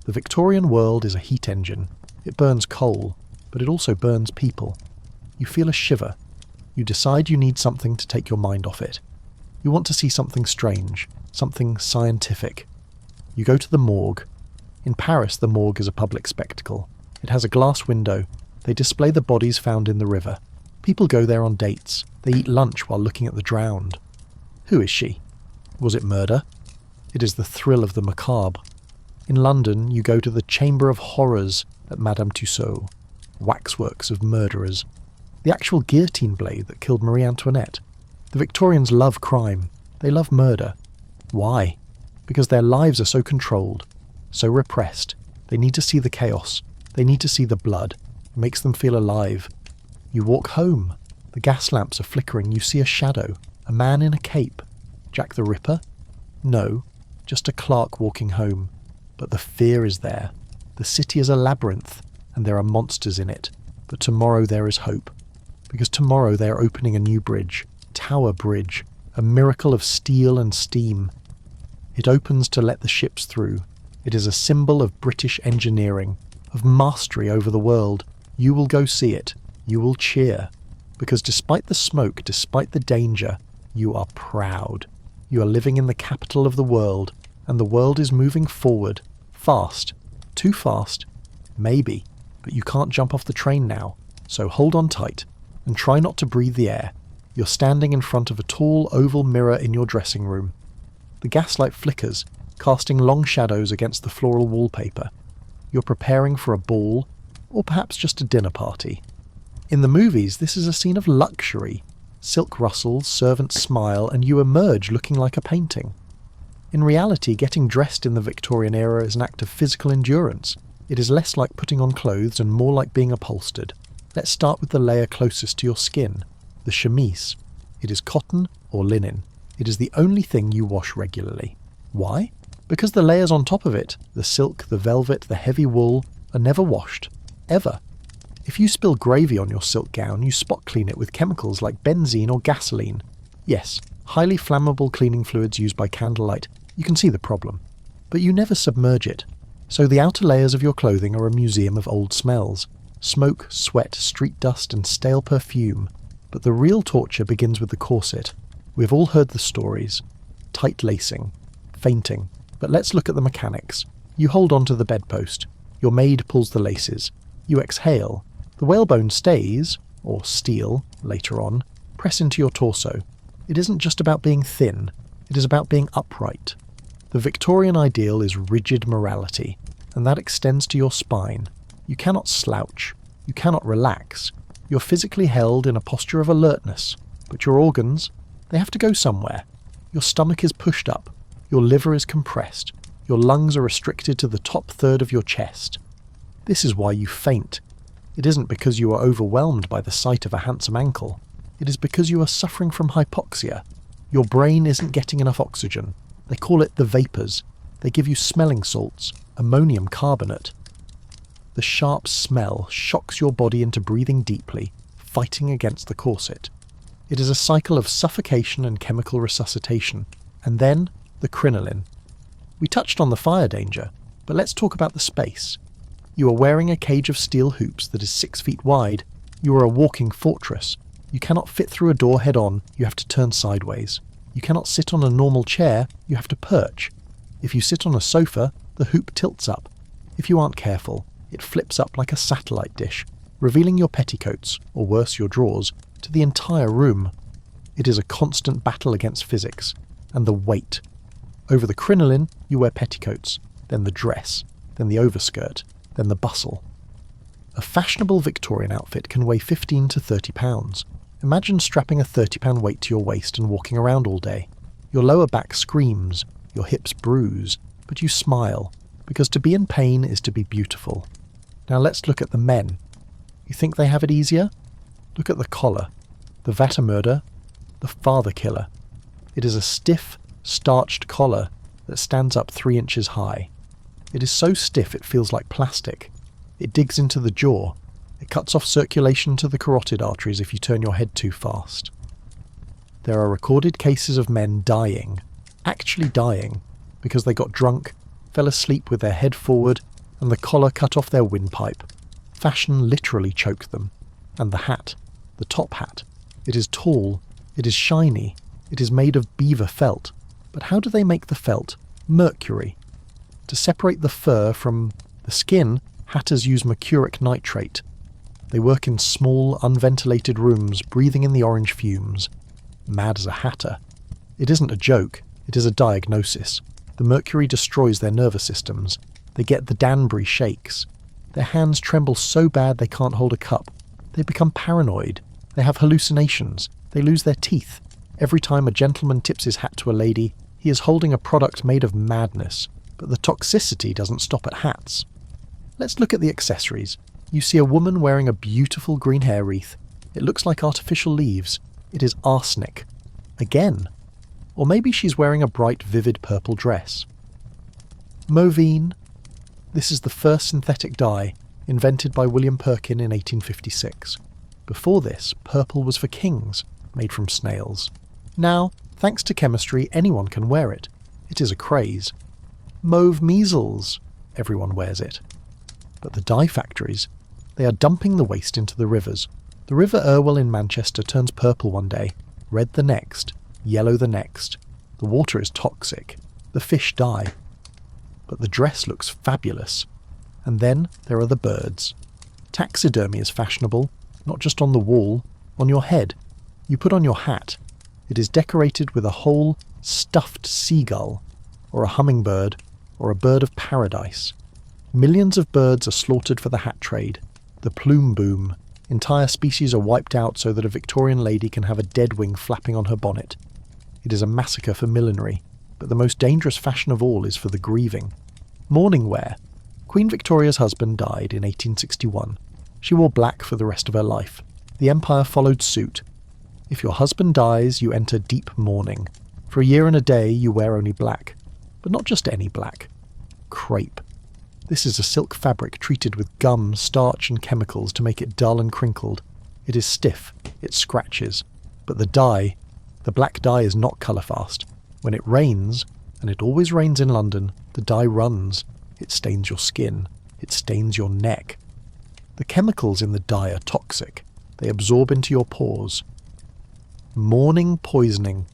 The Victorian world is a heat engine. It burns coal, but it also burns people. You feel a shiver. You decide you need something to take your mind off it. You want to see something strange, something scientific. You go to the morgue. In Paris, the morgue is a public spectacle. It has a glass window. They display the bodies found in the river. People go there on dates. They eat lunch while looking at the drowned. Who is she? Was it murder? It is the thrill of the macabre. In London, you go to the Chamber of Horrors at Madame Tussauds. waxworks of murderers. The actual guillotine blade that killed Marie Antoinette. The Victorians love crime. They love murder. Why? Because their lives are so controlled, so repressed. They need to see the chaos. They need to see the blood. It makes them feel alive. You walk home. The gas lamps are flickering. You see a shadow. A man in a cape. Jack the Ripper? No, just a clerk walking home. But the fear is there. The city is a labyrinth, and there are monsters in it. But tomorrow there is hope. Because tomorrow they are opening a new bridge. Tower Bridge. A miracle of steel and steam. It opens to let the ships through. It is a symbol of British engineering, of mastery over the world. You will go see it. You will cheer. Because despite the smoke, despite the danger, you are proud. You are living in the capital of the world, and the world is moving forward. Fast. Too fast? Maybe. But you can't jump off the train now. So hold on tight, and try not to breathe the air. You're standing in front of a tall oval mirror in your dressing room. The gaslight flickers, casting long shadows against the floral wallpaper. You're preparing for a ball, or perhaps just a dinner party. In the movies, this is a scene of luxury. Silk rustles, servants smile, and you emerge looking like a painting. In reality, getting dressed in the Victorian era is an act of physical endurance. It is less like putting on clothes and more like being upholstered. Let's start with the layer closest to your skin, the chemise. It is cotton or linen. It is the only thing you wash regularly. Why? Because the layers on top of it, the silk, the velvet, the heavy wool, are never washed. Ever. If you spill gravy on your silk gown, you spot clean it with chemicals like benzene or gasoline. Yes, highly flammable cleaning fluids used by candlelight. You can see the problem. But you never submerge it. So the outer layers of your clothing are a museum of old smells. Smoke, sweat, street dust, and stale perfume. But the real torture begins with the corset. We've all heard the stories. Tight lacing. Fainting. But let's look at the mechanics. You hold on to the bedpost. Your maid pulls the laces. You exhale. The whalebone stays, or steel, later on, press into your torso. It isn't just about being thin. It is about being upright. The Victorian ideal is rigid morality, and that extends to your spine. You cannot slouch. You cannot relax. You're physically held in a posture of alertness, but your organs, they have to go somewhere. Your stomach is pushed up. Your liver is compressed. Your lungs are restricted to the top third of your chest. This is why you faint. It isn't because you are overwhelmed by the sight of a handsome ankle. It is because you are suffering from hypoxia. Your brain isn't getting enough oxygen. They call it the vapours. They give you smelling salts, ammonium carbonate. The sharp smell shocks your body into breathing deeply, fighting against the corset. It is a cycle of suffocation and chemical resuscitation. And then, the crinoline. We touched on the fire danger, but let's talk about the space. You are wearing a cage of steel hoops that is 6 feet wide. You are a walking fortress. You cannot fit through a door head-on, you have to turn sideways. You cannot sit on a normal chair, you have to perch. If you sit on a sofa, the hoop tilts up. If you aren't careful, it flips up like a satellite dish, revealing your petticoats, or worse your drawers, to the entire room. It is a constant battle against physics, and the weight. Over the crinoline, you wear petticoats, then the dress, then the overskirt, then the bustle. A fashionable Victorian outfit can weigh 15 to 30 pounds. Imagine strapping a 30-pound weight to your waist and walking around all day. Your lower back screams, your hips bruise, but you smile, because to be in pain is to be beautiful. Now let's look at the men. You think they have it easier? Look at the collar. The Vater murder, the father killer. It is a stiff, starched collar that stands up 3 inches high. It is so stiff it feels like plastic. It digs into the jaw. It cuts off circulation to the carotid arteries if you turn your head too fast. There are recorded cases of men dying, actually dying, because they got drunk, fell asleep with their head forward, and the collar cut off their windpipe. Fashion literally choked them. And the hat, the top hat. It is tall, it is shiny, it is made of beaver felt. But how do they make the felt? Mercury. To separate the fur from the skin, hatters use mercuric nitrate. They work in small, unventilated rooms, breathing in the orange fumes. Mad as a hatter. It isn't a joke, it is a diagnosis. The mercury destroys their nervous systems. They get the Danbury shakes. Their hands tremble so bad they can't hold a cup. They become paranoid. They have hallucinations. They lose their teeth. Every time a gentleman tips his hat to a lady, he is holding a product made of madness. But the toxicity doesn't stop at hats. Let's look at the accessories. You see a woman wearing a beautiful green hair wreath. It looks like artificial leaves. It is arsenic. Again. Or maybe she's wearing a bright, vivid purple dress. Movine. This is the first synthetic dye, invented by William Perkin in 1856. Before this, purple was for kings, made from snails. Now, thanks to chemistry, anyone can wear it. It is a craze. Mauve measles. Everyone wears it. But the dye factories, they are dumping the waste into the rivers. The River Irwell in Manchester turns purple one day, red the next, yellow the next. The water is toxic. The fish die. But the dress looks fabulous. And then there are the birds. Taxidermy is fashionable, not just on the wall, on your head. You put on your hat. It is decorated with a whole stuffed seagull, or a hummingbird, or a bird of paradise. Millions of birds are slaughtered for the hat trade. The plume boom. Entire species are wiped out so that a Victorian lady can have a dead wing flapping on her bonnet. It is a massacre for millinery, but the most dangerous fashion of all is for the grieving. Mourning wear. Queen Victoria's husband died in 1861. She wore black for the rest of her life. The empire followed suit. If your husband dies, you enter deep mourning. For a year and a day, you wear only black. But not just any black. Crepe. This is a silk fabric treated with gum, starch and chemicals to make it dull and crinkled. It is stiff. It scratches. But the dye, the black dye is not colour-fast. When it rains, and it always rains in London, the dye runs. It stains your skin. It stains your neck. The chemicals in the dye are toxic. They absorb into your pores. Mourning poisoning.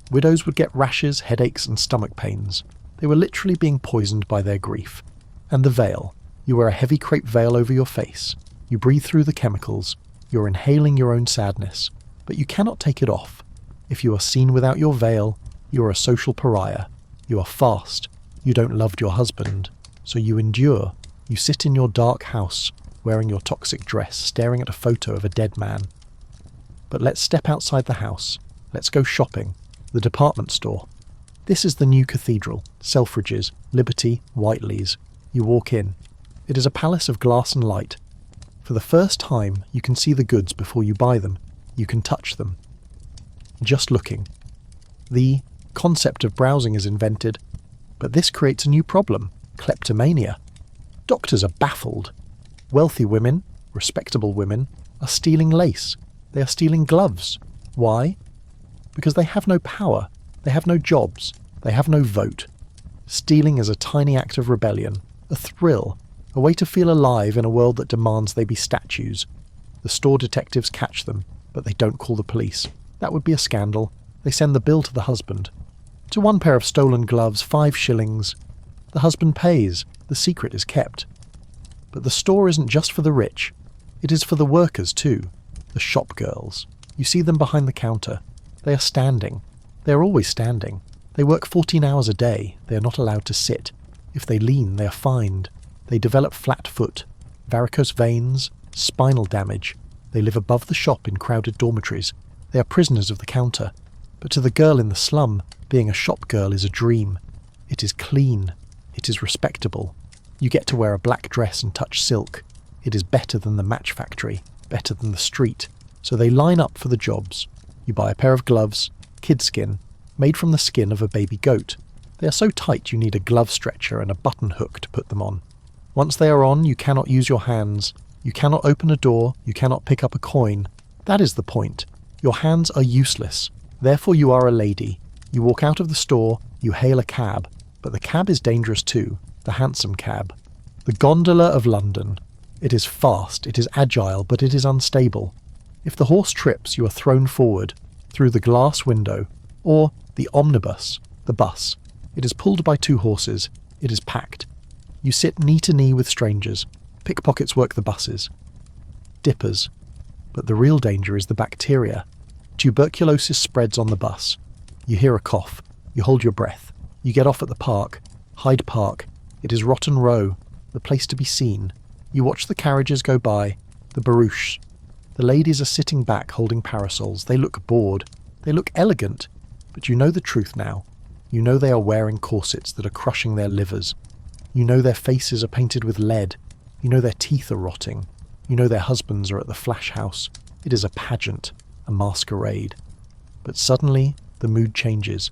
Widows would get rashes, headaches and stomach pains. They were literally being poisoned by their grief. And the veil. You wear a heavy crepe veil over your face. You breathe through the chemicals. You're inhaling your own sadness. But you cannot take it off. If you are seen without your veil, you are a social pariah. You are fast. You don't love your husband. So you endure. You sit in your dark house, wearing your toxic dress, staring at a photo of a dead man. But let's step outside the house. Let's go shopping. The department store. This is the new cathedral. Selfridges, Liberty, Whiteley's. You walk in. It is a palace of glass and light. For the first time, you can see the goods before you buy them. You can touch them. Just looking. The concept of browsing is invented, but this creates a new problem. Kleptomania. Doctors are baffled. Wealthy women, respectable women, are stealing lace. They are stealing gloves. Why? Because they have no power. They have no jobs. They have no vote. Stealing is a tiny act of rebellion. A thrill, a way to feel alive in a world that demands they be statues. The store detectives catch them, but they don't call the police. That would be a scandal. They send the bill to the husband. To one pair of stolen gloves, 5 shillings. The husband pays. The secret is kept. But the store isn't just for the rich. It is for the workers too. The shop girls. You see them behind the counter. They are standing. They are always standing. They work 14 hours a day. They are not allowed to sit. If they lean, they are fined. They develop flat foot, varicose veins, spinal damage. They live above the shop in crowded dormitories. They are prisoners of the counter. But to the girl in the slum, being a shop girl is a dream. It is clean. It is respectable. You get to wear a black dress and touch silk. It is better than the match factory, better than the street. So they line up for the jobs. You buy a pair of gloves, kid skin, made from the skin of a baby goat. They are so tight you need a glove stretcher and a button hook to put them on. Once they are on, you cannot use your hands. You cannot open a door. You cannot pick up a coin. That is the point. Your hands are useless. Therefore you are a lady. You walk out of the store, you hail a cab. But the cab is dangerous too. The hansom cab. The gondola of London. It is fast, it is agile, but it is unstable. If the horse trips, you are thrown forward, through the glass window, or the omnibus, the bus. It is pulled by 2 horses. It is packed. You sit knee to knee with strangers. Pickpockets work the buses. Dippers. But the real danger is the bacteria. Tuberculosis spreads on the bus. You hear a cough. You hold your breath. You get off at the park. Hyde Park. It is Rotten Row. The place to be seen. You watch the carriages go by, the barouches. The ladies are sitting back holding parasols. They look bored. They look elegant. But you know the truth now. You know they are wearing corsets that are crushing their livers. You know their faces are painted with lead. You know their teeth are rotting. You know their husbands are at the flash house. It is a pageant, a masquerade. But suddenly, the mood changes.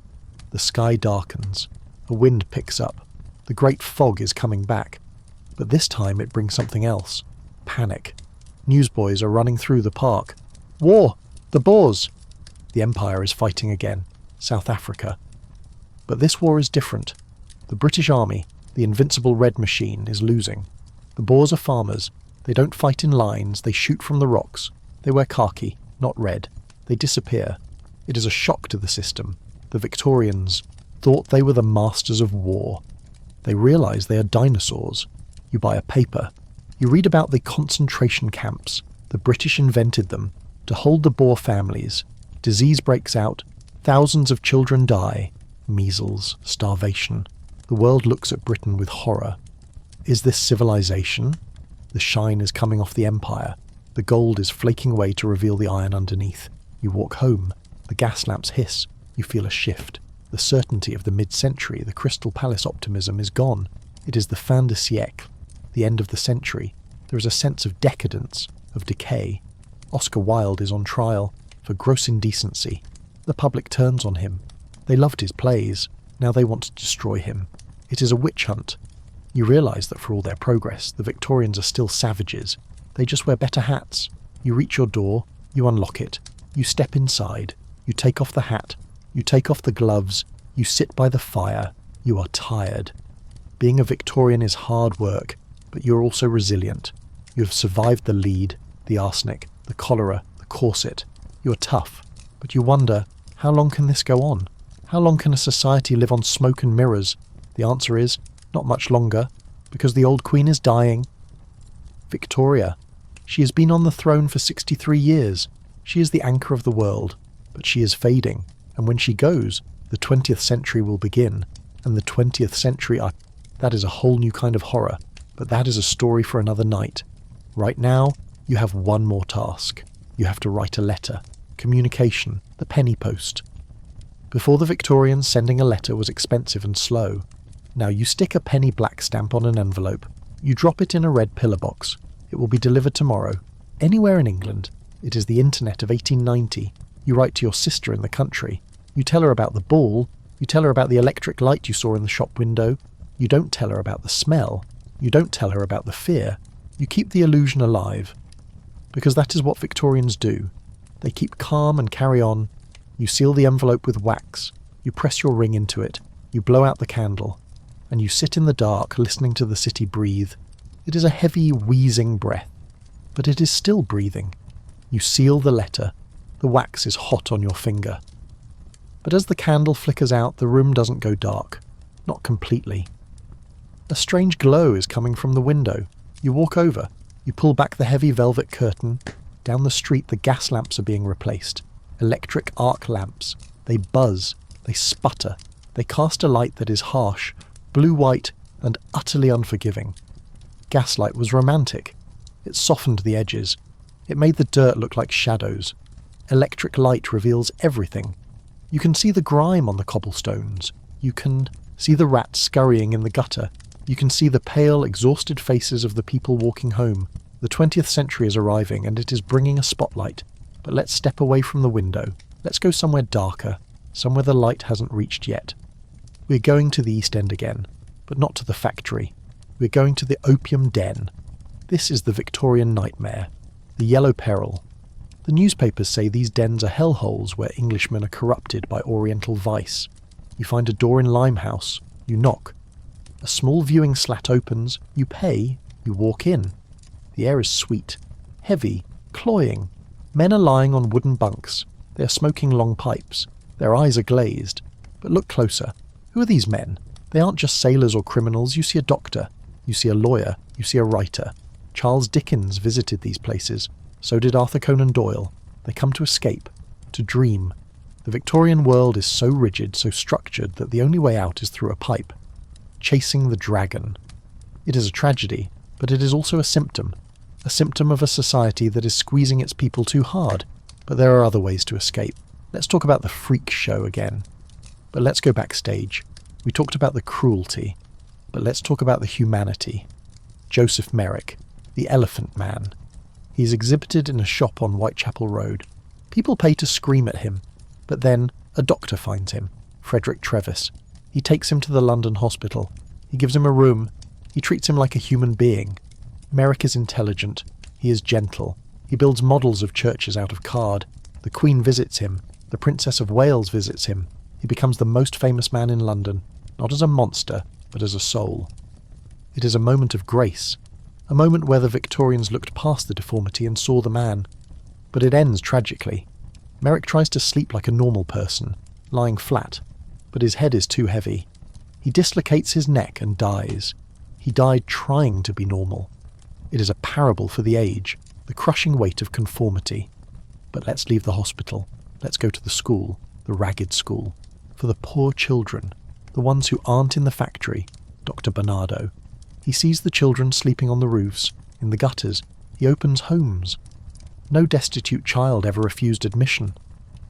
The sky darkens. A wind picks up. The great fog is coming back. But this time it brings something else. Panic. Newsboys are running through the park. War! The Boers! The Empire is fighting again. South Africa. But this war is different. The British Army, the invincible red machine, is losing. The Boers are farmers. They don't fight in lines. They shoot from the rocks. They wear khaki, not red. They disappear. It is a shock to the system. The Victorians thought they were the masters of war. They realise they are dinosaurs. You buy a paper. You read about the concentration camps. The British invented them to hold the Boer families. Disease breaks out. Thousands of children die. Measles, starvation. The world looks at Britain with horror. Is this civilization? The shine is coming off the empire. The gold is flaking away to reveal the iron underneath. You walk home. The gas lamps hiss. You feel a shift. The certainty of the mid-century, the Crystal Palace optimism is gone. It is the fin de siècle, the end of the century. There is a sense of decadence, of decay. Oscar Wilde is on trial for gross indecency. The public turns on him. They loved his plays. Now they want to destroy him. It is a witch hunt. You realise that for all their progress, the Victorians are still savages. They just wear better hats. You reach your door. You unlock it. You step inside. You take off the hat. You take off the gloves. You sit by the fire. You are tired. Being a Victorian is hard work, but you are also resilient. You have survived the lead, the arsenic, the cholera, the corset. You are tough, but you wonder, how long can this go on? How long can a society live on smoke and mirrors? The answer is, not much longer, because the old queen is dying. Victoria. She has been on the throne for 63 years. She is the anchor of the world, but she is fading, and when she goes, the 20th century will begin, and the 20th century, that is a whole new kind of horror, but that is a story for another night. Right now, you have one more task. You have to write a letter. Communication, the penny post. Before the Victorians, sending a letter was expensive and slow. Now you stick a penny black stamp on an envelope. You drop it in a red pillar box. It will be delivered tomorrow. Anywhere in England. It is the internet of 1890. You write to your sister in the country. You tell her about the ball. You tell her about the electric light you saw in the shop window. You don't tell her about the smell. You don't tell her about the fear. You keep the illusion alive. Because that is what Victorians do. They keep calm and carry on. You seal the envelope with wax. You press your ring into it. You blow out the candle. And you sit in the dark, listening to the city breathe. It is a heavy, wheezing breath. But it is still breathing. You seal the letter. The wax is hot on your finger. But as the candle flickers out, the room doesn't go dark. Not completely. A strange glow is coming from the window. You walk over. You pull back the heavy velvet curtain. Down the street, the gas lamps are being replaced. Electric arc lamps. They buzz. They sputter. They cast a light that is harsh, blue-white, and utterly unforgiving. Gaslight was romantic. It softened the edges. It made the dirt look like shadows. Electric light reveals everything. You can see the grime on the cobblestones. You can see the rats scurrying in the gutter. You can see the pale, exhausted faces of the people walking home. The 20th century is arriving, and it is bringing a spotlight. But let's step away from the window. Let's go somewhere darker, somewhere the light hasn't reached yet. We're going to the East End again, but not to the factory. We're going to the opium den. This is the Victorian nightmare, the yellow peril. The newspapers say these dens are hellholes where Englishmen are corrupted by Oriental vice. You find a door in Limehouse. You knock. A small viewing slat opens. You pay. You walk in. The air is sweet, heavy, cloying. Men are lying on wooden bunks. They are smoking long pipes. Their eyes are glazed. But look closer. Who are these men? They aren't just sailors or criminals. You see a doctor. You see a lawyer. You see a writer. Charles Dickens visited these places. So did Arthur Conan Doyle. They come to escape, to dream. The Victorian world is so rigid, so structured, that the only way out is through a pipe. Chasing the dragon. It is a tragedy. but it is also a symptom of a society that is squeezing its people too hard. But there are other ways to escape. Let's talk about the freak show again. But let's go backstage. We talked about the cruelty, but let's talk about the humanity. Joseph Merrick, the Elephant Man. He's exhibited in a shop on Whitechapel Road. People pay to scream at him, but then a doctor finds him, Frederick Trevis. He takes him to the London hospital. He gives him a room. He treats him like a human being. Merrick is intelligent. He is gentle. He builds models of churches out of card. The Queen visits him. The Princess of Wales visits him. He becomes the most famous man in London, not as a monster, but as a soul. It is a moment of grace, a moment where the Victorians looked past the deformity and saw the man. But it ends tragically. Merrick tries to sleep like a normal person, lying flat, but his head is too heavy. He dislocates his neck and dies. He died trying to be normal. It is a parable for the age, the crushing weight of conformity. But let's leave the hospital. Let's go to the school, the ragged school. For the poor children, the ones who aren't in the factory, Dr. Bernardo. He sees the children sleeping on the roofs, in the gutters. He opens homes. No destitute child ever refused admission.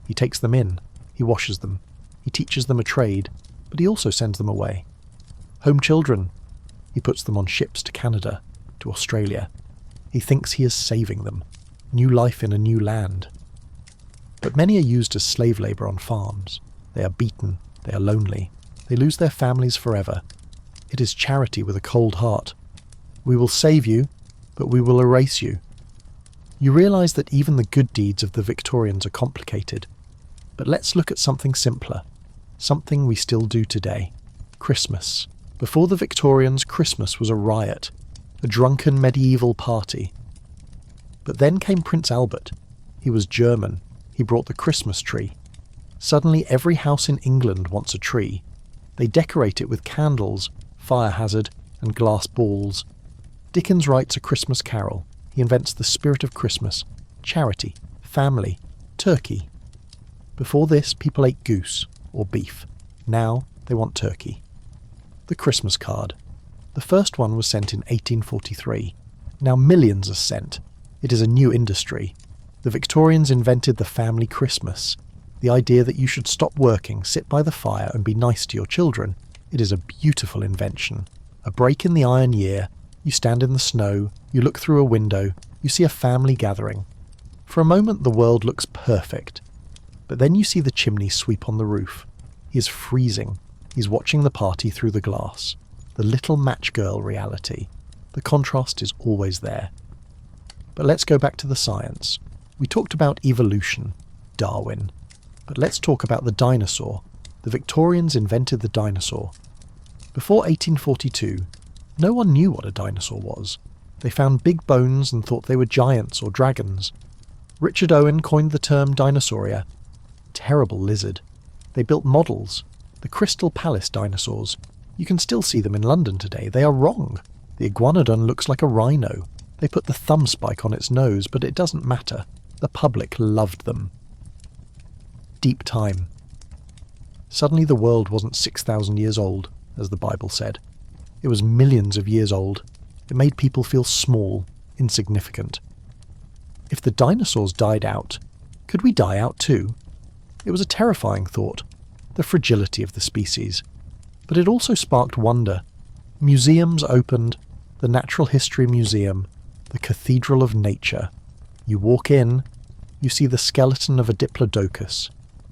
He takes them in. He washes them. He teaches them a trade, but he also sends them away. Home children. He puts them on ships to Canada, to Australia. He thinks he is saving them. New life in a new land. But many are used as slave labour on farms. They are beaten. They are lonely. They lose their families forever. It is charity with a cold heart. We will save you, but we will erase you. You realise that even the good deeds of the Victorians are complicated. But let's look at something simpler. Something we still do today. Christmas. Before the Victorians, Christmas was a riot. A drunken medieval party. But then came Prince Albert. He was German. He brought the Christmas tree. Suddenly every house in England wants a tree. They decorate it with candles, fire hazard, and glass balls. Dickens writes A Christmas Carol. He invents the spirit of Christmas, charity, family, turkey. Before this, people ate goose or beef. Now they want turkey. The Christmas card. The first one was sent in 1843. Now millions are sent. It is a new industry. The Victorians invented the family Christmas. The idea that you should stop working, sit by the fire and be nice to your children. It is a beautiful invention. A break in the iron year. You stand in the snow. You look through a window. You see a family gathering. For a moment the world looks perfect. But then you see the chimney sweep on the roof. He is freezing. He's watching the party through the glass. The little match girl reality. The contrast is always there. But let's go back to the science. We talked about evolution, Darwin. But let's talk about the dinosaur. The Victorians invented the dinosaur. Before 1842, no one knew what a dinosaur was. They found big bones and thought they were giants or dragons. Richard Owen coined the term dinosauria. Terrible lizard. They built models. The Crystal Palace dinosaurs. You can still see them in London today. They are wrong. The iguanodon looks like a rhino. They put the thumb spike on its nose, but it doesn't matter. The public loved them. Deep time. Suddenly the world wasn't 6,000 years old, as the Bible said. It was millions of years old. It made people feel small, insignificant. If the dinosaurs died out, could we die out too? It was a terrifying thought, the fragility of the species. But it also sparked wonder. Museums opened, the Natural History Museum, the Cathedral of Nature. You walk in, you see the skeleton of a diplodocus.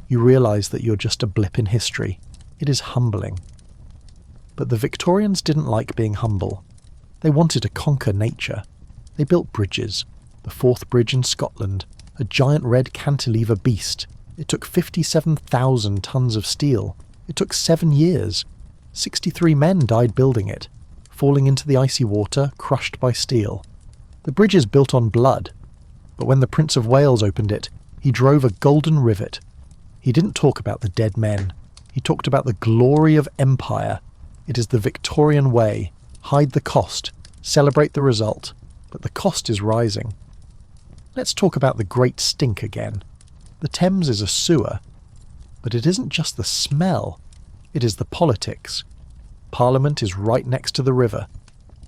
You realise that you're just a blip in history. It is humbling. But the Victorians didn't like being humble. They wanted to conquer nature. They built bridges. The Forth Bridge in Scotland, a giant red cantilever beast. It took 57,000 tons of steel. It took 7 years. 63 men died building it, falling into the icy water, crushed by steel. The bridge is built on blood. But when the Prince of Wales opened it, he drove a golden rivet. He didn't talk about the dead men. He talked about the glory of empire. It is the Victorian way. Hide the cost. Celebrate the result. But the cost is rising. Let's talk about the Great Stink again. The Thames is a sewer. But it isn't just the smell. It is the politics. Parliament is right next to the river.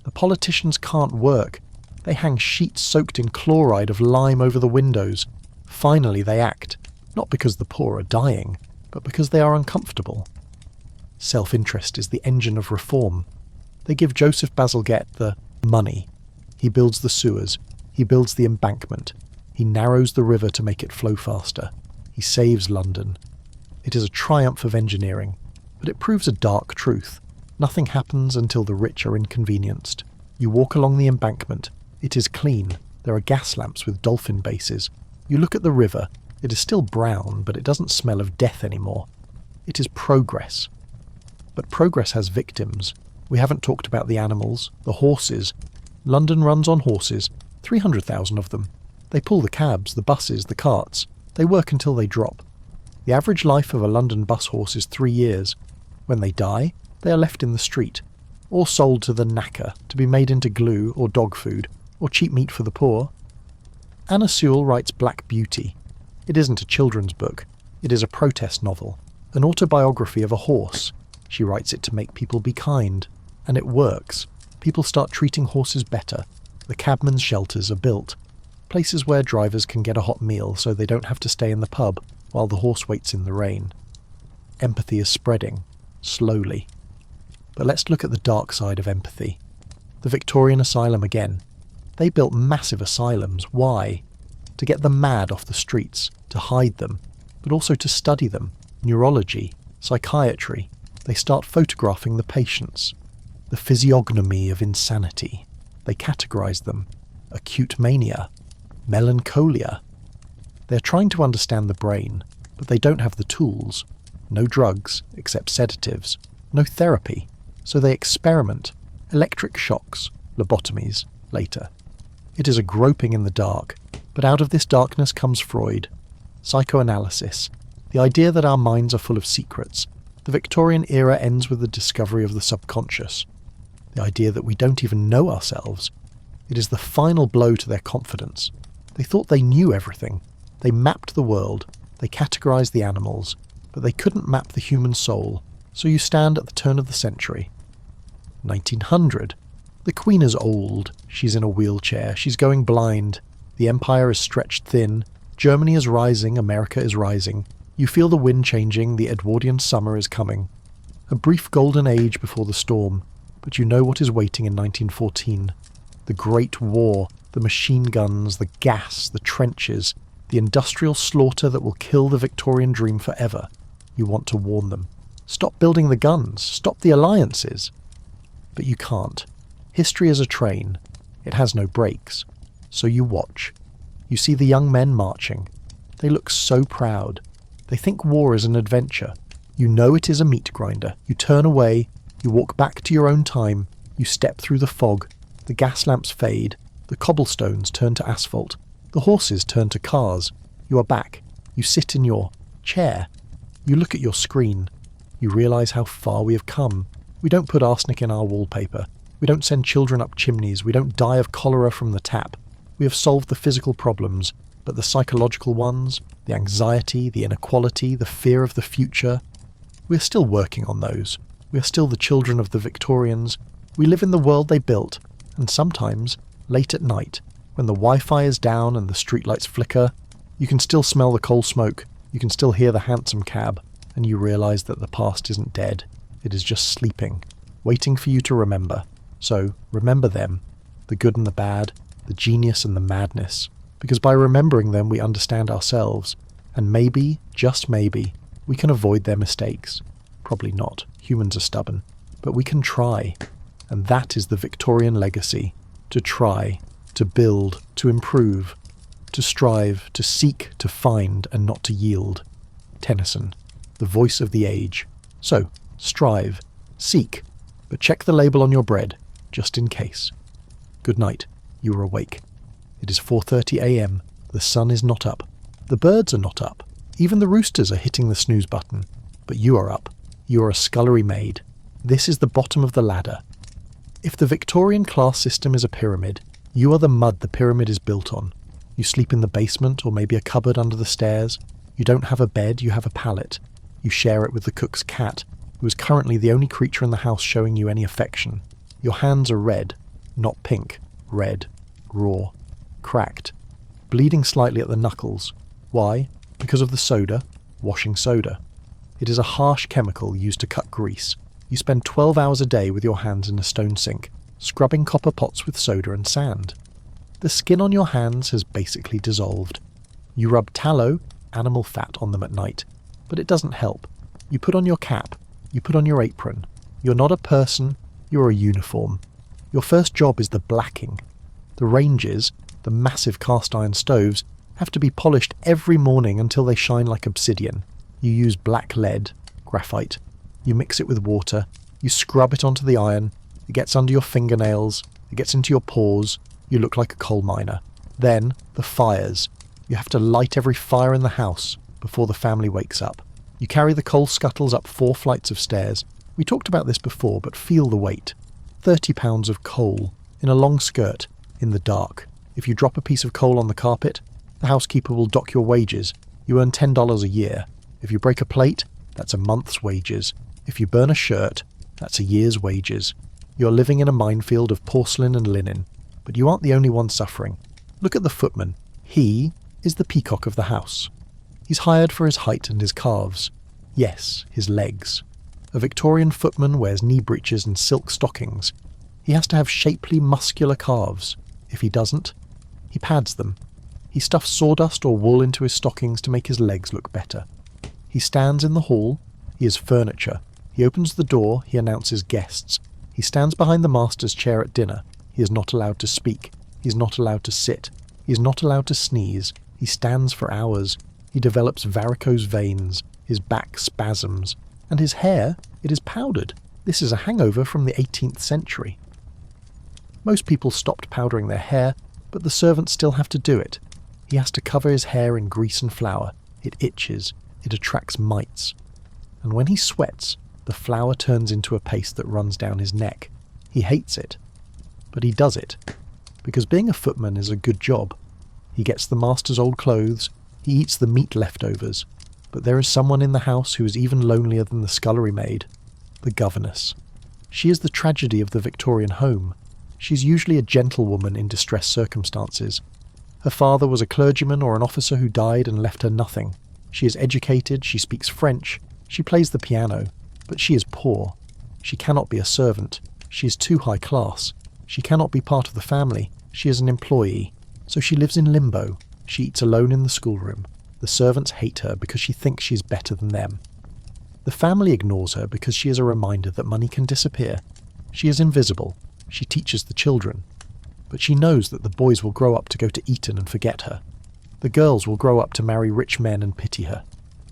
The politicians can't work. They hang sheets soaked in chloride of lime over the windows. Finally they act, not because the poor are dying, but because they are uncomfortable. Self-interest is the engine of reform. They give Joseph Bazalgette the money. He builds the sewers. He builds the embankment. He narrows the river to make it flow faster. He saves London. It is a triumph of engineering, but it proves a dark truth. Nothing happens until the rich are inconvenienced. You walk along the embankment. It is clean. There are gas lamps with dolphin bases. You look at the river. It is still brown, but it doesn't smell of death anymore. It is progress. But progress has victims. We haven't talked about the animals, the horses. London runs on horses, 300,000 of them. They pull the cabs, the buses, the carts. They work until they drop. The average life of a London bus horse is 3 years. When they die, they are left in the street, or sold to the knacker to be made into glue or dog food, or cheap meat for the poor. Anna Sewell writes Black Beauty. It isn't a children's book. It is a protest novel, an autobiography of a horse. She writes it to make people be kind. And it works. People start treating horses better. The cabmen's shelters are built. Places where drivers can get a hot meal so they don't have to stay in the pub while the horse waits in the rain. Empathy is spreading, slowly. But let's look at the dark side of empathy. The Victorian asylum again. They built massive asylums. Why? To get the mad off the streets, to hide them, but also to study them. Neurology, psychiatry. They start photographing the patients. The physiognomy of insanity. They categorize them. Acute mania. Melancholia. They're trying to understand the brain, but they don't have the tools. No drugs, except sedatives. No therapy. So they experiment. Electric shocks. Lobotomies. Later. It is a groping in the dark, but out of this darkness comes Freud. Psychoanalysis. The idea that our minds are full of secrets. The Victorian era ends with the discovery of the subconscious. The idea that we don't even know ourselves. It is the final blow to their confidence. They thought they knew everything. They mapped the world. They categorized the animals. But they couldn't map the human soul. So you stand at the turn of the century. 1900. The Queen is old. She's in a wheelchair. She's going blind. The empire is stretched thin. Germany is rising. America is rising. You feel the wind changing, the Edwardian summer is coming. A brief golden age before the storm, but you know what is waiting in 1914. The Great War, the machine guns, the gas, the trenches, the industrial slaughter that will kill the Victorian dream forever. You want to warn them. Stop building the guns, stop the alliances. But you can't. History is a train. It has no brakes. So you watch. You see the young men marching. They look so proud. They think war is an adventure. You know it is a meat grinder. You turn away. You walk back to your own time. You step through the fog. The gas lamps fade. The cobblestones turn to asphalt. The horses turn to cars. You are back. You sit in your chair. You look at your screen. You realise how far we have come. We don't put arsenic in our wallpaper. We don't send children up chimneys. We don't die of cholera from the tap. We have solved the physical problems, but the psychological ones, the anxiety, the inequality, the fear of the future, we are still working on those. We are still the children of the Victorians. We live in the world they built, and sometimes, late at night, when the Wi-Fi is down and the streetlights flicker, you can still smell the coal smoke, you can still hear the hansom cab, and you realise that the past isn't dead. It is just sleeping, waiting for you to remember. So, remember them, the good and the bad, the genius and the madness, because by remembering them we understand ourselves, and maybe, just maybe, we can avoid their mistakes. Probably not, humans are stubborn, but we can try, and that is the Victorian legacy, to try, to build, to improve, to strive, to seek, to find, and not to yield. Tennyson, the voice of the age. So, strive, seek, but check the label on your bread, just in case. Good night, you are awake. It is 4:30 a.m, the sun is not up, the birds are not up, even the roosters are hitting the snooze button, but you are up, you are a scullery maid. This is the bottom of the ladder. If the Victorian class system is a pyramid, you are the mud the pyramid is built on. You sleep in the basement or maybe a cupboard under the stairs. You don't have a bed, you have a pallet. You share it with the cook's cat, who is currently the only creature in the house showing you any affection. Your hands are red. not pink, red, raw, cracked, bleeding slightly at the knuckles. Why? Because of the soda, washing soda. It is a harsh chemical used to cut grease. You spend 12 hours a day with your hands in a stone sink, scrubbing copper pots with soda and sand. The skin on your hands has basically dissolved. You rub tallow, animal fat, on them at night, but it doesn't help. You put on your cap, you put on your apron. You're not a person, you're a uniform. Your first job is the blacking. The ranges, the massive cast iron stoves, have to be polished every morning until they shine like obsidian. You use black lead, graphite. You mix it with water, you scrub it onto the iron, it gets under your fingernails, it gets into your pores, you look like a coal miner. Then, the fires. You have to light every fire in the house before the family wakes up. You carry the coal scuttles up 4 flights of stairs. We talked about this before, but feel the weight. 30 pounds of coal, in a long skirt, in the dark. If you drop a piece of coal on the carpet, the housekeeper will dock your wages. You earn $10 a year. If you break a plate, that's a month's wages. If you burn a shirt, that's a year's wages. You're living in a minefield of porcelain and linen. But you aren't the only one suffering. Look at the footman. He is the peacock of the house. He's hired for his height and his calves. Yes, his legs. A Victorian footman wears knee breeches and silk stockings. He has to have shapely, muscular calves. If he doesn't, he pads them. He stuffs sawdust or wool into his stockings to make his legs look better. He stands in the hall. He is furniture. He opens the door. He announces guests. He stands behind the master's chair at dinner. He is not allowed to speak. He is not allowed to sit. He is not allowed to sneeze. He stands for hours. He develops varicose veins. His back spasms. And his hair, it is powdered. This is a hangover from the 18th century. Most people stopped powdering their hair, but the servants still have to do it. He has to cover his hair in grease and flour. It itches. It attracts mites. And when he sweats, the flour turns into a paste that runs down his neck. He hates it. But he does it. Because being a footman is a good job. He gets the master's old clothes. He eats the meat leftovers. But there is someone in the house who is even lonelier than the scullery maid. The governess. She is the tragedy of the Victorian home. She's usually a gentlewoman in distressed circumstances. Her father was a clergyman or an officer who died and left her nothing. She is educated, she speaks French, she plays the piano, but she is poor. She cannot be a servant. She is too high class. She cannot be part of the family. She is an employee. So she lives in limbo. She eats alone in the schoolroom. The servants hate her because she thinks she's better than them. The family ignores her because she is a reminder that money can disappear. She is invisible. She teaches the children. But she knows that the boys will grow up to go to Eton and forget her. The girls will grow up to marry rich men and pity her.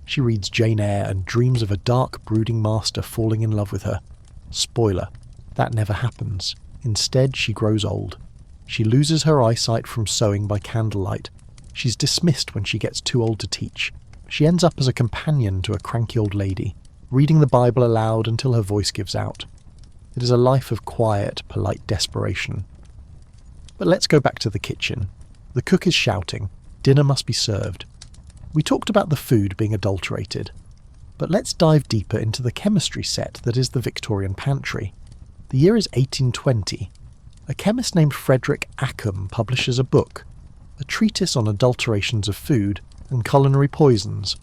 She reads Jane Eyre and dreams of a dark, brooding master falling in love with her. Spoiler, that never happens. Instead, she grows old. She loses her eyesight from sewing by candlelight. She's dismissed when she gets too old to teach. She ends up as a companion to a cranky old lady, reading the Bible aloud until her voice gives out. It is a life of quiet, polite desperation. But let's go back to the kitchen. The cook is shouting. Dinner must be served. We talked about the food being adulterated. But let's dive deeper into the chemistry set that is the Victorian pantry. The year is 1820. A chemist named Frederick Ackham publishes a book, a treatise on adulterations of food and culinary poisons.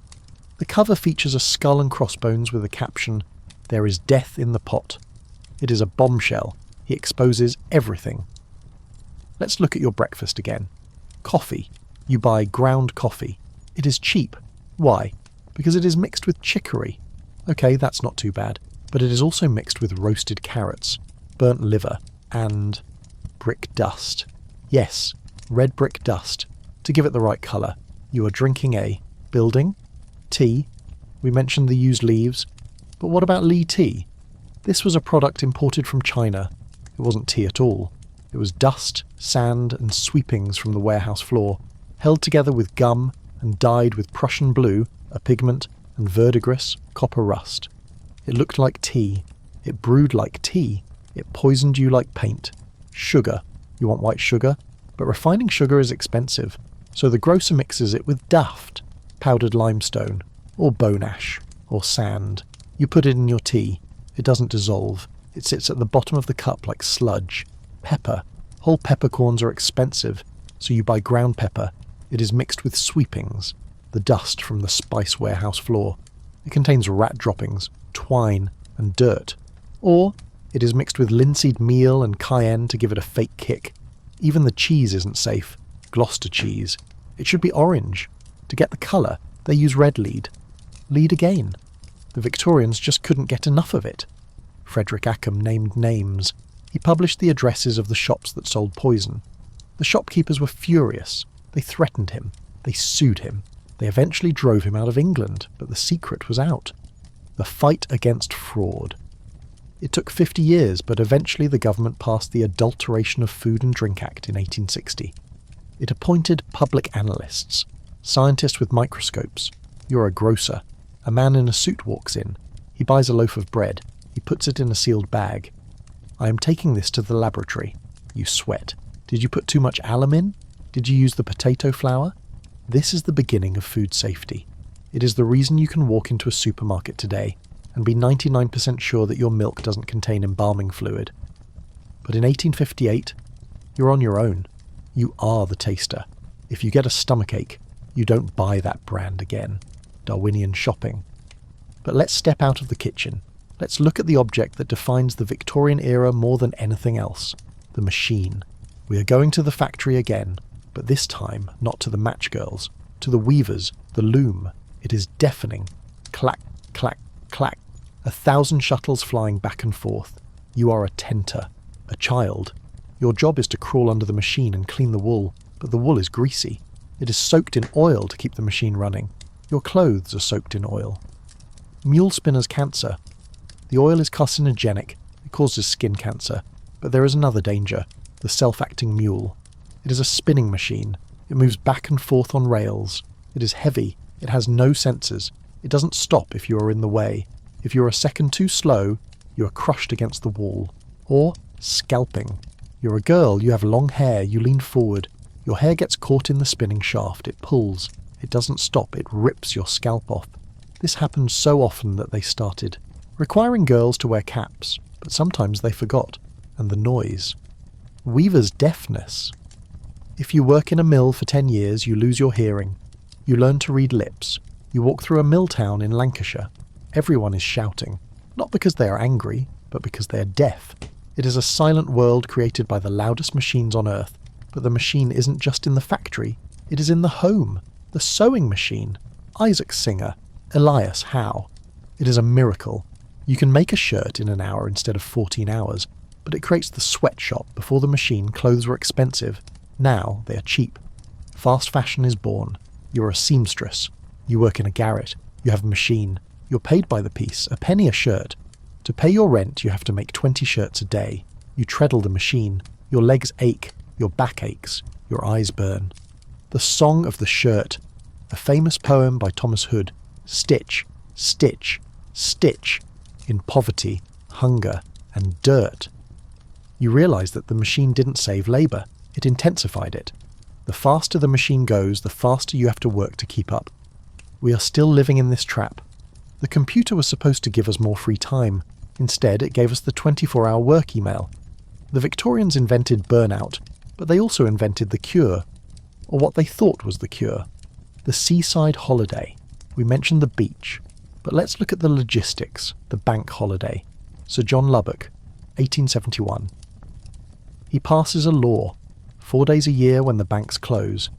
The cover features a skull and crossbones with a caption, "There is death in the pot." It is a bombshell. He exposes everything. Let's look at your breakfast again. Coffee. You buy ground coffee. It is cheap. Why? Because it is mixed with chicory. Okay, that's not too bad. But it is also mixed with roasted carrots, burnt liver, and brick dust. Yes, red brick dust. To give it the right colour, you are drinking a building, tea. We mentioned the used leaves. But what about Lee tea? This was a product imported from China. It wasn't tea at all. It was dust, sand, and sweepings from the warehouse floor, held together with gum and dyed with Prussian blue, a pigment, and verdigris, copper rust. It looked like tea. It brewed like tea. It poisoned you like paint. Sugar. You want white sugar? But refining sugar is expensive, so the grocer mixes it with duft, powdered limestone, or bone ash, or sand. You put it in your tea. It doesn't dissolve. It sits at the bottom of the cup like sludge. Pepper. Whole peppercorns are expensive, so you buy ground pepper. It is mixed with sweepings, the dust from the spice warehouse floor. It contains rat droppings, twine, and dirt. Or it is mixed with linseed meal and cayenne to give it a fake kick. Even the cheese isn't safe. Gloucester cheese. It should be orange. To get the colour, they use red lead. Lead again. The Victorians just couldn't get enough of it. Frederick Ackham named names. He published the addresses of the shops that sold poison. The shopkeepers were furious. They threatened him. They sued him. They eventually drove him out of England, but the secret was out. The fight against fraud. It took 50 years, but eventually the government passed the Adulteration of Food and Drink Act in 1860. It appointed public analysts, scientists with microscopes. You're a grocer. A man in a suit walks in. He buys a loaf of bread. He puts it in a sealed bag. I am taking this to the laboratory. You sweat. Did you put too much alum in? Did you use the potato flour? This is the beginning of food safety. It is the reason you can walk into a supermarket today and be 99% sure that your milk doesn't contain embalming fluid. But in 1858, you're on your own. You are the taster. If you get a stomachache, you don't buy that brand again. Darwinian shopping. But let's step out of the kitchen. Let's look at the object that defines the Victorian era more than anything else. The machine. We are going to the factory again, but this time not to the match girls, to the weavers, the loom. It is deafening. Clack, clack, clack. 1,000 shuttles flying back and forth. You are a tenter, a child. Your job is to crawl under the machine and clean the wool, but the wool is greasy. It is soaked in oil to keep the machine running. Your clothes are soaked in oil. Mule spinner's cancer. The oil is carcinogenic. It causes skin cancer. But there is another danger, the self-acting mule. It is a spinning machine. It moves back and forth on rails. It is heavy. It has no sensors. It doesn't stop if you are in the way. If you're a second too slow, you are crushed against the wall. Or scalping. You're a girl, you have long hair, you lean forward. Your hair gets caught in the spinning shaft. It pulls. It doesn't stop. It rips your scalp off. This happened so often that they started requiring girls to wear caps, but sometimes they forgot. And the noise. Weaver's deafness. If you work in a mill for 10 years, you lose your hearing. You learn to read lips. You walk through a mill town in Lancashire. Everyone is shouting, not because they are angry, but because they are deaf. It is a silent world created by the loudest machines on earth, but the machine isn't just in the factory, it is in the home. The sewing machine. Isaac Singer. Elias Howe. It is a miracle. You can make a shirt in an hour instead of 14 hours, but it creates the sweatshop. Before the machine, clothes were expensive. Now they are cheap. Fast fashion is born. You're a seamstress. You work in a garret. You have a machine. You're paid by the piece, a penny a shirt. To pay your rent, you have to make 20 shirts a day. You treadle the machine. Your legs ache. Your back aches. Your eyes burn. The Song of the Shirt. A famous poem by Thomas Hood. Stitch, stitch, stitch. In poverty, hunger, and dirt. You realise that the machine didn't save labour. It intensified it. The faster the machine goes, the faster you have to work to keep up. We are still living in this trap. The computer was supposed to give us more free time. Instead, it gave us the 24-hour work email. The Victorians invented burnout, but they also invented the cure, or what they thought was the cure. The seaside holiday. We mentioned the beach, but let's look at the logistics, the bank holiday. Sir John Lubbock, 1871. He passes a law, 4 days a year when the banks close,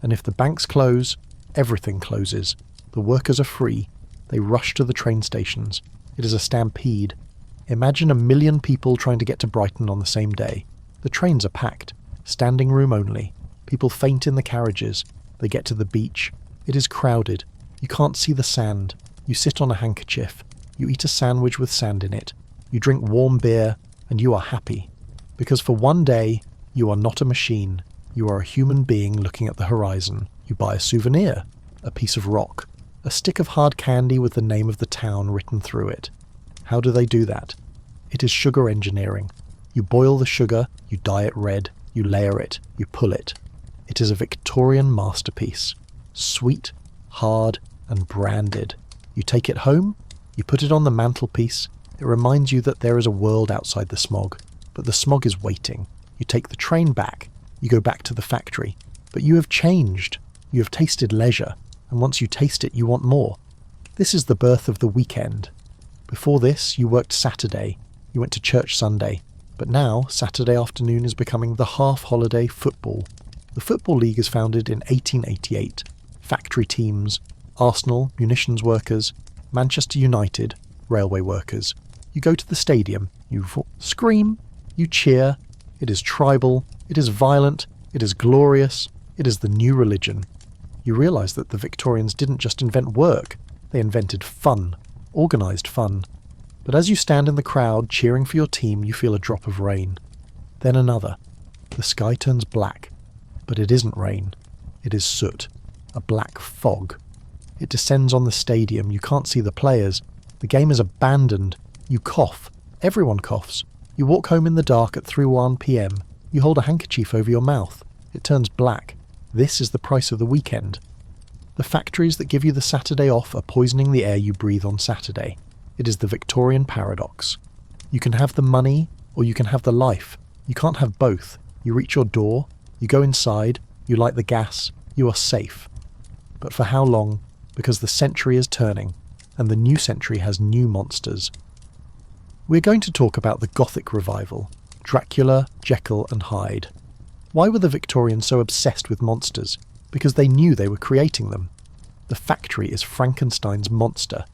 and if the banks close, everything closes. The workers are free. They rush to the train stations. It is a stampede. Imagine 1 million people trying to get to Brighton on the same day. The trains are packed. Standing room only. People faint in the carriages. They get to the beach. It is crowded. You can't see the sand. You sit on a handkerchief. You eat a sandwich with sand in it. You drink warm beer, and you are happy. Because for one day, you are not a machine. You are a human being looking at the horizon. You buy a souvenir, a piece of rock, a stick of hard candy with the name of the town written through it. How do they do that? It is sugar engineering. You boil the sugar, you dye it red, you layer it, you pull it. It is a Victorian masterpiece. Sweet, hard, and branded. You take it home, you put it on the mantelpiece. It reminds you that there is a world outside the smog, but the smog is waiting. You take the train back. You go back to the factory. But you have changed. You have tasted leisure, and once you taste it, you want more. This is the birth of the weekend. Before this, you worked Saturday. You went to church Sunday. But now, Saturday afternoon is becoming the half-holiday football. The Football League is founded in 1888. Factory teams, Arsenal, munitions workers, Manchester United, railway workers. You go to the stadium, you scream, you cheer. It is tribal, it is violent, it is glorious, it is the new religion. You realise that the Victorians didn't just invent work, they invented fun, organised fun. But as you stand in the crowd cheering for your team, you feel a drop of rain. Then another. The sky turns black. But it isn't rain. It is soot. A black fog. It descends on the stadium. You can't see the players. The game is abandoned. You cough. Everyone coughs. You walk home in the dark at 3:01 p.m. You hold a handkerchief over your mouth. It turns black. This is the price of the weekend. The factories that give you the Saturday off are poisoning the air you breathe on Saturday. It is the Victorian paradox. You can have the money or you can have the life. You can't have both. You reach your door, you go inside, you light the gas, you are safe. But for how long? Because the century is turning, and the new century has new monsters. We're going to talk about the Gothic revival, Dracula, Jekyll and Hyde. Why were the Victorians so obsessed with monsters? Because they knew they were creating them. The factory is Frankenstein's monster.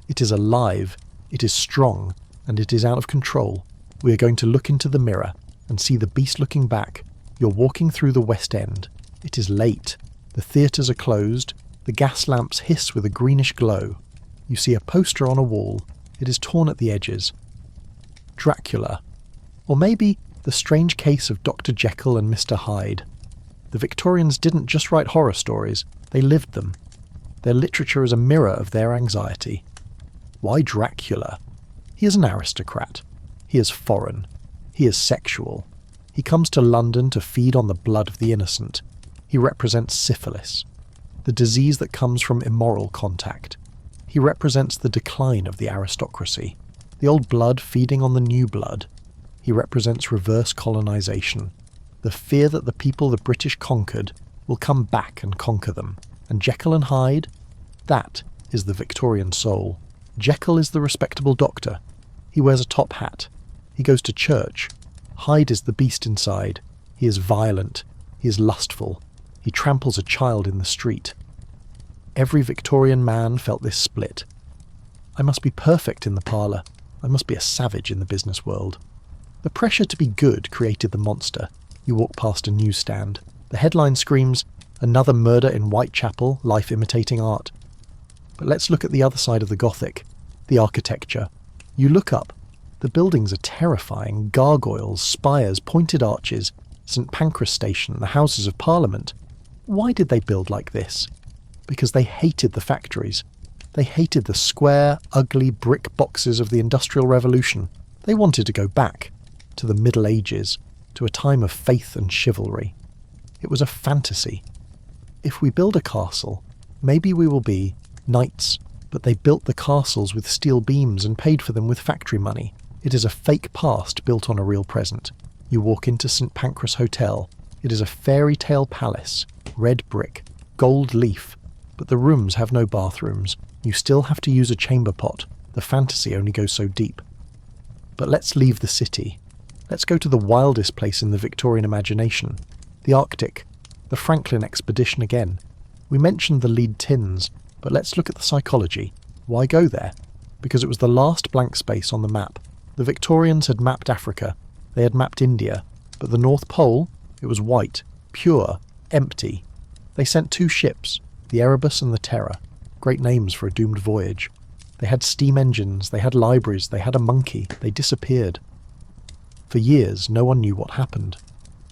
It is alive, it is strong, and it is out of control. We are going to look into the mirror and see the beast looking back. You're walking through the West End. It is late. The theatres are closed. The gas lamps hiss with a greenish glow. You see a poster on a wall. It is torn at the edges. Dracula. Or maybe the strange case of Dr. Jekyll and Mr. Hyde. The Victorians didn't just write horror stories, they lived them. Their literature is a mirror of their anxiety. Why Dracula? He is an aristocrat. He is foreign. He is sexual. He comes to London to feed on the blood of the innocent. He represents syphilis, the disease that comes from immoral contact. He represents the decline of the aristocracy, the old blood feeding on the new blood. He represents reverse colonisation, the fear that the people the British conquered will come back and conquer them. And Jekyll and Hyde? That is the Victorian soul. Jekyll is the respectable doctor. He wears a top hat. He goes to church. Hyde is the beast inside. He is violent. He is lustful. He tramples a child in the street. Every Victorian man felt this split. I must be perfect in the parlour. I must be a savage in the business world. The pressure to be good created the monster. You walk past a newsstand. The headline screams, "Another murder in Whitechapel, life imitating art." But let's look at the other side of the Gothic, the architecture. You look up. The buildings are terrifying. Gargoyles, spires, pointed arches, St Pancras Station, the Houses of Parliament. Why did they build like this? Because they hated the factories. They hated the square, ugly brick boxes of the Industrial Revolution. They wanted to go back to the Middle Ages, to a time of faith and chivalry. It was a fantasy. If we build a castle, maybe we will be knights, but they built the castles with steel beams and paid for them with factory money. It is a fake past built on a real present. You walk into St Pancras Hotel. It is a fairy tale palace, red brick, gold leaf, but the rooms have no bathrooms. You still have to use a chamber pot. The fantasy only goes so deep. But let's leave the city. Let's go to the wildest place in the Victorian imagination, the Arctic, the Franklin expedition again. We mentioned the lead tins, but let's look at the psychology. Why go there? Because it was the last blank space on the map. The Victorians had mapped Africa, they had mapped India, but the North Pole, it was white, pure, empty. They sent 2 ships, the Erebus and the Terror, great names for a doomed voyage. They had steam engines, they had libraries, they had a monkey, they disappeared. For years, no one knew what happened.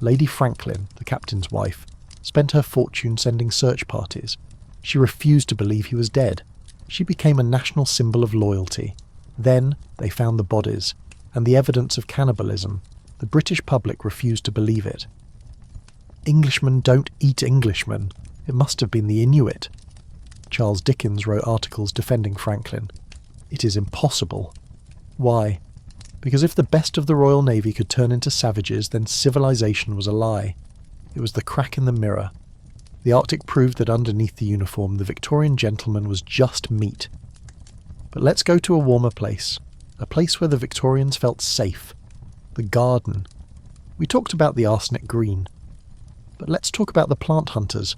Lady Franklin, the captain's wife, spent her fortune sending search parties. She refused to believe he was dead. She became a national symbol of loyalty. Then they found the bodies, and the evidence of cannibalism. The British public refused to believe it. Englishmen don't eat Englishmen. It must have been the Inuit. Charles Dickens wrote articles defending Franklin. It is impossible. Why? Because if the best of the Royal Navy could turn into savages, then civilization was a lie. It was the crack in the mirror. The Arctic proved that underneath the uniform, the Victorian gentleman was just meat. But let's go to a warmer place. A place where the Victorians felt safe. The garden. We talked about the Arsenic Green. But let's talk about the plant hunters.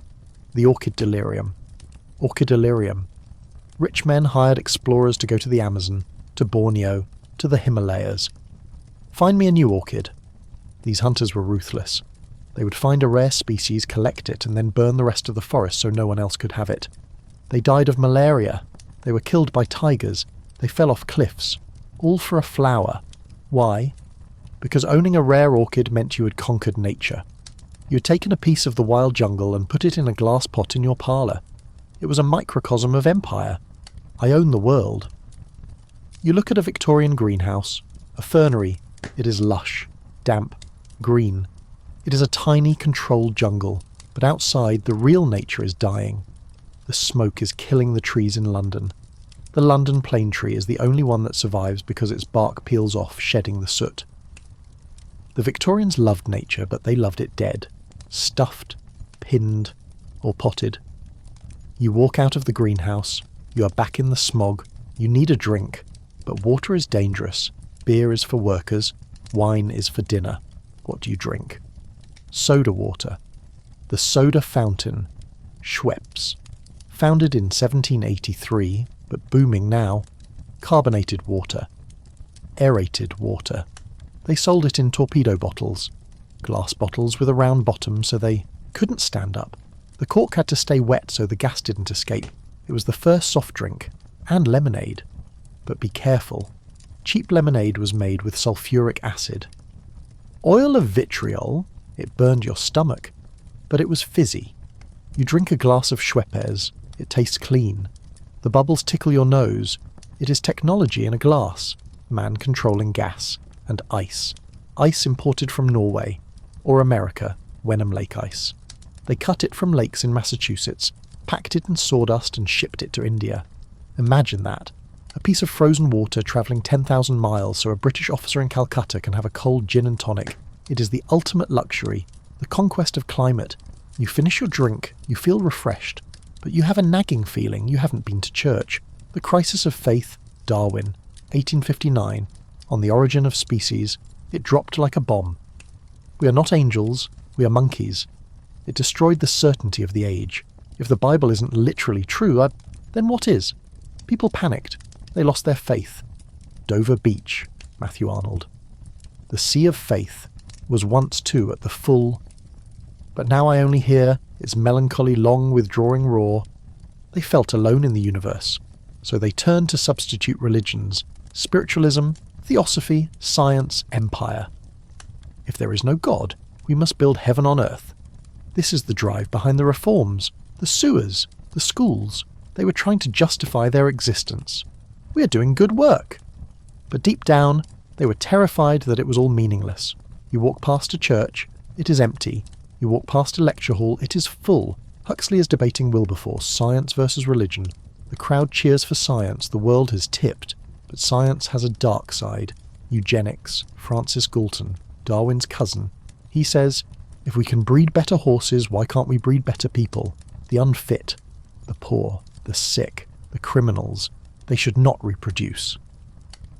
The orchid delirium. Orchidilirium. Rich men hired explorers to go to the Amazon, to Borneo, to the Himalayas. Find me a new orchid. These hunters were ruthless. They would find a rare species, collect it, and then burn the rest of the forest so no one else could have it. They died of malaria. They were killed by tigers. They fell off cliffs. All for a flower. Why? Because owning a rare orchid meant you had conquered nature. You had taken a piece of the wild jungle and put it in a glass pot in your parlour. It was a microcosm of empire. I own the world. You look at a Victorian greenhouse, a fernery. It is lush, damp, green. It is a tiny, controlled jungle, but outside the real nature is dying. The smoke is killing the trees in London. The London plane tree is the only one that survives because its bark peels off, shedding the soot. The Victorians loved nature, but they loved it dead, stuffed, pinned, or potted. You walk out of the greenhouse, you are back in the smog, you need a drink, but water is dangerous, beer is for workers, wine is for dinner. What do you drink? Soda water. The soda fountain, Schweppes. Founded in 1783, but booming now. Carbonated water. Aerated water. They sold it in torpedo bottles. Glass bottles with a round bottom so they couldn't stand up. The cork had to stay wet so the gas didn't escape. It was the first soft drink. And lemonade. But be careful. Cheap lemonade was made with sulfuric acid. Oil of vitriol, it burned your stomach, but it was fizzy. You drink a glass of Schweppes, it tastes clean. The bubbles tickle your nose. It is technology in a glass, man controlling gas, and ice. Ice imported from Norway, or America, Wenham Lake ice. They cut it from lakes in Massachusetts, packed it in sawdust and shipped it to India. Imagine that. A piece of frozen water travelling 10,000 miles so a British officer in Calcutta can have a cold gin and tonic. It is the ultimate luxury, the conquest of climate. You finish your drink, you feel refreshed, but you have a nagging feeling you haven't been to church. The crisis of faith, Darwin, 1859, on the origin of species, it dropped like a bomb. We are not angels, we are monkeys. It destroyed the certainty of the age. If the Bible isn't literally true, then what is? People panicked. They lost their faith. Dover Beach, Matthew Arnold. The sea of faith was once too at the full, but now I only hear its melancholy long withdrawing roar. They felt alone in the universe, so they turned to substitute religions, spiritualism, theosophy, science, empire. If there is no God, we must build heaven on earth. This is the drive behind the reforms, the sewers, the schools. They were trying to justify their existence. We are doing good work. But deep down, they were terrified that it was all meaningless. You walk past a church, it is empty. You walk past a lecture hall, it is full. Huxley is debating Wilberforce, science versus religion. The crowd cheers for science, the world has tipped. But science has a dark side. Eugenics, Francis Galton, Darwin's cousin. He says, if we can breed better horses, why can't we breed better people? The unfit, the poor, the sick, the criminals. They should not reproduce.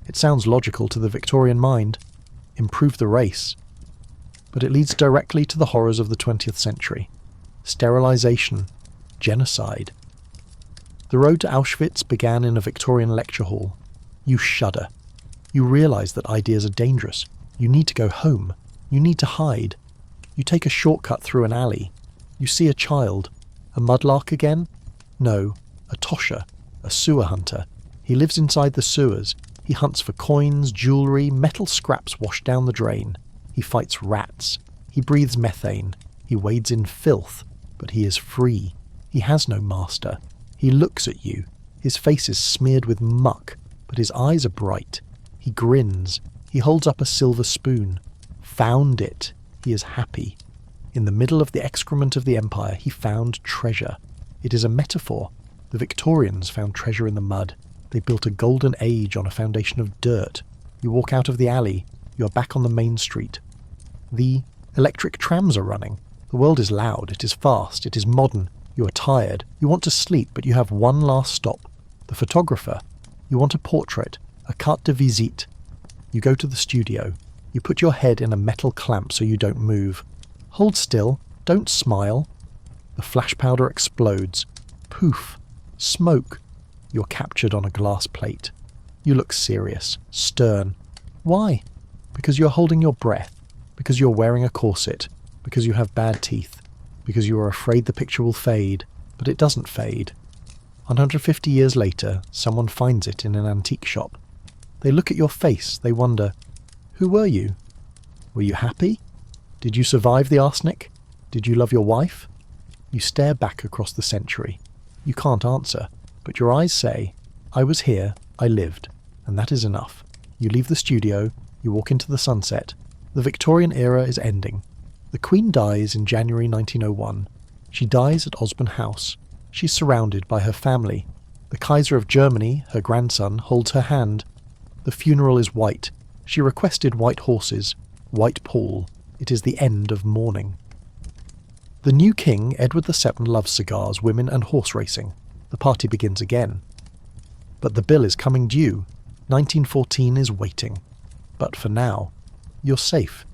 It sounds logical to the Victorian mind. Improve the race. But it leads directly to the horrors of the 20th century. Sterilisation. Genocide. The road to Auschwitz began in a Victorian lecture hall. You shudder. You realise that ideas are dangerous. You need to go home. You need to hide. You take a shortcut through an alley. You see a child. A mudlark again? No, a tosher, a sewer hunter. He lives inside the sewers. He hunts for coins, jewellery, metal scraps washed down the drain. He fights rats. He breathes methane. He wades in filth. But he is free. He has no master. He looks at you. His face is smeared with muck, but his eyes are bright. He grins. He holds up a silver spoon. Found it. He is happy. In the middle of the excrement of the empire, he found treasure. It is a metaphor. The Victorians found treasure in the mud. They built a golden age on a foundation of dirt. You walk out of the alley. You are back on the main street. The electric trams are running. The world is loud, it is fast, it is modern. You are tired. You want to sleep, but you have one last stop. The photographer. You want a portrait, a carte de visite. You go to the studio. You put your head in a metal clamp so you don't move. Hold still. Don't smile. The flash powder explodes. Poof. Smoke. You're captured on a glass plate. You look serious, stern. Why? Because you're holding your breath. Because you're wearing a corset. Because you have bad teeth. Because you are afraid the picture will fade. But it doesn't fade. 150 years later, someone finds it in an antique shop. They look at your face. They wonder, who were you? Were you happy? Did you survive the arsenic? Did you love your wife? You stare back across the century. You can't answer, but your eyes say, I was here, I lived, and that is enough. You leave the studio, you walk into the sunset. The Victorian era is ending. The Queen dies in January 1901. She dies at Osborne House. She's surrounded by her family. The Kaiser of Germany, her grandson, holds her hand. The funeral is white. She requested white horses, white pall. It is the end of mourning. The new king, Edward VII, loves cigars, women and horse racing. The party begins again. But the bill is coming due. 1914 is waiting. But for now, you're safe.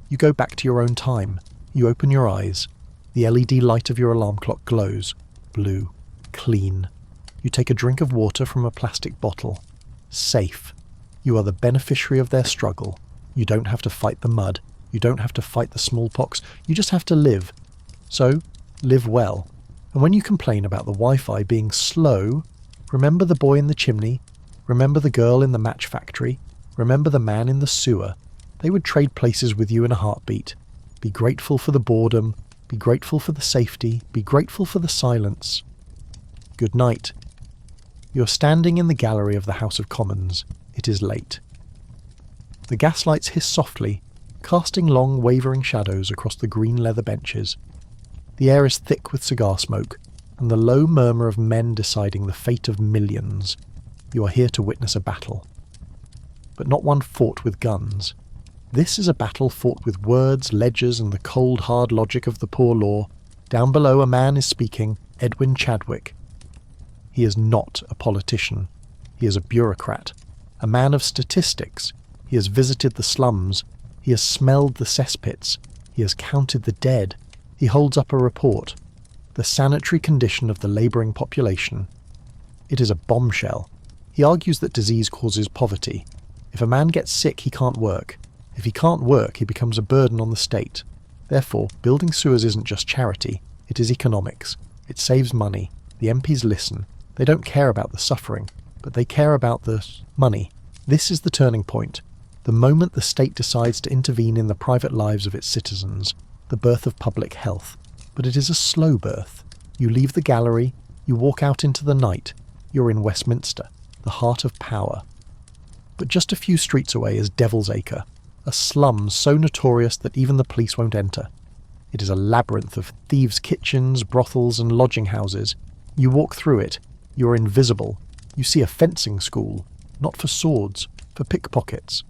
You go back to your own time. You open your eyes. The LED light of your alarm clock glows. Blue. Clean. You take a drink of water from a plastic bottle. Safe. You are the beneficiary of their struggle. You don't have to fight the mud. You don't have to fight the smallpox. You just have to live. So, live well. And when you complain about the Wi-Fi being slow, remember the boy in the chimney. Remember the girl in the match factory. Remember the man in the sewer. They would trade places with you in a heartbeat. Be grateful for the boredom. Be grateful for the safety. Be grateful for the silence. Good night. You're standing in the gallery of the House of Commons. It is late. The gaslights hiss softly, casting long wavering shadows across the green leather benches. The air is thick with cigar smoke, and the low murmur of men deciding the fate of millions. You are here to witness a battle. But not one fought with guns. This is a battle fought with words, ledgers, and the cold, hard logic of the poor law. Down below a man is speaking, Edwin Chadwick. He is not a politician. He is a bureaucrat. A man of statistics. He has visited the slums. He has smelled the cesspits. He has counted the dead. He holds up a report. The sanitary condition of the labouring population. It is a bombshell. He argues that disease causes poverty. If a man gets sick, he can't work. If he can't work, he becomes a burden on the state. Therefore, building sewers isn't just charity. It is economics. It saves money. The MPs listen. They don't care about the suffering, but they care about the money. This is the turning point. The moment the state decides to intervene in the private lives of its citizens. The birth of public health. But it is a slow birth. You leave the gallery. You walk out into the night. You're in Westminster, the heart of power. But just a few streets away is Devil's Acre, a slum so notorious that even the police won't enter. It is a labyrinth of thieves' kitchens, brothels and lodging houses. You walk through it. You're invisible. You see a fencing school, not for swords, for pickpockets.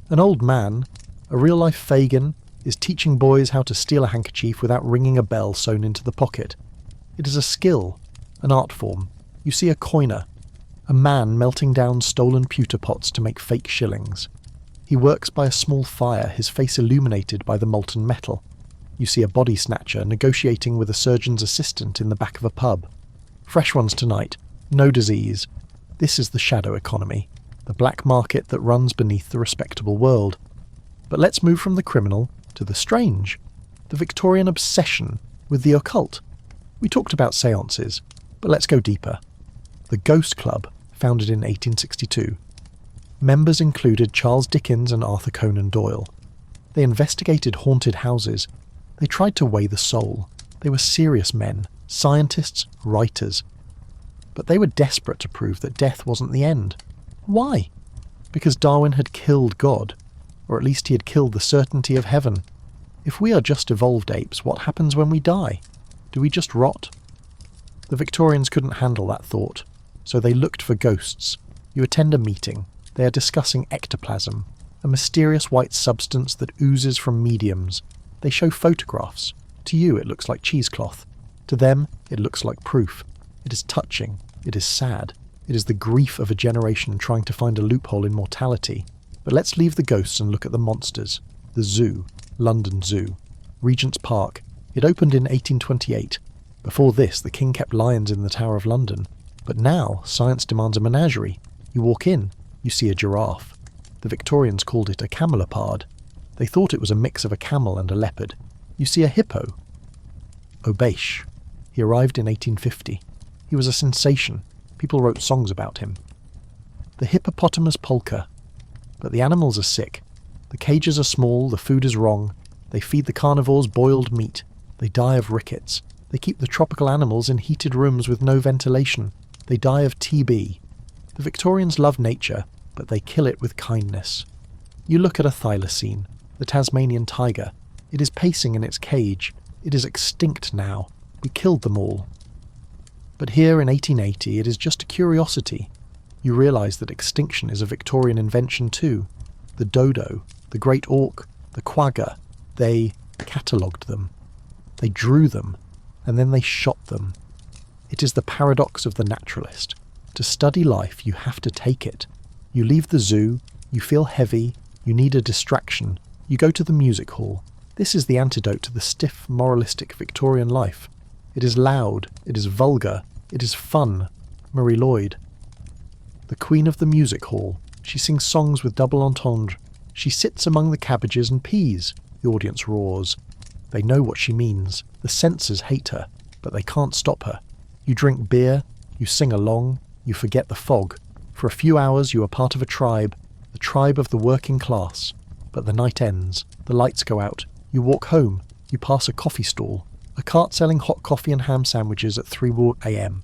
An old man, a real-life Fagin, is teaching boys how to steal a handkerchief without ringing a bell sewn into the pocket. It is a skill, an art form. You see a coiner, a man melting down stolen pewter pots to make fake shillings. He works by a small fire, his face illuminated by the molten metal. You see a body snatcher negotiating with a surgeon's assistant in the back of a pub. Fresh ones tonight, no disease. This is the shadow economy, the black market that runs beneath the respectable world. But let's move from the criminal to the strange, the Victorian obsession with the occult. We talked about seances, but let's go deeper. The Ghost Club, founded in 1862. Members included Charles Dickens and Arthur Conan Doyle. They investigated haunted houses. They tried to weigh the soul. They were serious men, scientists, writers. But they were desperate to prove that death wasn't the end. Why? Because Darwin had killed God. Or at least he had killed the certainty of heaven. If we are just evolved apes, what happens when we die? Do we just rot? The Victorians couldn't handle that thought, so they looked for ghosts. You attend a meeting. They are discussing ectoplasm, a mysterious white substance that oozes from mediums. They show photographs. To you it looks like cheesecloth. To them it looks like proof. It is touching. It is sad. It is the grief of a generation trying to find a loophole in mortality. But let's leave the ghosts and look at the monsters. The zoo. London Zoo. Regent's Park. It opened in 1828. Before this, the king kept lions in the Tower of London. But now, science demands a menagerie. You walk in, you see a giraffe. The Victorians called it a camelopard. They thought it was a mix of a camel and a leopard. You see a hippo. Obeish. He arrived in 1850. He was a sensation. People wrote songs about him. The hippopotamus polka. But the animals are sick. The cages are small, the food is wrong. They feed the carnivores boiled meat. They die of rickets. They keep the tropical animals in heated rooms with no ventilation. They die of TB. The Victorians love nature, but they kill it with kindness. You look at a thylacine, the Tasmanian tiger. It is pacing in its cage. It is extinct now. We killed them all. But here in 1880 it is just a curiosity. You realise that extinction is a Victorian invention too. The dodo, the great auk, the quagga, they catalogued them. They drew them, and then they shot them. It is the paradox of the naturalist. To study life, you have to take it. You leave the zoo, you feel heavy, you need a distraction, you go to the music hall. This is the antidote to the stiff, moralistic Victorian life. It is loud, it is vulgar, it is fun. Marie Lloyd. The queen of the music hall. She sings songs with double entendre. She sits among the cabbages and peas. The audience roars. They know what she means. The censors hate her, but they can't stop her. You drink beer, you sing along, you forget the fog. For a few hours you are part of a tribe, the tribe of the working class. But the night ends, the lights go out, you walk home, you pass a coffee stall, a cart selling hot coffee and ham sandwiches at 3 a.m.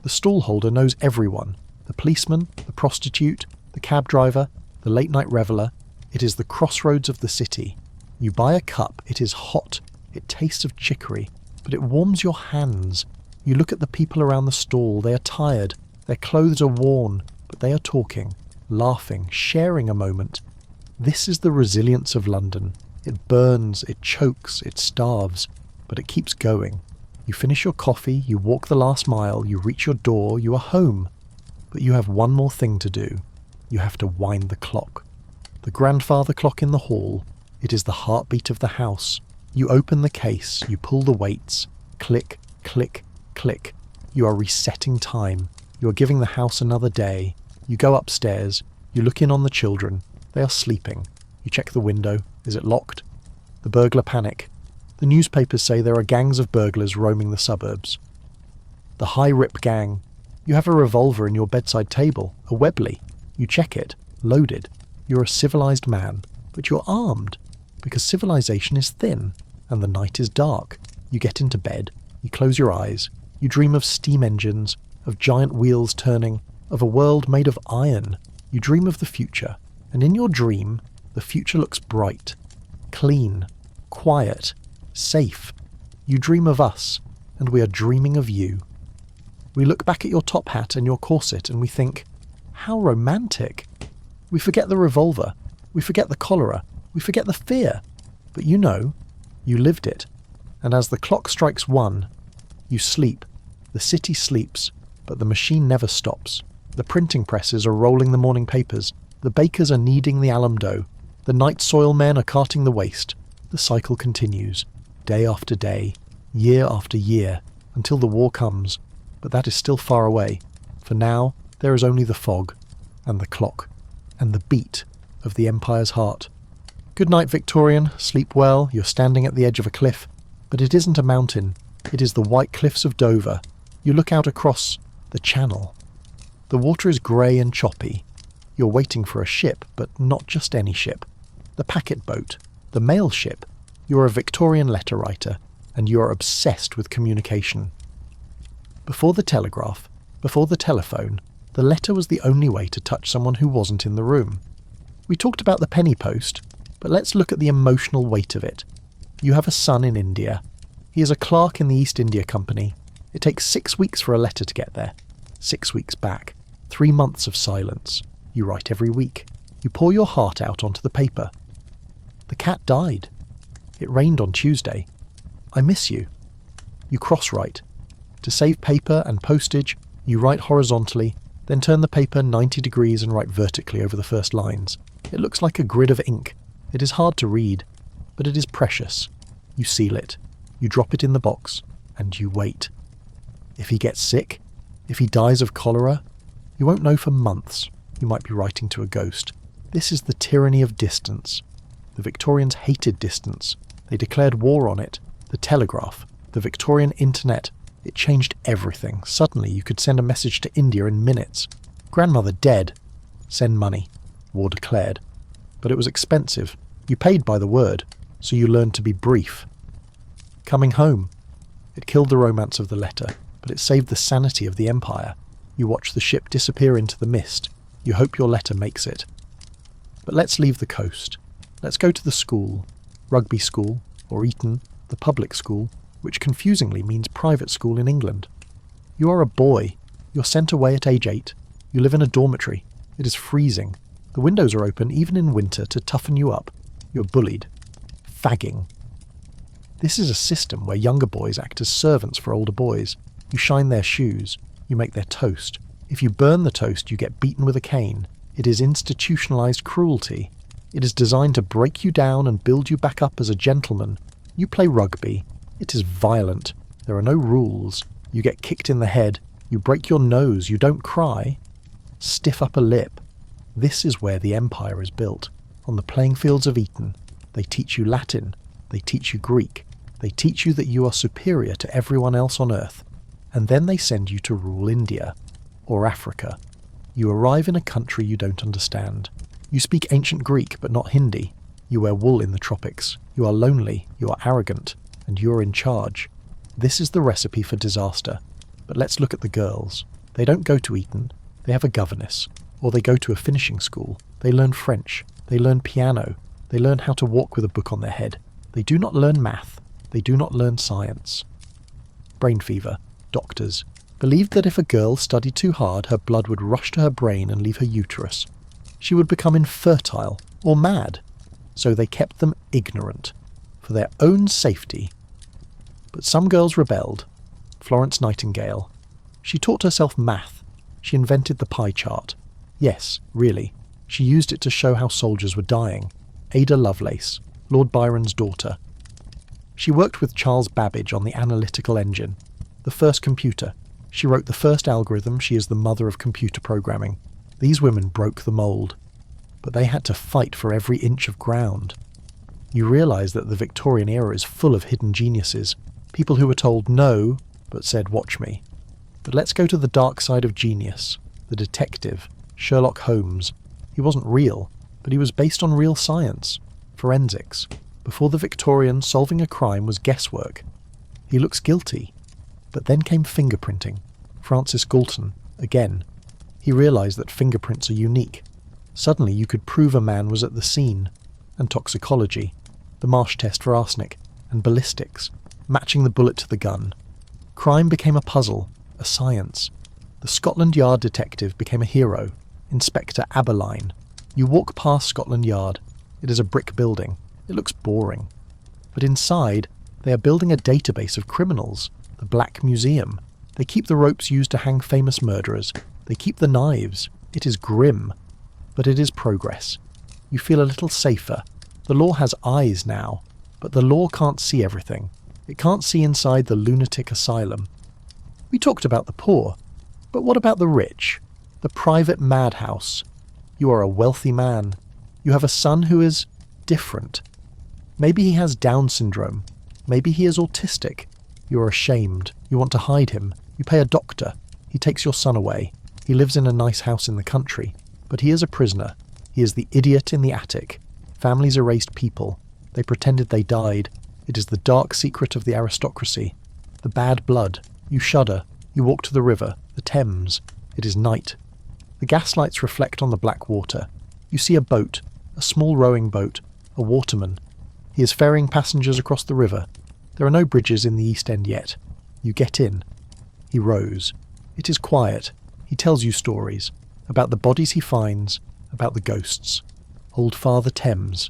The stallholder knows everyone, the policeman, the prostitute, the cab driver, the late-night reveller. It is the crossroads of the city. You buy a cup, it is hot, it tastes of chicory, but it warms your hands. You look at the people around the stall, they are tired, their clothes are worn, but they are talking, laughing, sharing a moment. This is the resilience of London. It burns, it chokes, it starves, but it keeps going. You finish your coffee, you walk the last mile, you reach your door, you are home. But you have one more thing to do. You have to wind the clock. The grandfather clock in the hall. It is the heartbeat of the house. You open the case, you pull the weights. Click, click, click. You are resetting time. You are giving the house another day. You go upstairs. You look in on the children. They are sleeping. You check the window. Is it locked? The burglar panic. The newspapers say there are gangs of burglars roaming the suburbs. The High Rip gang. You have a revolver in your bedside table, a Webley. You check it, loaded. You're a civilized man, but you're armed, because civilization is thin, and the night is dark. You get into bed, you close your eyes, you dream of steam engines, of giant wheels turning, of a world made of iron. You dream of the future, and in your dream, the future looks bright, clean, quiet, safe. You dream of us, and we are dreaming of you. We look back at your top hat and your corset and we think, how romantic. We forget the revolver, we forget the cholera, we forget the fear. But you know, you lived it. And as the clock strikes 1, you sleep. The city sleeps, but the machine never stops. The printing presses are rolling the morning papers. The bakers are kneading the alum dough. The night soil men are carting the waste. The cycle continues, day after day, year after year, until the war comes. But that is still far away. For now, there is only the fog, and the clock, and the beat of the Empire's heart. Good night, Victorian. Sleep well. You're standing at the edge of a cliff. But it isn't a mountain. It is the white cliffs of Dover. You look out across the channel. The water is grey and choppy. You're waiting for a ship, but not just any ship. The packet boat, the mail ship. You're a Victorian letter writer, and you are obsessed with communication. Before the telegraph, before the telephone, the letter was the only way to touch someone who wasn't in the room. We talked about the penny post, but let's look at the emotional weight of it. You have a son in India. He is a clerk in the East India Company. It takes 6 weeks for a letter to get there. 6 weeks back. 3 months of silence. You write every week. You pour your heart out onto the paper. The cat died. It rained on Tuesday. I miss you. You cross-write. To save paper and postage, you write horizontally, then turn the paper 90 degrees and write vertically over the first lines. It looks like a grid of ink. It is hard to read, but it is precious. You seal it. You drop it in the box, and you wait. If he gets sick, if he dies of cholera, you won't know for months. You might be writing to a ghost. This is the tyranny of distance. The Victorians hated distance. They declared war on it. The telegraph, the Victorian internet, it changed everything. Suddenly you could send a message to India in minutes. Grandmother dead. Send money. War declared. But it was expensive. You paid by the word, so you learned to be brief. Coming home. It killed the romance of the letter, but it saved the sanity of the empire. You watch the ship disappear into the mist. You hope your letter makes it. But let's leave the coast. Let's go to the school. Rugby school, or Eton, the public school, which confusingly means private school in England. You are a boy. You're sent away at age 8. You live in a dormitory. It is freezing. The windows are open even in winter to toughen you up. You're bullied. Fagging. This is a system where younger boys act as servants for older boys. You shine their shoes. You make their toast. If you burn the toast, you get beaten with a cane. It is institutionalized cruelty. It is designed to break you down and build you back up as a gentleman. You play rugby. It is violent. There are no rules. You get kicked in the head. You break your nose. You don't cry. Stiff upper lip. This is where the empire is built. On the playing fields of Eton. They teach you Latin. They teach you Greek. They teach you that you are superior to everyone else on earth. And then they send you to rule India. Or Africa. You arrive in a country you don't understand. You speak ancient Greek, but not Hindi. You wear wool in the tropics. You are lonely. You are arrogant. And you are in charge. This is the recipe for disaster. But let's look at the girls. They don't go to Eton. They have a governess. Or they go to a finishing school. They learn French. They learn piano. They learn how to walk with a book on their head. They do not learn math. They do not learn science. Brain fever. Doctors believed that if a girl studied too hard, her blood would rush to her brain and leave her uterus. She would become infertile or mad. So they kept them ignorant, for their own safety. But some girls rebelled. Florence Nightingale. She taught herself math. She invented the pie chart. Yes, really. She used it to show how soldiers were dying. Ada Lovelace, Lord Byron's daughter. She worked with Charles Babbage on the analytical engine, the first computer. She wrote the first algorithm. She is the mother of computer programming. These women broke the mould. But they had to fight for every inch of ground. You realise that the Victorian era is full of hidden geniuses, people who were told no, but said watch me. But let's go to the dark side of genius, the detective, Sherlock Holmes. He wasn't real, but he was based on real science, forensics. Before the Victorians, solving a crime was guesswork. He looks guilty. But then came fingerprinting. Francis Galton, again. He realised that fingerprints are unique. Suddenly you could prove a man was at the scene. And toxicology, the Marsh test for arsenic, and ballistics, matching the bullet to the gun. Crime became a puzzle, a science. The Scotland Yard detective became a hero, Inspector Aberline. You walk past Scotland Yard. It is a brick building. It looks boring. But inside, they are building a database of criminals, the Black Museum. They keep the ropes used to hang famous murderers. They keep the knives. It is grim. But it is progress. You feel a little safer. The law has eyes now, but the law can't see everything. It can't see inside the lunatic asylum. We talked about the poor, but what about the rich? The private madhouse. You are a wealthy man. You have a son who is different. Maybe he has Down syndrome. Maybe he is autistic. You are ashamed. You want to hide him. You pay a doctor. He takes your son away. He lives in a nice house in the country. But he is a prisoner. He is the idiot in the attic. Families erased people. They pretended they died. It is the dark secret of the aristocracy. The bad blood. You shudder. You walk to the river, the Thames. It is night. The gaslights reflect on the black water. You see a boat, a small rowing boat, a waterman. He is ferrying passengers across the river. There are no bridges in the East End yet. You get in. He rows. It is quiet. He tells you stories about the bodies he finds, about the ghosts. Old Father Thames.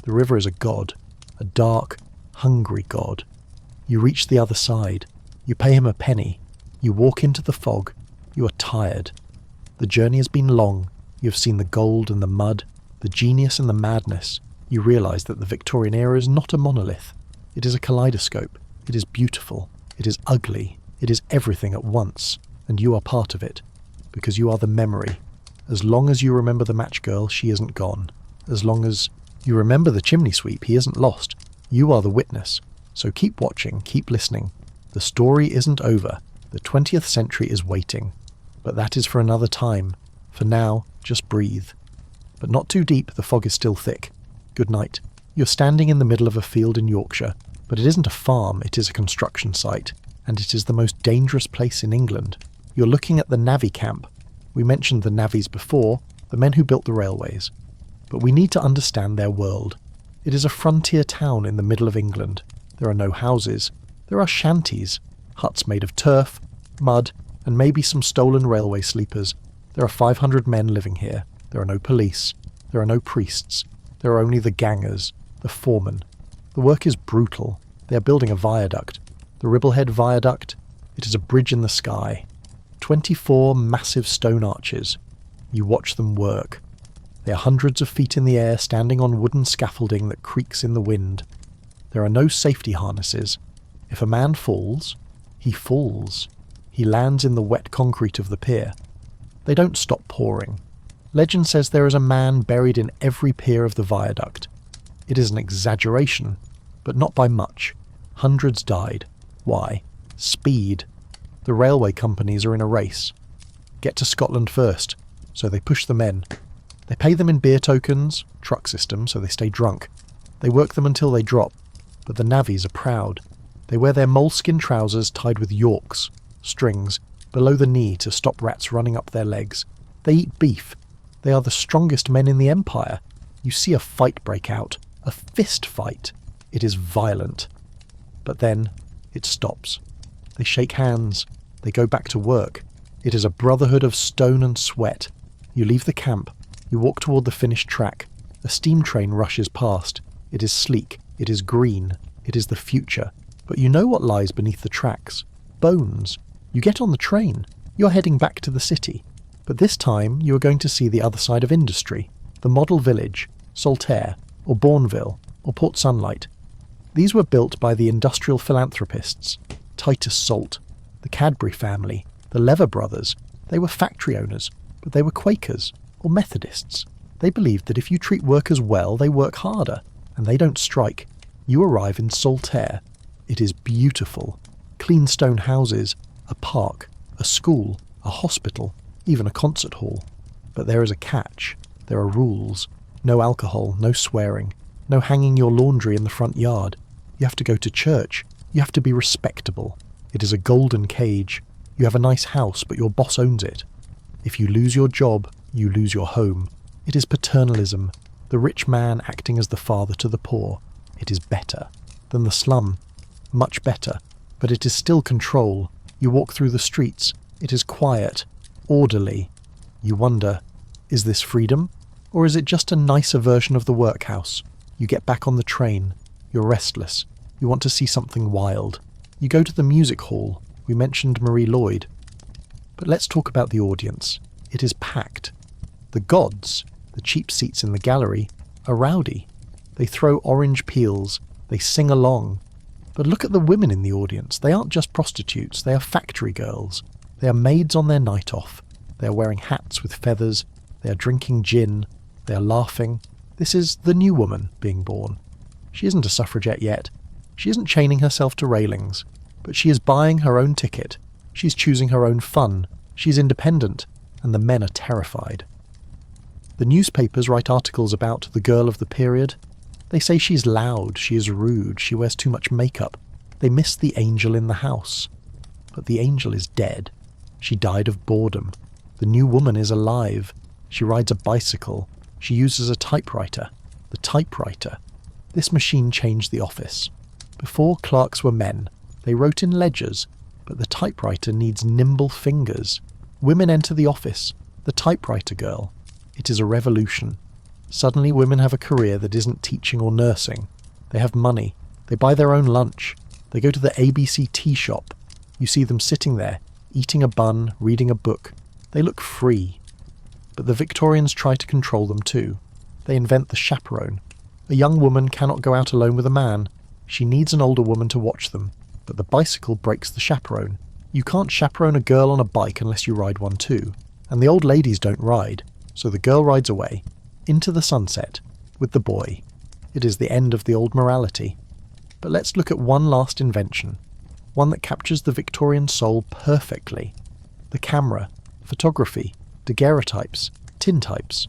The river is a god, a dark, hungry god. You reach the other side. You pay him a penny. You walk into the fog. You are tired. The journey has been long. You have seen the gold and the mud, the genius and the madness. You realise that the Victorian era is not a monolith. It is a kaleidoscope. It is beautiful. It is ugly. It is everything at once. And you are part of it. Because you are the memory. As long as you remember the match girl, she isn't gone. As long as you remember the chimney sweep, he isn't lost. You are the witness. So keep watching, keep listening. The story isn't over. The 20th century is waiting. But that is for another time. For now, just breathe. But not too deep, the fog is still thick. Good night. You're standing in the middle of a field in Yorkshire, but it isn't a farm, it is a construction site, and it is the most dangerous place in England. You're looking at the navvy camp. We mentioned the navvies before, the men who built the railways. But we need to understand their world. It is a frontier town in the middle of England. There are no houses. There are shanties, huts made of turf, mud, and maybe some stolen railway sleepers. There are 500 men living here. There are no police. There are no priests. There are only the gangers, the foremen. The work is brutal. They are building a viaduct. The Ribblehead Viaduct. It is a bridge in the sky. 24 massive stone arches. You watch them work. They are hundreds of feet in the air, standing on wooden scaffolding that creaks in the wind. There are no safety harnesses. If a man falls, he falls. He lands in the wet concrete of the pier. They don't stop pouring. Legend says there is a man buried in every pier of the viaduct. It is an exaggeration, but not by much. Hundreds died. Why? Speed. The railway companies are in a race. Get to Scotland first, so they push the men. They pay them in beer tokens, truck system, so they stay drunk. They work them until they drop, but the navvies are proud. They wear their moleskin trousers tied with yorks, strings, below the knee to stop rats running up their legs. They eat beef. They are the strongest men in the empire. You see a fight break out, a fist fight. It is violent. But then it stops. They shake hands. They go back to work. It is a brotherhood of stone and sweat. You leave the camp. You walk toward the finished track. A steam train rushes past. It is sleek. It is green. It is the future. But you know what lies beneath the tracks. Bones. You get on the train. You're heading back to the city. But this time you are going to see the other side of industry. The model village, Saltaire, or Bourneville, or Port Sunlight. These were built by the industrial philanthropists. Titus Salt, the Cadbury family, the Lever brothers. They were factory owners, but they were Quakers, or Methodists. They believed that if you treat workers well, they work harder, and they don't strike. You arrive in Saltaire. It is beautiful. Clean stone houses, a park, a school, a hospital, even a concert hall. But there is a catch. There are rules. No alcohol, no swearing, no hanging your laundry in the front yard. You have to go to church. You have to be respectable. It is a golden cage. You have a nice house, but your boss owns it. If you lose your job, you lose your home. It is paternalism. The rich man acting as the father to the poor. It is better than the slum. Much better. But it is still control. You walk through the streets. It is quiet. Orderly. You wonder, is this freedom? Or is it just a nicer version of the workhouse? You get back on the train. You're restless. You want to see something wild. You go to the music hall. We mentioned Marie Lloyd. But let's talk about the audience. It is packed. The gods, the cheap seats in the gallery, are rowdy. They throw orange peels. They sing along. But look at the women in the audience. They aren't just prostitutes. They are factory girls. They are maids on their night off. They are wearing hats with feathers. They are drinking gin. They are laughing. This is the new woman being born. She isn't a suffragette yet. She isn't chaining herself to railings. But she is buying her own ticket. She's choosing her own fun. She's independent. And the men are terrified. The newspapers write articles about the girl of the period. They say she's loud, she is rude, she wears too much makeup. They miss the angel in the house. But the angel is dead. She died of boredom. The new woman is alive. She rides a bicycle. She uses a typewriter. The typewriter. This machine changed the office. Before, clerks were men. They wrote in ledgers, but the typewriter needs nimble fingers. Women enter the office. The typewriter girl. It is a revolution. Suddenly women have a career that isn't teaching or nursing. They have money. They buy their own lunch. They go to the ABC tea shop. You see them sitting there, eating a bun, reading a book. They look free. But the Victorians try to control them too. They invent the chaperone. A young woman cannot go out alone with a man. She needs an older woman to watch them. But the bicycle breaks the chaperone. You can't chaperone a girl on a bike unless you ride one too. And the old ladies don't ride. So the girl rides away, into the sunset, with the boy. It is the end of the old morality. But let's look at one last invention. One that captures the Victorian soul perfectly. The camera, photography, daguerreotypes, tintypes.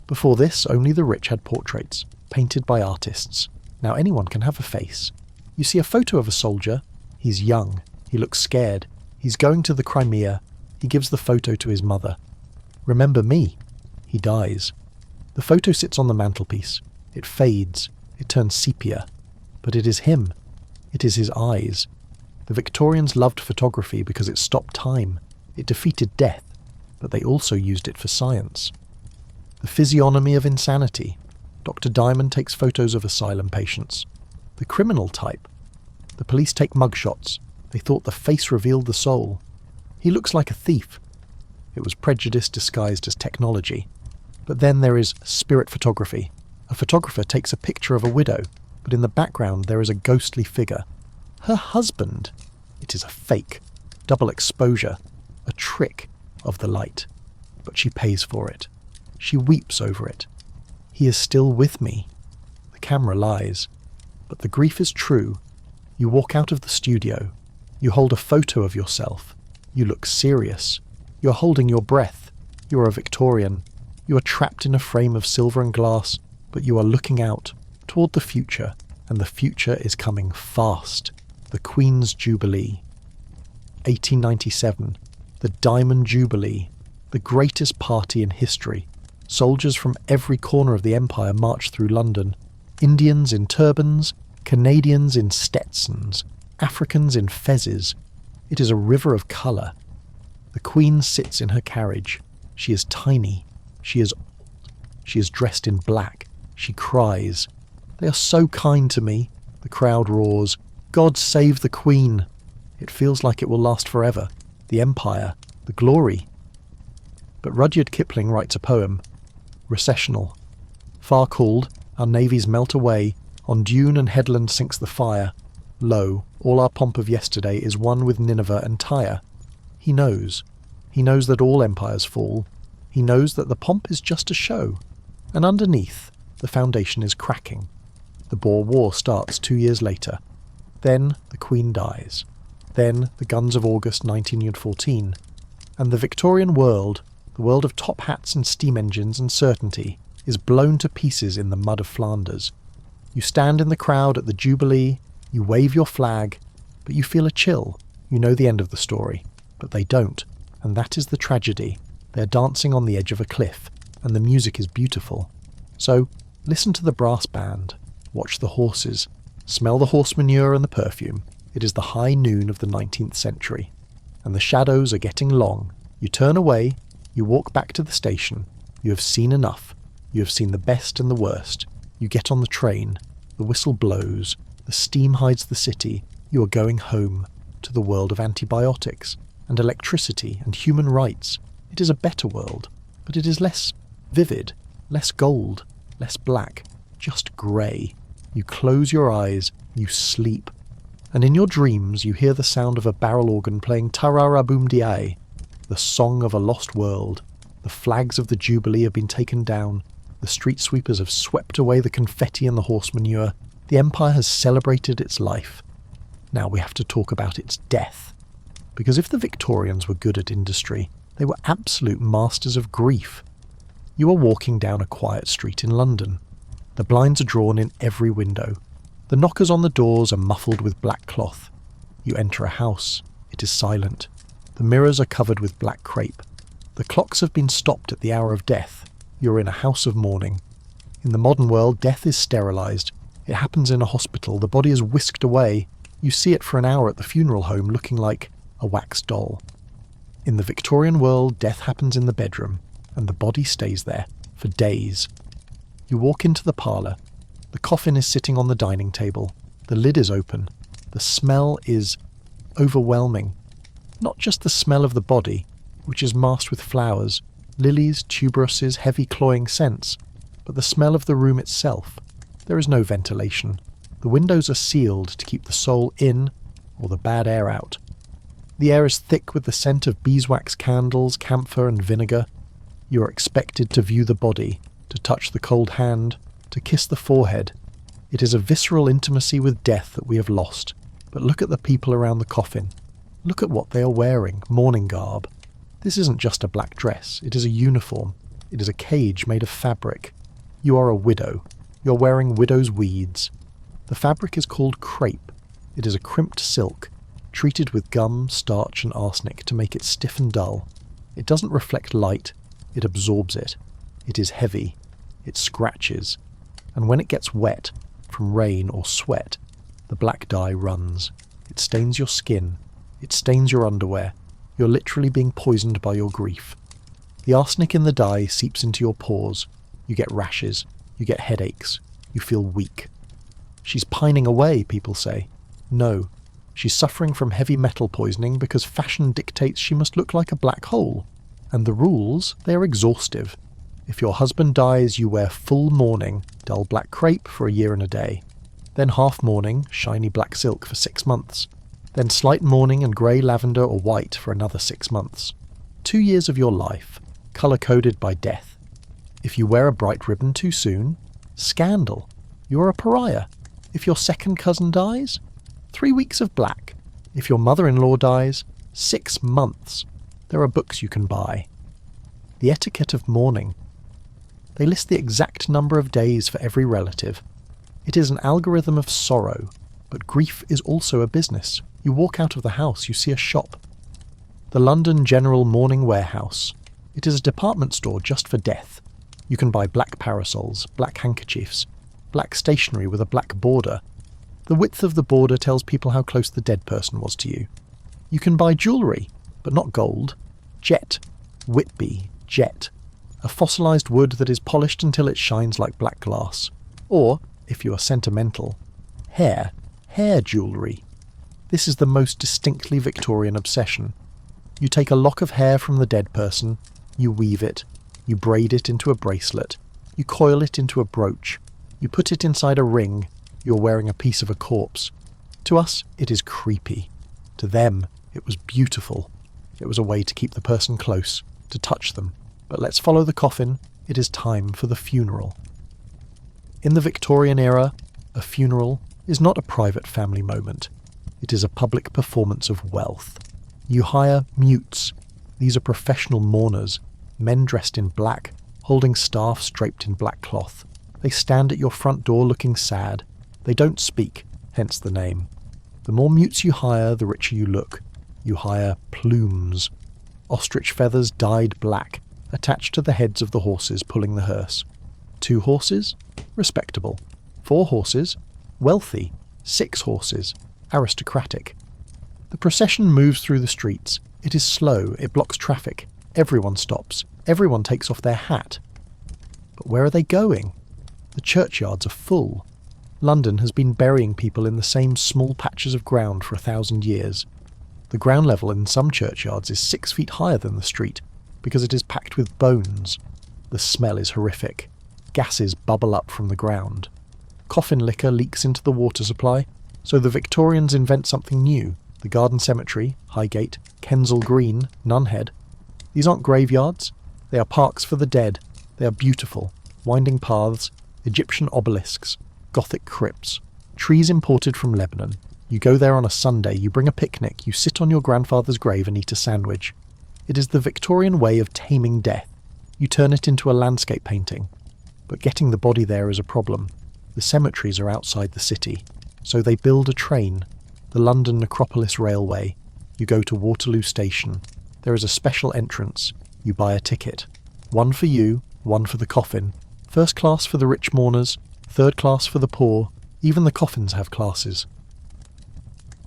Before this, only the rich had portraits, painted by artists. Now anyone can have a face. You see a photo of a soldier. He's young. He looks scared. He's going to the Crimea. He gives the photo to his mother. Remember me. He dies. The photo sits on the mantelpiece. It fades. It turns sepia. But it is him. It is his eyes. The Victorians loved photography because it stopped time. It defeated death. But they also used it for science. The physiognomy of insanity. Dr. Diamond takes photos of asylum patients. The criminal type. The police take mugshots. They thought the face revealed the soul. He looks like a thief. It was prejudice disguised as technology. But then there is spirit photography. A photographer takes a picture of a widow, but in the background there is a ghostly figure. Her husband. It is a fake, double exposure, a trick of the light. But she pays for it. She weeps over it. He is still with me. The camera lies. But the grief is true. You walk out of the studio. You hold a photo of yourself. You look serious. You're holding your breath. You're a Victorian. You are trapped in a frame of silver and glass, but you are looking out toward the future, and the future is coming fast. The Queen's Jubilee. 1897. The Diamond Jubilee. The greatest party in history. Soldiers from every corner of the empire march through London. Indians in turbans, Canadians in Stetsons, Africans in fezzes. It is a river of colour. The Queen sits in her carriage. She is tiny. She is old. She is dressed in black. She cries. They are so kind to me. The crowd roars. God save the Queen. It feels like it will last forever. The empire. The glory. But Rudyard Kipling writes a poem. Recessional. Far called, our navies melt away. On dune and headland sinks the fire. Lo, all our pomp of yesterday is one with Nineveh and Tyre. He knows. He knows that all empires fall. He knows that the pomp is just a show. And underneath, the foundation is cracking. The Boer War starts 2 years later. Then the Queen dies. Then the guns of August 1914. And the Victorian world, the world of top hats and steam engines and certainty, is blown to pieces in the mud of Flanders. You stand in the crowd at the Jubilee, you wave your flag, but you feel a chill. You know the end of the story. But they don't, and that is the tragedy. They're dancing on the edge of a cliff, and the music is beautiful. So, listen to the brass band, watch the horses, smell the horse manure and the perfume. It is the high noon of the 19th century, and the shadows are getting long. You turn away, you walk back to the station. You have seen enough. You have seen the best and the worst. You get on the train. The whistle blows. The steam hides the city. You are going home, to the world of antibiotics, and electricity, and human rights. It is a better world, but it is less vivid, less gold, less black, just grey. You close your eyes, you sleep, and in your dreams you hear the sound of a barrel organ playing Tarara-boom-di-ay, the song of a lost world. The flags of the Jubilee have been taken down. The street sweepers have swept away the confetti and the horse manure. The empire has celebrated its life. Now we have to talk about its death. Because if the Victorians were good at industry, they were absolute masters of grief. You are walking down a quiet street in London. The blinds are drawn in every window. The knockers on the doors are muffled with black cloth. You enter a house. It is silent. The mirrors are covered with black crepe. The clocks have been stopped at the hour of death. You're in a house of mourning. In the modern world, death is sterilised. It happens in a hospital. The body is whisked away. You see it for an hour at the funeral home looking like a wax doll. In the Victorian world, death happens in the bedroom, and the body stays there for days. You walk into the parlour. The coffin is sitting on the dining table. The lid is open. The smell is overwhelming. Not just the smell of the body, which is masked with flowers, lilies, tuberuses, heavy cloying scents, but the smell of the room itself. There is no ventilation. The windows are sealed to keep the soul in or the bad air out. The air is thick with the scent of beeswax candles, camphor and vinegar. You are expected to view the body, to touch the cold hand, to kiss the forehead. It is a visceral intimacy with death that we have lost. But look at the people around the coffin. Look at what they are wearing, mourning garb. This isn't just a black dress, it is a uniform. It is a cage made of fabric. You are a widow. You're wearing widow's weeds. The fabric is called crepe. It is a crimped silk, treated with gum, starch and arsenic to make it stiff and dull. It doesn't reflect light, it absorbs it. It is heavy. It scratches. And when it gets wet, from rain or sweat, the black dye runs. It stains your skin. It stains your underwear. You're literally being poisoned by your grief. The arsenic in the dye seeps into your pores. You get rashes. You get headaches. You feel weak. She's pining away, people say. No. She's suffering from heavy metal poisoning because fashion dictates she must look like a black hole. And the rules, they are exhaustive. If your husband dies, you wear full mourning, dull black crepe for a year and a day. Then half mourning, shiny black silk for 6 months. Then slight mourning and grey lavender or white for another 6 months. 2 years of your life, colour-coded by death. If you wear a bright ribbon too soon, scandal. You're a pariah. If your second cousin dies, 3 weeks of black. If your mother-in-law dies, 6 months. There are books you can buy. The etiquette of mourning. They list the exact number of days for every relative. It is an algorithm of sorrow, but grief is also a business. You walk out of the house, you see a shop. The London General Mourning Warehouse. It is a department store just for death. You can buy black parasols, black handkerchiefs, black stationery with a black border. The width of the border tells people how close the dead person was to you. You can buy jewellery, but not gold. Jet. Whitby. Jet. A fossilised wood that is polished until it shines like black glass. Or, if you are sentimental, hair jewellery. This is the most distinctly Victorian obsession. You take a lock of hair from the dead person, you weave it, you braid it into a bracelet, you coil it into a brooch, you put it inside a ring, you're wearing a piece of a corpse. To us, it is creepy. To them, it was beautiful. It was a way to keep the person close, to touch them. But let's follow the coffin. It is time for the funeral. In the Victorian era, a funeral is not a private family moment. It is a public performance of wealth. You hire mutes. These are professional mourners, men dressed in black, holding staffs draped in black cloth. They stand at your front door looking sad. They don't speak, hence the name. The more mutes you hire, the richer you look. You hire plumes. Ostrich feathers dyed black, attached to the heads of the horses pulling the hearse. 2 horses? Respectable. 4 horses? Wealthy. 6 horses? Aristocratic. The procession moves through the streets. It is slow, it blocks traffic. Everyone stops. Everyone takes off their hat. But where are they going? The churchyards are full. London has been burying people in the same small patches of ground for 1,000 years. The ground level in some churchyards is 6 feet higher than the street, because it is packed with bones. The smell is horrific. Gases bubble up from the ground. Coffin liquor leaks into the water supply, so the Victorians invent something new. The Garden Cemetery, Highgate, Kensal Green, Nunhead. These aren't graveyards. They are parks for the dead. They are beautiful. Winding paths, Egyptian obelisks, Gothic crypts, trees imported from Lebanon. You go there on a Sunday, you bring a picnic, you sit on your grandfather's grave and eat a sandwich. It is the Victorian way of taming death. You turn it into a landscape painting. But getting the body there is a problem. The cemeteries are outside the city. So they build a train, the London Necropolis Railway. You go to Waterloo Station. There is a special entrance. You buy a ticket. 1 for you, 1 for the coffin. First class for the rich mourners, 3rd class for the poor. Even the coffins have classes.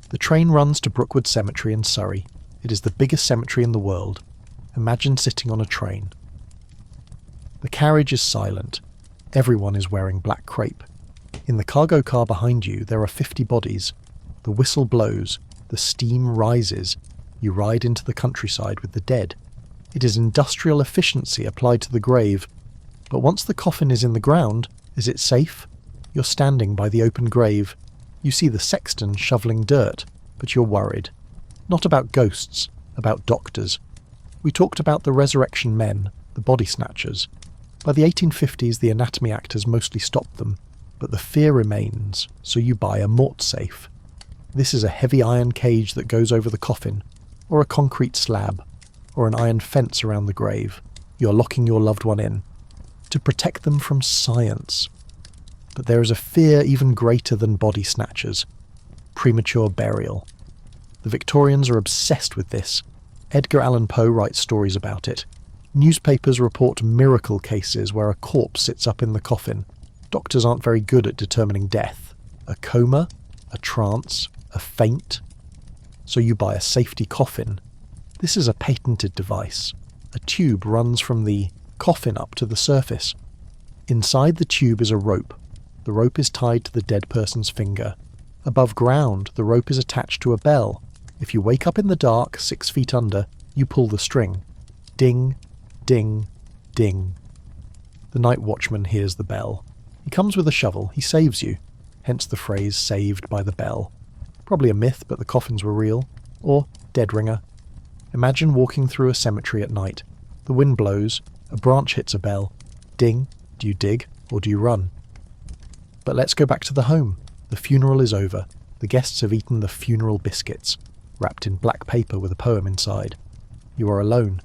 The train runs to Brookwood Cemetery in Surrey. It is the biggest cemetery in the world. Imagine sitting on a train. The carriage is silent. Everyone is wearing black crepe. In the cargo car behind you, there are 50 bodies. The whistle blows. The steam rises. You ride into the countryside with the dead. It is industrial efficiency applied to the grave. But once the coffin is in the ground, is it safe? You're standing by the open grave. You see the sexton shoveling dirt, but you're worried. Not about ghosts, about doctors. We talked about the resurrection men, the body snatchers. By the 1850s, the anatomy actors mostly stopped them, but the fear remains, so you buy a mort safe. This is a heavy iron cage that goes over the coffin, or a concrete slab, or an iron fence around the grave. You're locking your loved one in, to protect them from science. But there is a fear even greater than body snatchers: premature burial. The Victorians are obsessed with this. Edgar Allan Poe writes stories about it. Newspapers report miracle cases where a corpse sits up in the coffin. Doctors aren't very good at determining death. A coma, a trance, a faint. So you buy a safety coffin. This is a patented device. A tube runs from the coffin up to the surface. Inside the tube is a rope. The rope is tied to the dead person's finger. Above ground, the rope is attached to a bell. If you wake up in the dark, 6 feet under, you pull the string. Ding, ding, ding. The night watchman hears the bell. He comes with a shovel. He saves you. Hence the phrase, saved by the bell. Probably a myth, but the coffins were real. Or dead ringer. Imagine walking through a cemetery at night. The wind blows. A branch hits a bell. Ding. Do you dig, or do you run? But let's go back to the home. The funeral is over. The guests have eaten the funeral biscuits, wrapped in black paper with a poem inside. You are alone.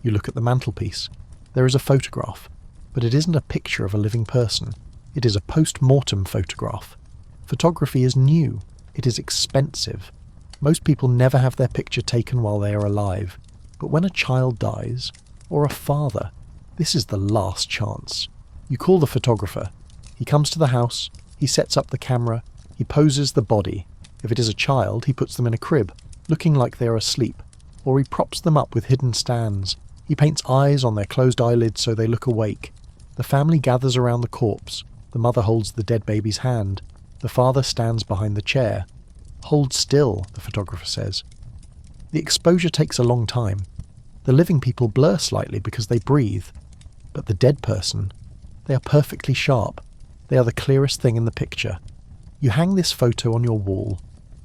You look at the mantelpiece. There is a photograph, but it isn't a picture of a living person. It is a post-mortem photograph. Photography is new. It is expensive. Most people never have their picture taken while they are alive. But when a child dies, or a father, this is the last chance. You call the photographer. He comes to the house. He sets up the camera. He poses the body. If it is a child, he puts them in a crib, looking like they are asleep, or he props them up with hidden stands. He paints eyes on their closed eyelids so they look awake. The family gathers around the corpse. The mother holds the dead baby's hand. The father stands behind the chair. Hold still, the photographer says. The exposure takes a long time. The living people blur slightly because they breathe. But the dead person, they are perfectly sharp. They are the clearest thing in the picture. You hang this photo on your wall.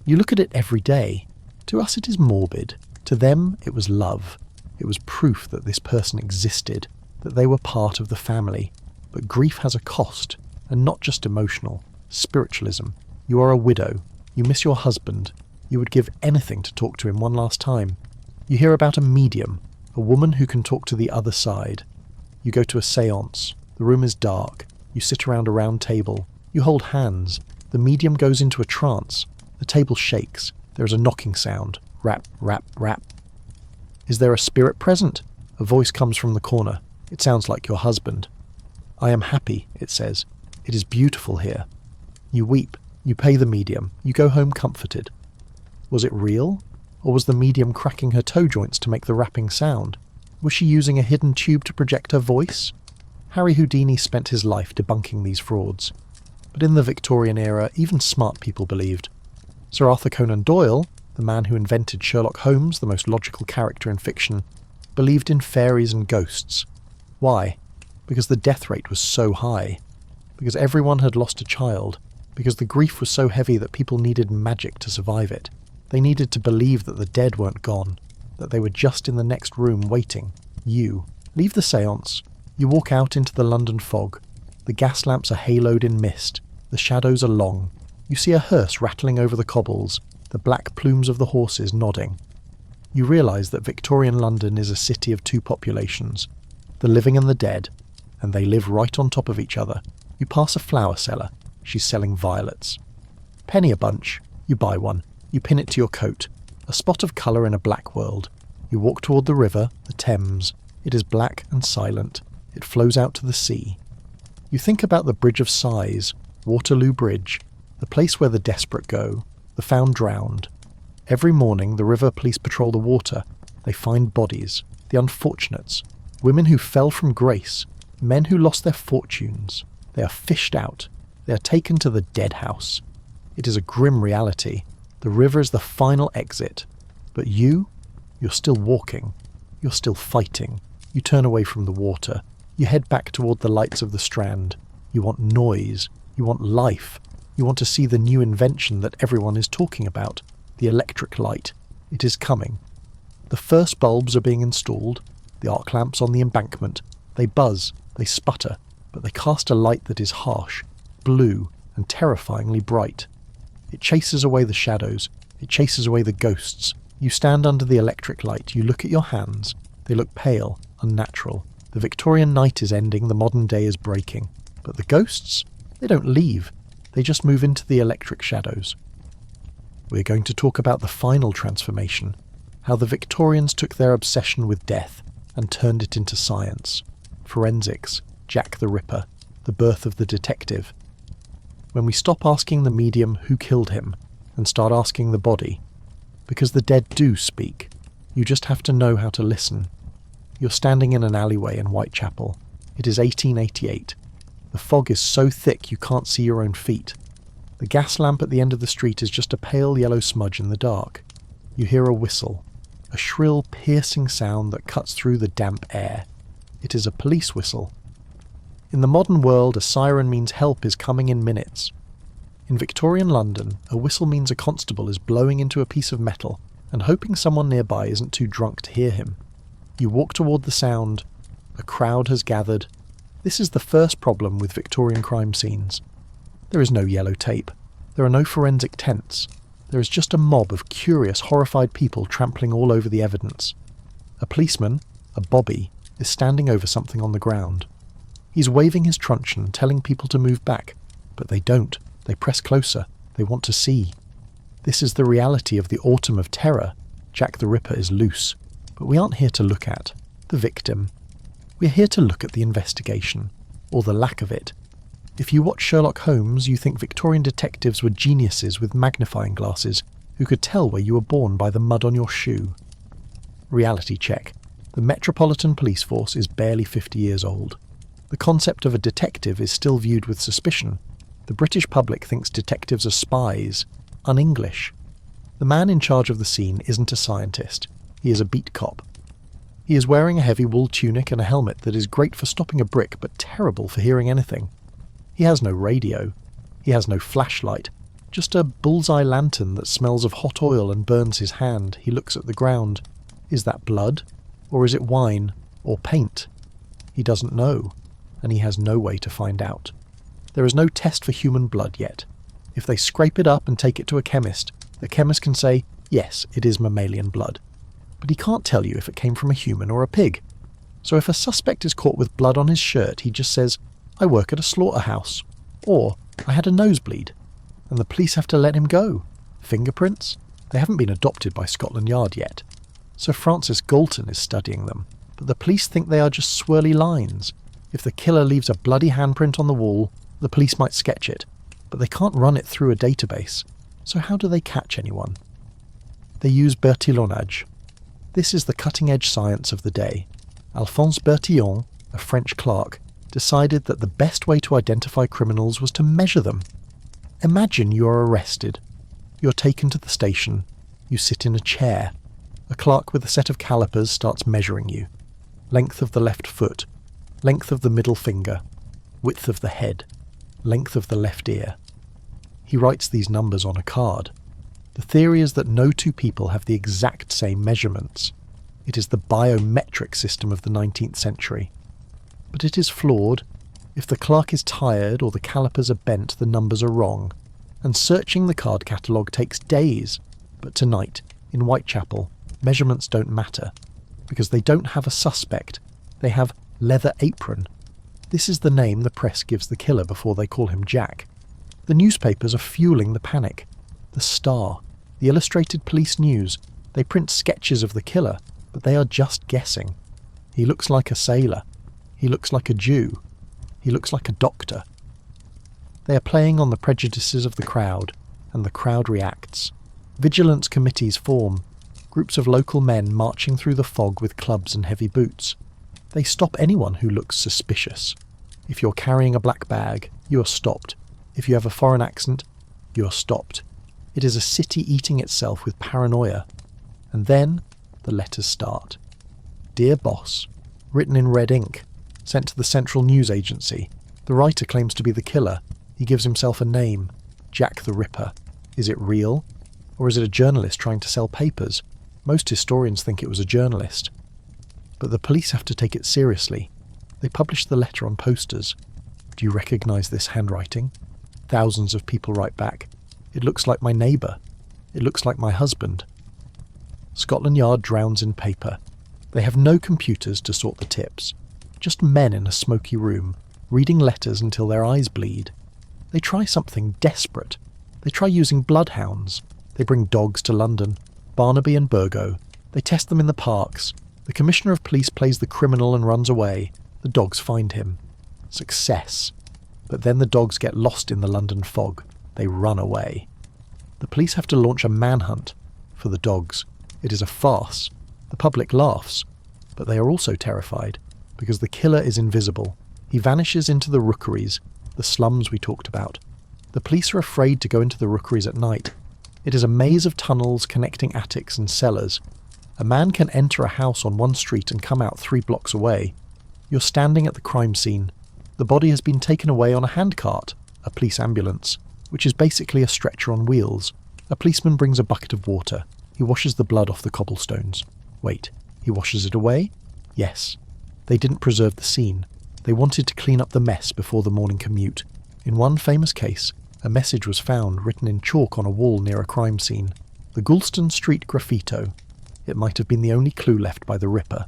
You look at it every day. To us it is morbid. To them it was love. It was proof that this person existed, that they were part of the family. But grief has a cost, and not just emotional. Spiritualism. You are a widow. You miss your husband. You would give anything to talk to him one last time. You hear about a medium, a woman who can talk to the other side. You go to a séance. The room is dark. You sit around a round table. You hold hands. The medium goes into a trance. The table shakes. There is a knocking sound. Rap, rap, rap. Is there a spirit present? A voice comes from the corner. It sounds like your husband. I am happy, it says. It is beautiful here. You weep. You pay the medium. You go home comforted. Was it real? Or was the medium cracking her toe joints to make the rapping sound? Was she using a hidden tube to project her voice? Harry Houdini spent his life debunking these frauds. But in the Victorian era, even smart people believed. Sir Arthur Conan Doyle, the man who invented Sherlock Holmes, the most logical character in fiction, believed in fairies and ghosts. Why? Because the death rate was so high. Because everyone had lost a child. Because the grief was so heavy that people needed magic to survive it. They needed to believe that the dead weren't gone, that they were just in the next room waiting. You. Leave the séance. You walk out into the London fog. The gas lamps are haloed in mist. The shadows are long. You see a hearse rattling over the cobbles, the black plumes of the horses nodding. You realise that Victorian London is a city of two populations, the living and the dead, and they live right on top of each other. You pass a flower seller. She's selling violets. Penny a bunch. You buy one. You pin it to your coat. A spot of colour in a black world. You walk toward the river, the Thames. It is black and silent. It flows out to the sea. You think about the Bridge of Sighs, Waterloo Bridge, the place where the desperate go, the found drowned. Every morning the river police patrol the water. They find bodies, the unfortunates, women who fell from grace, men who lost their fortunes. They are fished out. They are taken to the dead house. It is a grim reality. The river is the final exit. But you're still walking. You're still fighting. You turn away from the water. You head back toward the lights of the Strand. You want noise. You want life. You want to see the new invention that everyone is talking about. The electric light. It is coming. The first bulbs are being installed. The arc lamps on the embankment. They buzz. They sputter. But they cast a light that is harsh, blue, and terrifyingly bright. It chases away the shadows. It chases away the ghosts. You stand under the electric light. You look at your hands. They look pale, unnatural. The Victorian night is ending. The modern day is breaking. But the ghosts? They don't leave. They just move into the electric shadows. We're going to talk about the final transformation. How the Victorians took their obsession with death and turned it into science. Forensics. Jack the Ripper. The birth of the detective. When we stop asking the medium who killed him and start asking the body, because the dead do speak, you just have to know how to listen. You're standing in an alleyway in Whitechapel. It is 1888. The fog is so thick you can't see your own feet. The gas lamp at the end of the street is just a pale yellow smudge in the dark. You hear a whistle, a shrill, piercing sound that cuts through the damp air. It is a police whistle. In the modern world, a siren means help is coming in minutes. In Victorian London, a whistle means a constable is blowing into a piece of metal and hoping someone nearby isn't too drunk to hear him. You walk toward the sound. A crowd has gathered. This is the first problem with Victorian crime scenes. There is no yellow tape. There are no forensic tents. There is just a mob of curious, horrified people trampling all over the evidence. A policeman, a bobby, is standing over something on the ground. He's waving his truncheon, telling people to move back, but they don't. They press closer. They want to see. This is the reality of the autumn of terror. Jack the Ripper is loose. But we aren't here to look at the victim. We're here to look at the investigation, or the lack of it. If you watch Sherlock Holmes, you think Victorian detectives were geniuses with magnifying glasses who could tell where you were born by the mud on your shoe. Reality check. The Metropolitan Police Force is barely 50 years old. The concept of a detective is still viewed with suspicion. The British public thinks detectives are spies, un-English. The man in charge of the scene isn't a scientist. He is a beat cop. He is wearing a heavy wool tunic and a helmet that is great for stopping a brick but terrible for hearing anything. He has no radio. He has no flashlight. Just a bullseye lantern that smells of hot oil and burns his hand. He looks at the ground. Is that blood? Or is it wine? Or paint? He doesn't know. And he has no way to find out. There is no test for human blood yet. If they scrape it up and take it to a chemist, the chemist can say, yes, it is mammalian blood. But he can't tell you if it came from a human or a pig. So if a suspect is caught with blood on his shirt, he just says, I work at a slaughterhouse. Or, I had a nosebleed. And the police have to let him go. Fingerprints? They haven't been adopted by Scotland Yard yet. Sir Francis Galton is studying them, but the police think they are just swirly lines. If the killer leaves a bloody handprint on the wall, the police might sketch it, but they can't run it through a database. So how do they catch anyone? They use bertillonage. This is the cutting-edge science of the day. Alphonse Bertillon, a French clerk, decided that the best way to identify criminals was to measure them. Imagine you are arrested. You're taken to the station. You sit in a chair. A clerk with a set of calipers starts measuring you. Length of the left foot. Length of the middle finger. Width of the head. Length of the left ear. He writes these numbers on a card. The theory is that no two people have the exact same measurements. It is the biometric system of the 19th century. But it is flawed. If the clerk is tired or the calipers are bent, the numbers are wrong. And searching the card catalogue takes days. But tonight, in Whitechapel, measurements don't matter. Because they don't have a suspect. They have Leather Apron. This is the name the press gives the killer before they call him Jack. The newspapers are fueling the panic. The Star, the Illustrated Police News, they print sketches of the killer, but they are just guessing. He looks like a sailor. He looks like a Jew. He looks like a doctor. They are playing on the prejudices of the crowd, and the crowd reacts. Vigilance committees form, groups of local men marching through the fog with clubs and heavy boots. They stop anyone who looks suspicious. If you're carrying a black bag, you are stopped. If you have a foreign accent, you are stopped. It is a city eating itself with paranoia. And then the letters start. Dear Boss, written in red ink, sent to the Central News Agency. The writer claims to be the killer. He gives himself a name, Jack the Ripper. Is it real? Or is it a journalist trying to sell papers? Most historians think it was a journalist. But the police have to take it seriously. They publish the letter on posters. Do you recognise this handwriting? Thousands of people write back. It looks like my neighbour. It looks like my husband. Scotland Yard drowns in paper. They have no computers to sort the tips. Just men in a smoky room, reading letters until their eyes bleed. They try something desperate. They try using bloodhounds. They bring dogs to London, Barnaby and Burgo. They test them in the parks. The Commissioner of Police plays the criminal and runs away. The dogs find him. Success. But then the dogs get lost in the London fog. They run away. The police have to launch a manhunt for the dogs. It is a farce. The public laughs. But they are also terrified, because the killer is invisible. He vanishes into the rookeries, the slums we talked about. The police are afraid to go into the rookeries at night. It is a maze of tunnels connecting attics and cellars. A man can enter a house on one street and come out 3 blocks away. You're standing at the crime scene. The body has been taken away on a handcart, a police ambulance, which is basically a stretcher on wheels. A policeman brings a bucket of water. He washes the blood off the cobblestones. Wait, he washes it away? Yes. They didn't preserve the scene. They wanted to clean up the mess before the morning commute. In one famous case, a message was found written in chalk on a wall near a crime scene. The Goulston Street graffito. It might have been the only clue left by the Ripper.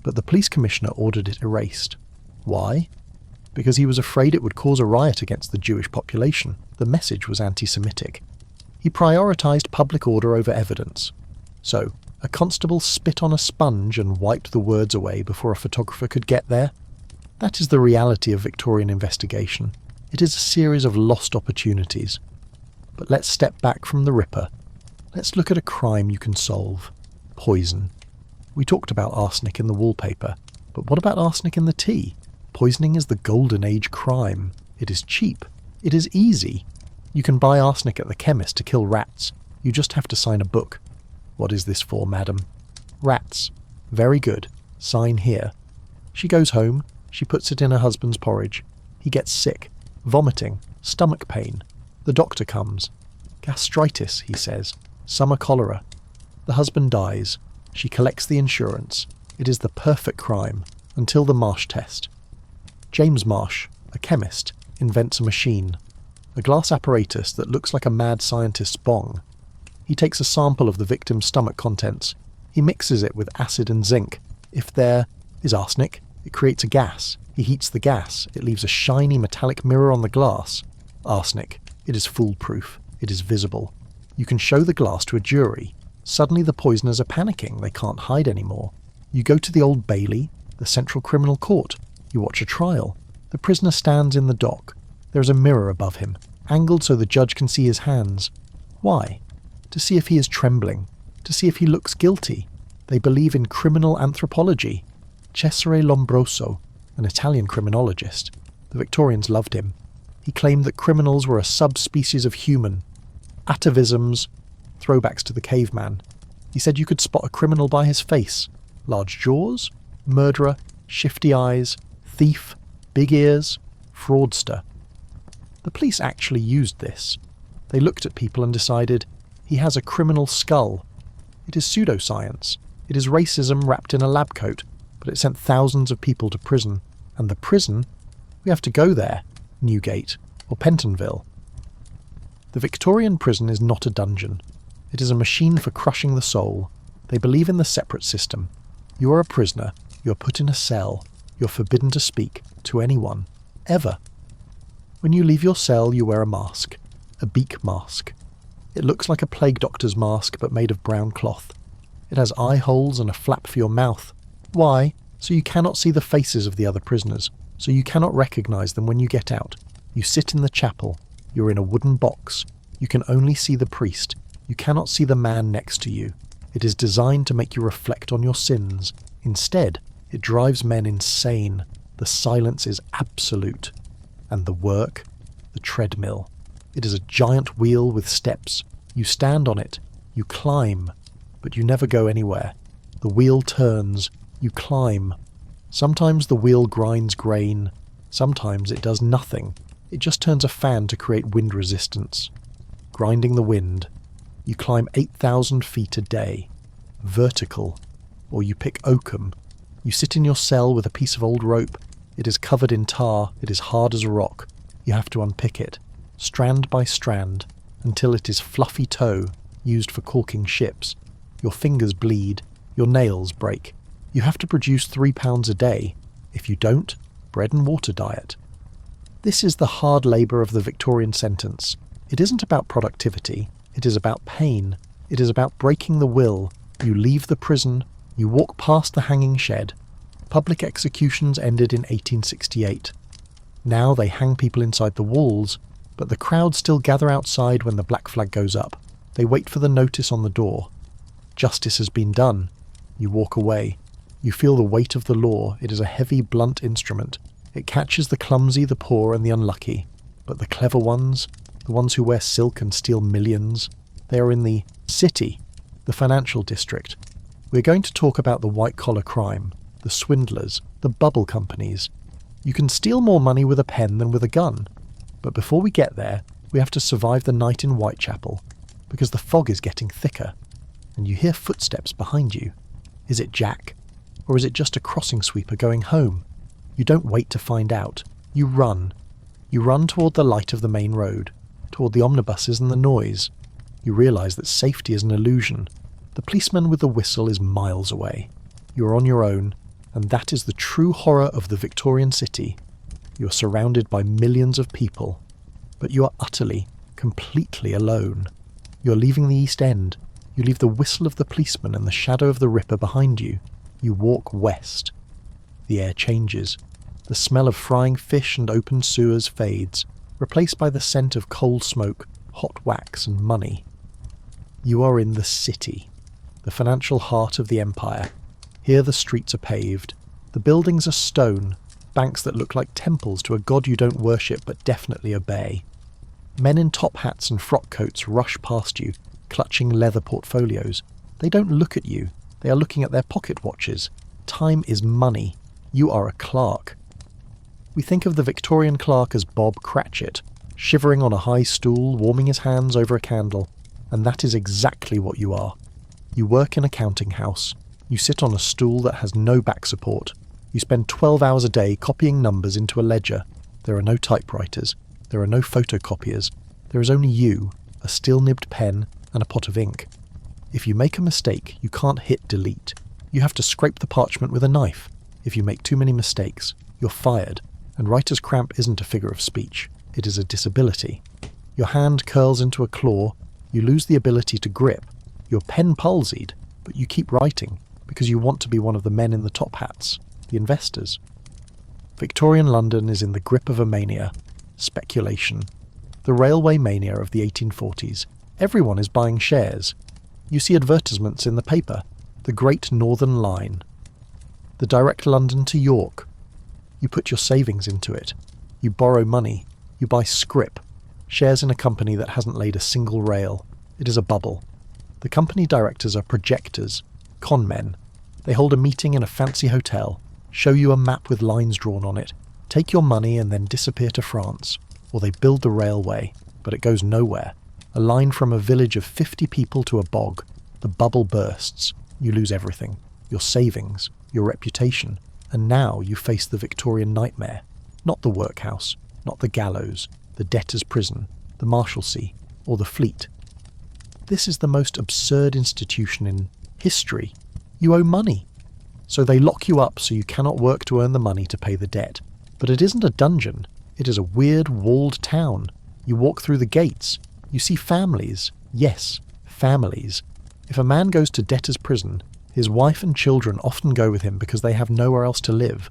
But the police commissioner ordered it erased. Why? Because he was afraid it would cause a riot against the Jewish population. The message was anti-Semitic. He prioritised public order over evidence. So, a constable spit on a sponge and wiped the words away before a photographer could get there? That is the reality of Victorian investigation. It is a series of lost opportunities. But let's step back from the Ripper. Let's look at a crime you can solve. Poison. We talked about arsenic in the wallpaper, but what about arsenic in the tea? Poisoning is the golden age crime. It is cheap. It is easy. You can buy arsenic at the chemist to kill rats. You just have to sign a book. What is this for, madam? Rats. Very good. Sign here. She goes home. She puts it in her husband's porridge. He gets sick. Vomiting. Stomach pain. The doctor comes. Gastritis, he says. Summer cholera. The husband dies. She collects the insurance. It is the perfect crime, until the Marsh test. James Marsh, a chemist, invents a machine. A glass apparatus that looks like a mad scientist's bong. He takes a sample of the victim's stomach contents. He mixes it with acid and zinc. If there is arsenic, it creates a gas. He heats the gas. It leaves a shiny metallic mirror on the glass. Arsenic. It is foolproof. It is visible. You can show the glass to a jury. Suddenly the poisoners are panicking. They can't hide anymore. You go to the Old Bailey, the Central Criminal Court. You watch a trial. The prisoner stands in the dock. There is a mirror above him, angled so the judge can see his hands. Why? To see if he is trembling. To see if he looks guilty. They believe in criminal anthropology. Cesare Lombroso, an Italian criminologist. The Victorians loved him. He claimed that criminals were a subspecies of human. Atavisms, throwbacks to the caveman. He said you could spot a criminal by his face. Large jaws, murderer, shifty eyes, thief, big ears, fraudster. The police actually used this. They looked at people and decided, he has a criminal skull. It is pseudoscience. It is racism wrapped in a lab coat, but it sent thousands of people to prison. And the prison? We have to go there, Newgate or Pentonville. The Victorian prison is not a dungeon. It is a machine for crushing the soul. They believe in the separate system. You are a prisoner. You are put in a cell. You are forbidden to speak to anyone, ever. When you leave your cell, you wear a mask, a beak mask. It looks like a plague doctor's mask, but made of brown cloth. It has eye holes and a flap for your mouth. Why? So you cannot see the faces of the other prisoners, so you cannot recognise them when you get out. You sit in the chapel. You're in a wooden box. You can only see the priest. You cannot see the man next to you. It is designed to make you reflect on your sins. Instead, it drives men insane. The silence is absolute. And the work? The treadmill. It is a giant wheel with steps. You stand on it. You climb. But you never go anywhere. The wheel turns. You climb. Sometimes the wheel grinds grain. Sometimes it does nothing. It just turns a fan to create wind resistance. Grinding the wind. You climb 8,000 feet a day. Vertical. Or you pick oakum. You sit in your cell with a piece of old rope. It is covered in tar. It is hard as a rock. You have to unpick it, strand by strand, until it is fluffy tow, used for caulking ships. Your fingers bleed. Your nails break. You have to produce 3 pounds a day. If you don't, bread and water diet. This is the hard labour of the Victorian sentence. It isn't about productivity. It is about pain. It is about breaking the will. You leave the prison. You walk past the hanging shed. Public executions ended in 1868. Now they hang people inside the walls, but the crowd still gather outside when the black flag goes up. They wait for the notice on the door. Justice has been done. You walk away. You feel the weight of the law. It is a heavy, blunt instrument. It catches the clumsy, the poor, and the unlucky. But the clever ones, the ones who wear silk and steal millions, they are in the city, the financial district. We're going to talk about the white-collar crime, the swindlers, the bubble companies. You can steal more money with a pen than with a gun. But before we get there, we have to survive the night in Whitechapel, because the fog is getting thicker, and you hear footsteps behind you. Is it Jack? Or is it just a crossing sweeper going home? You don't wait to find out. You run. You run toward the light of the main road, toward the omnibuses and the noise. You realise that safety is an illusion. The policeman with the whistle is miles away. You are on your own, and that is the true horror of the Victorian city. You are surrounded by millions of people, but you are utterly, completely alone. You are leaving the East End. You leave the whistle of the policeman and the shadow of the Ripper behind you. You walk west. The air changes. The smell of frying fish and open sewers fades, replaced by the scent of coal smoke, hot wax and money. You are in the city, the financial heart of the empire. Here the streets are paved. The buildings are stone, banks that look like temples to a god you don't worship but definitely obey. Men in top hats and frock coats rush past you, clutching leather portfolios. They don't look at you. They are looking at their pocket watches. Time is money. You are a clerk. We think of the Victorian clerk as Bob Cratchit, shivering on a high stool, warming his hands over a candle, and that is exactly what you are. You work in a counting house. You sit on a stool that has no back support. You spend 12 hours a day copying numbers into a ledger. There are no typewriters. There are no photocopiers. There is only you, a steel-nibbed pen, and a pot of ink. If you make a mistake, you can't hit delete. You have to scrape the parchment with a knife. If you make too many mistakes, you're fired. And writer's cramp isn't a figure of speech. It is a disability. Your hand curls into a claw. You lose the ability to grip. You're pen palsied, but you keep writing because you want to be one of the men in the top hats, the investors. Victorian London is in the grip of a mania. Speculation. The railway mania of the 1840s. Everyone is buying shares. You see advertisements in the paper. The Great Northern Line. The direct London to York. You put your savings into it. You borrow money. You buy scrip. Shares in a company that hasn't laid a single rail. It is a bubble. The company directors are projectors, con men. They hold a meeting in a fancy hotel, show you a map with lines drawn on it, take your money and then disappear to France. Or they build the railway, but it goes nowhere. A line from a village of 50 people to a bog. The bubble bursts. You lose everything. Your savings, your reputation. And now you face the Victorian nightmare. Not the workhouse, not the gallows, the debtor's prison, the Marshalsea, or the Fleet. This is the most absurd institution in history. You owe money. So they lock you up so you cannot work to earn the money to pay the debt. But it isn't a dungeon. It is a weird walled town. You walk through the gates. You see families. Yes, families. If a man goes to debtor's prison, his wife and children often go with him because they have nowhere else to live.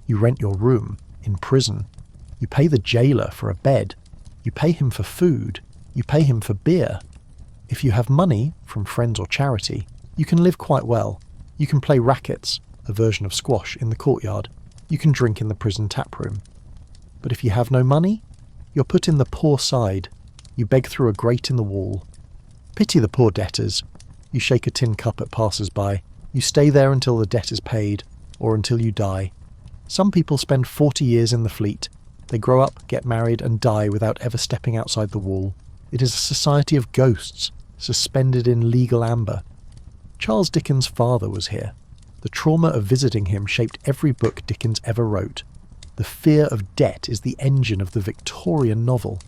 You rent your room in prison. You pay the jailer for a bed. You pay him for food. You pay him for beer. If you have money, from friends or charity, you can live quite well. You can play rackets, a version of squash, in the courtyard. You can drink in the prison taproom. But if you have no money, you're put in the poor side. You beg through a grate in the wall. Pity the poor debtors. You shake a tin cup at passers-by. You stay there until the debt is paid, or until you die. Some people spend 40 years in the Fleet. They grow up, get married, and die without ever stepping outside the wall. It is a society of ghosts, suspended in legal amber. Charles Dickens' father was here. The trauma of visiting him shaped every book Dickens ever wrote. The fear of debt is the engine of the Victorian novel.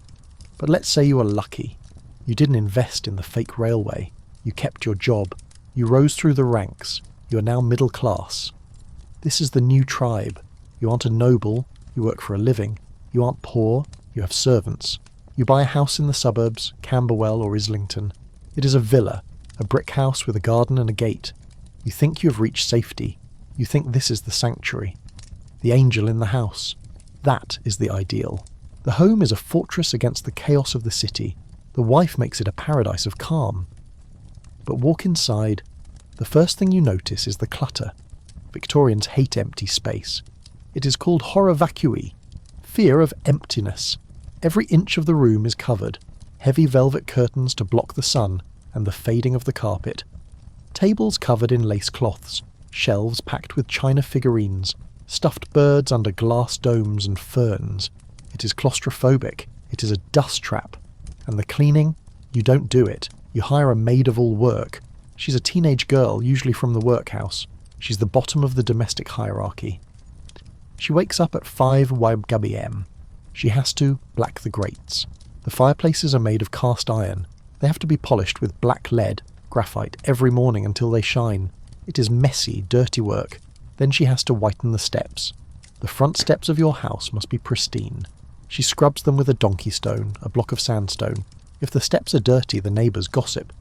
But let's say you are lucky. You didn't invest in the fake railway. You kept your job. You rose through the ranks. You are now middle class. This is the new tribe. You aren't a noble. You work for a living. You aren't poor. You have servants. You buy a house in the suburbs, Camberwell or Islington. It is a villa, a brick house with a garden and a gate. You think you have reached safety. You think this is the sanctuary. The angel in the house. That is the ideal. The home is a fortress against the chaos of the city. The wife makes it a paradise of calm. But walk inside. The first thing you notice is the clutter. Victorians hate empty space. It is called horror vacui, fear of emptiness. Every inch of the room is covered. Heavy velvet curtains to block the sun and the fading of the carpet. Tables covered in lace cloths. Shelves packed with china figurines. Stuffed birds under glass domes and ferns. It is claustrophobic. It is a dust trap. And the cleaning? You don't do it. You hire a maid-of-all-work. She's a teenage girl, usually from the workhouse. She's the bottom of the domestic hierarchy. She wakes up at 5 YGM. She has to black the grates. The fireplaces are made of cast iron. They have to be polished with black lead, graphite, every morning until they shine. It is messy, dirty work. Then she has to whiten the steps. The front steps of your house must be pristine. She scrubs them with a donkey stone, a block of sandstone. If the steps are dirty, the neighbours gossip.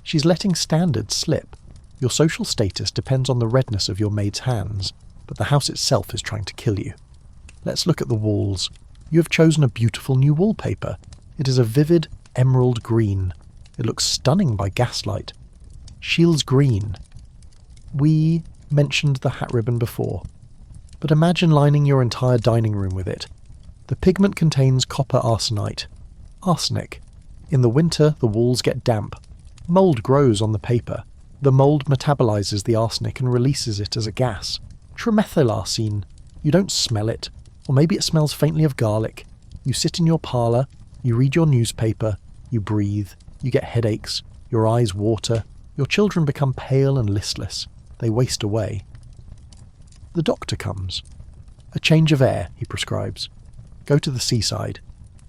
She's letting standards slip. Your social status depends on the redness of your maid's hands, but the house itself is trying to kill you. Let's look at the walls. You have chosen a beautiful new wallpaper. It is a vivid emerald green. It looks stunning by gaslight. Shields green. We mentioned the hat ribbon before, but imagine lining your entire dining room with it. The pigment contains copper arsenite. Arsenic. In the winter, the walls get damp. Mould grows on the paper. The mould metabolizes the arsenic and releases it as a gas. Trimethylarsine. You don't smell it. Or maybe it smells faintly of garlic. You sit in your parlour. You read your newspaper. You breathe. You get headaches. Your eyes water. Your children become pale and listless. They waste away. The doctor comes. A change of air, he prescribes. Go to the seaside.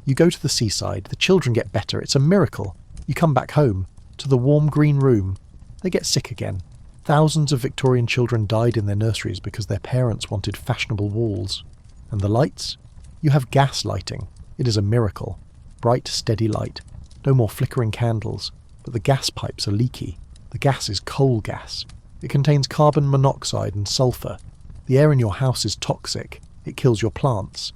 You go to the seaside. The children get better. It's a miracle. You come back home, to the warm green room. They get sick again. Thousands of Victorian children died in their nurseries because their parents wanted fashionable walls. And the lights? You have gas lighting. It is a miracle. Bright, steady light. No more flickering candles. But the gas pipes are leaky. The gas is coal gas. It contains carbon monoxide and sulphur. The air in your house is toxic. It kills your plants.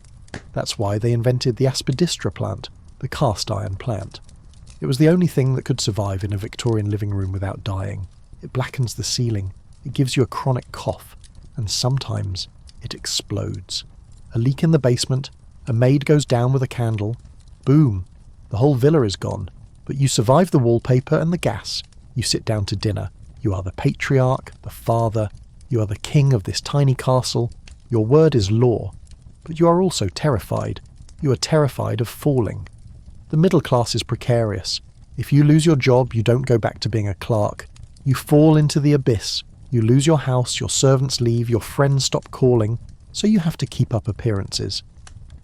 That's why they invented the aspidistra plant, the cast iron plant. It was the only thing that could survive in a Victorian living room without dying. It blackens the ceiling. It gives you a chronic cough. And sometimes it explodes. A leak in the basement. A maid goes down with a candle. Boom. The whole villa is gone. But you survive the wallpaper and the gas. You sit down to dinner. You are the patriarch, the father. You are the king of this tiny castle. Your word is law. But you are also terrified. You are terrified of falling. The middle class is precarious. If you lose your job, you don't go back to being a clerk. You fall into the abyss. You lose your house, your servants leave, your friends stop calling, so you have to keep up appearances.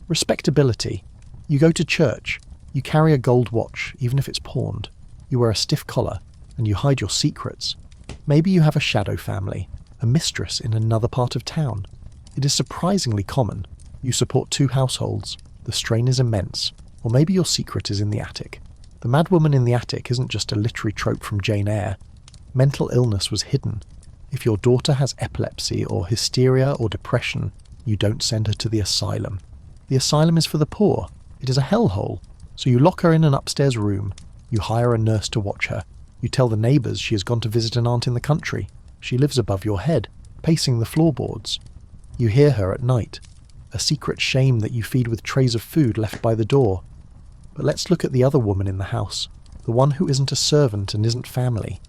Respectability. You go to church. You carry a gold watch, even if it's pawned. You wear a stiff collar, and you hide your secrets. Maybe you have a shadow family, a mistress in another part of town. It is surprisingly common. You support 2 households. The strain is immense. Or maybe your secret is in the attic. The madwoman in the attic isn't just a literary trope from Jane Eyre. Mental illness was hidden. If your daughter has epilepsy or hysteria or depression, you don't send her to the asylum. The asylum is for the poor. It is a hellhole. So you lock her in an upstairs room. You hire a nurse to watch her. You tell the neighbours she has gone to visit an aunt in the country. She lives above your head, pacing the floorboards. You hear her at night, a secret shame that you feed with trays of food left by the door. But let's look at the other woman in the house, the one who isn't a servant and isn't family.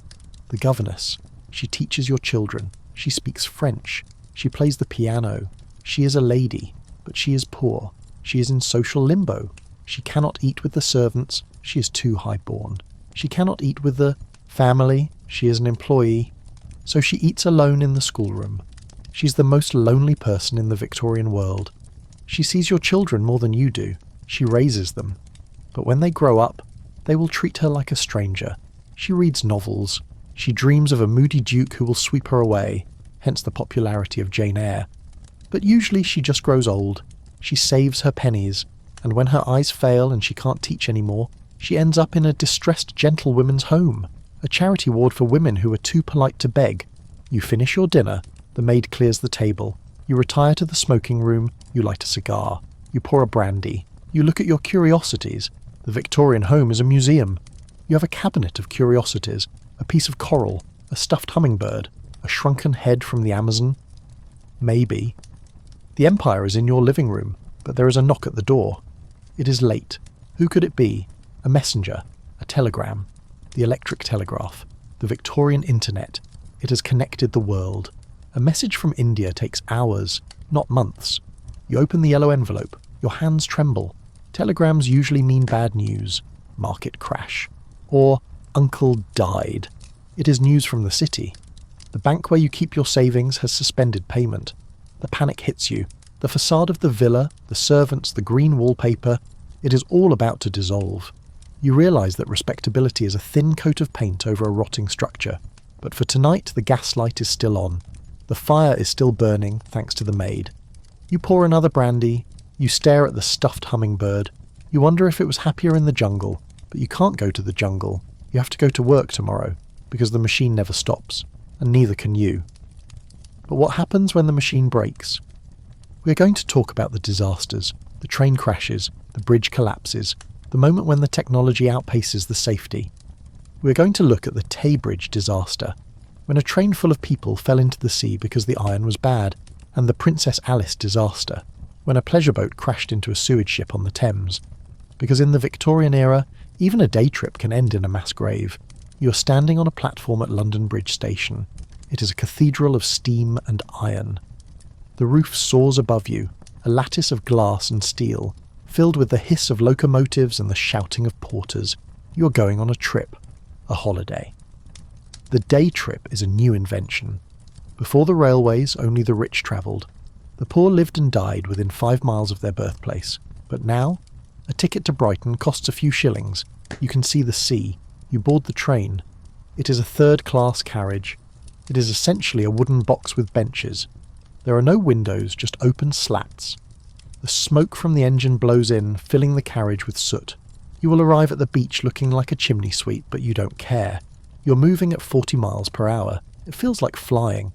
The governess. She teaches your children. She speaks French. She plays the piano. She is a lady, but she is poor. She is in social limbo. She cannot eat with the servants. She is too high-born. She cannot eat with the family. She is an employee. So she eats alone in the schoolroom. She's the most lonely person in the Victorian world. She sees your children more than you do. She raises them. But when they grow up, they will treat her like a stranger. She reads novels. She dreams of a moody duke who will sweep her away, hence the popularity of Jane Eyre. But usually she just grows old. She saves her pennies, and when her eyes fail and she can't teach anymore, she ends up in a distressed gentlewomen's home, a charity ward for women who are too polite to beg. You finish your dinner, the maid clears the table, you retire to the smoking room, you light a cigar, you pour a brandy, you look at your curiosities. The Victorian home is a museum. You have a cabinet of curiosities, a piece of coral, a stuffed hummingbird, a shrunken head from the Amazon. Maybe. The Empire is in your living room, but there is a knock at the door. It is late. Who could it be? A messenger, a telegram, the electric telegraph, the Victorian internet. It has connected the world. A message from India takes hours, not months. You open the yellow envelope. Your hands tremble. Telegrams usually mean bad news. Market crash. Or uncle died. It is news from the city. The bank where you keep your savings has suspended payment. The panic hits you. The facade of the villa, the servants, the green wallpaper, it is all about to dissolve. You realise that respectability is a thin coat of paint over a rotting structure. But for tonight, the gaslight is still on. The fire is still burning, thanks to the maid. You pour another brandy. You stare at the stuffed hummingbird. You wonder if it was happier in the jungle. But you can't go to the jungle. You have to go to work tomorrow, because the machine never stops, and neither can you. But what happens when the machine breaks? We are going to talk about the disasters, the train crashes, the bridge collapses, the moment when the technology outpaces the safety. We are going to look at the Tay Bridge disaster, when a train full of people fell into the sea because the iron was bad, and the Princess Alice disaster, when a pleasure boat crashed into a sewage ship on the Thames. Because in the Victorian era, even a day trip can end in a mass grave. You are standing on a platform at London Bridge Station. It is a cathedral of steam and iron. The roof soars above you, a lattice of glass and steel, filled with the hiss of locomotives and the shouting of porters. You are going on a trip, a holiday. The day trip is a new invention. Before the railways, only the rich travelled. The poor lived and died within 5 miles of their birthplace. But now, a ticket to Brighton costs a few shillings. You can see the sea. You board the train. It is a third-class carriage. It is essentially a wooden box with benches. There are no windows, just open slats. The smoke from the engine blows in, filling the carriage with soot. You will arrive at the beach looking like a chimney sweep, but you don't care. You're moving at 40 miles per hour. It feels like flying.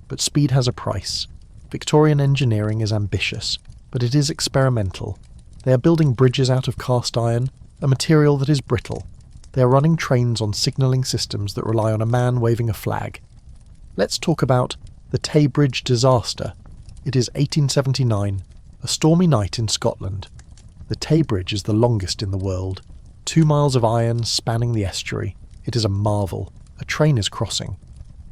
But speed has a price. Victorian engineering is ambitious, but it is experimental. They are building bridges out of cast iron, a material that is brittle. They are running trains on signalling systems that rely on a man waving a flag. Let's talk about the Tay Bridge disaster. It is 1879, a stormy night in Scotland. The Tay Bridge is the longest in the world. 2 miles of iron spanning the estuary. It is a marvel. A train is crossing.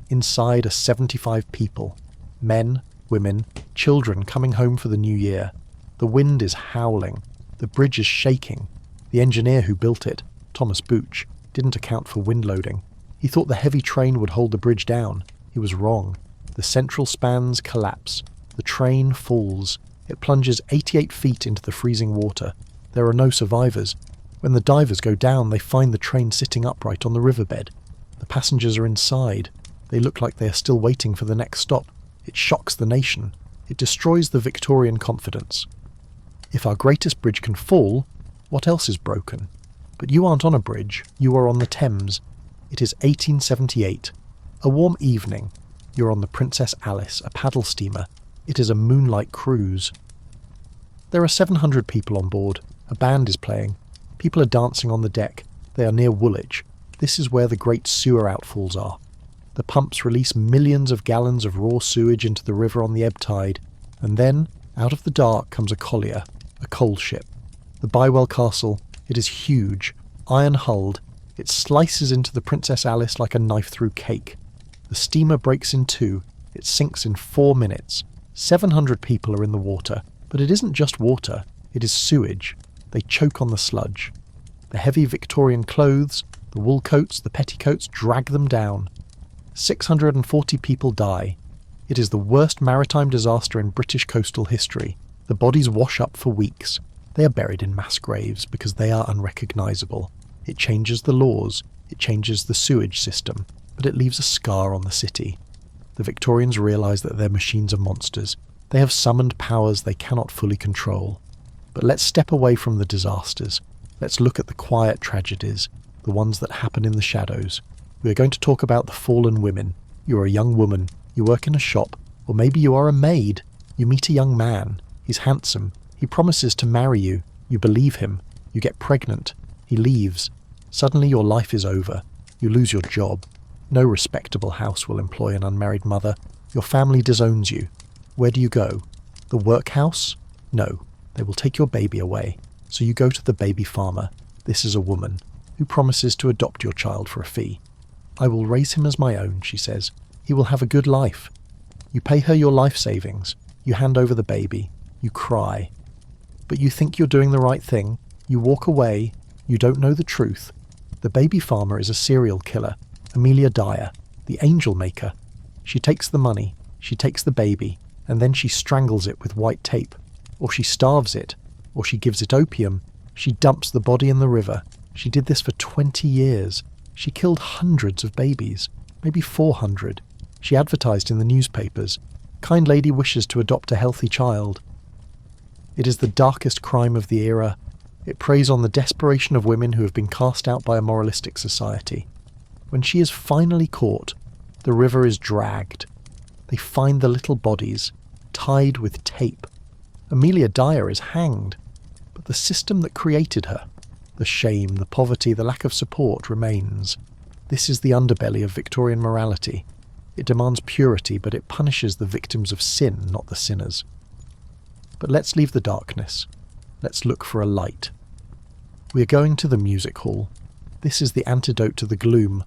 Inside are 75 people. Men, women, children coming home for the new year. The wind is howling. The bridge is shaking. The engineer who built it, Thomas Booch, didn't account for wind loading. He thought the heavy train would hold the bridge down. He was wrong. The central spans collapse. The train falls. It plunges 88 feet into the freezing water. There are no survivors. When the divers go down, they find the train sitting upright on the riverbed. The passengers are inside. They look like they are still waiting for the next stop. It shocks the nation. It destroys the Victorian confidence. If our greatest bridge can fall, what else is broken? But you aren't on a bridge. You are on the Thames. It is 1878. A warm evening. You're on the Princess Alice, a paddle steamer. It is a moonlight cruise. There are 700 people on board. A band is playing. People are dancing on the deck. They are near Woolwich. This is where the great sewer outfalls are. The pumps release millions of gallons of raw sewage into the river on the ebb tide, and then, out of the dark comes a collier, a coal ship. The Bywell Castle, it is huge, iron-hulled. It slices into the Princess Alice like a knife through cake. The steamer breaks in two. It sinks in 4 minutes. 700 people are in the water, but it isn't just water, it is sewage. They choke on the sludge. The heavy Victorian clothes, the wool coats, the petticoats drag them down. 640 people die. It is the worst maritime disaster in British coastal history. The bodies wash up for weeks. They are buried in mass graves because they are unrecognisable. It changes the laws, it changes the sewage system, but it leaves a scar on the city. The Victorians realise that their machines are monsters. They have summoned powers they cannot fully control. But let's step away from the disasters. Let's look at the quiet tragedies, the ones that happen in the shadows. We are going to talk about the fallen women. You are a young woman. You work in a shop. Or maybe you are a maid. You meet a young man. He's handsome. He promises to marry you. You believe him. You get pregnant. He leaves. Suddenly your life is over. You lose your job. No respectable house will employ an unmarried mother. Your family disowns you. Where do you go? The workhouse? No. They will take your baby away. So you go to the baby farmer. This is a woman who promises to adopt your child for a fee. I will raise him as my own, she says. He will have a good life. You pay her your life savings. You hand over the baby. You cry. But you think you're doing the right thing. You walk away. You don't know the truth. The baby farmer is a serial killer. Amelia Dyer, the angel maker. She takes the money. She takes the baby. And then she strangles it with white tape. Or she starves it. Or she gives it opium. She dumps the body in the river. She did this for 20 years. She killed hundreds of babies. Maybe 400. She advertised in the newspapers. Kind lady wishes to adopt a healthy child. It is the darkest crime of the era. It preys on the desperation of women who have been cast out by a moralistic society. When she is finally caught, the river is dragged. They find the little bodies, tied with tape. Amelia Dyer is hanged. But the system that created her, the shame, the poverty, the lack of support remains. This is the underbelly of Victorian morality. It demands purity, but it punishes the victims of sin, not the sinners. But let's leave the darkness. Let's look for a light. We are going to the music hall. This is the antidote to the gloom.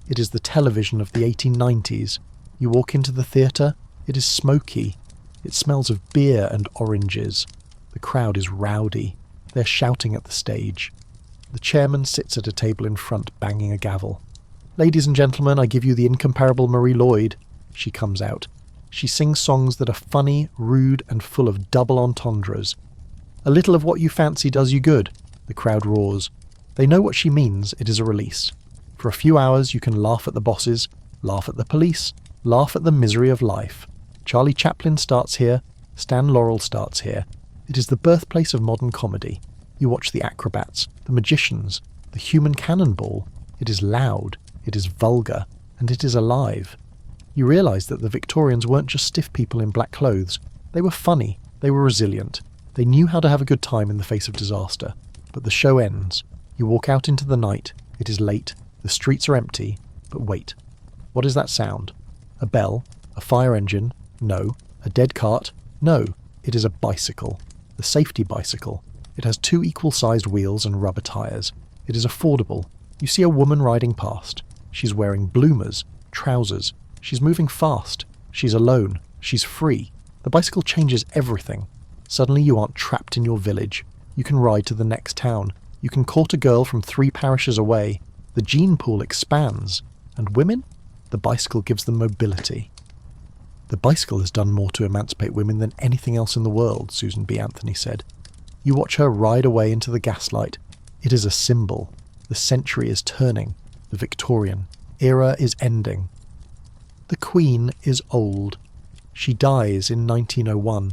It is the television of the 1890s. You walk into the theatre, it is smoky. It smells of beer and oranges. The crowd is rowdy. They're shouting at the stage. The chairman sits at a table in front, banging a gavel. Ladies and gentlemen, I give you the incomparable Marie Lloyd. She comes out. She sings songs that are funny, rude, and full of double entendres. A little of what you fancy does you good, the crowd roars. They know what she means, it is a release. For a few hours you can laugh at the bosses, laugh at the police, laugh at the misery of life. Charlie Chaplin starts here, Stan Laurel starts here. It is the birthplace of modern comedy. You watch the acrobats, the magicians, the human cannonball. It is loud, it is vulgar, and it is alive. You realise that the Victorians weren't just stiff people in black clothes. They were funny, they were resilient. They knew how to have a good time in the face of disaster. But the show ends. You walk out into the night. It is late. The streets are empty. But wait. What is that sound? A bell? A fire engine? No. A dead cart? No. It is a bicycle. The safety bicycle. It has 2 equal-sized wheels and rubber tyres. It is affordable. You see a woman riding past. She's wearing bloomers, trousers. She's moving fast. She's alone. She's free. The bicycle changes everything. Suddenly you aren't trapped in your village. You can ride to the next town. You can court a girl from 3 parishes away. The gene pool expands. And women? The bicycle gives them mobility. The bicycle has done more to emancipate women than anything else in the world, Susan B. Anthony said. You watch her ride away into the gaslight. It is a symbol. The century is turning. The Victorian era is ending. The Queen is old. She dies in 1901.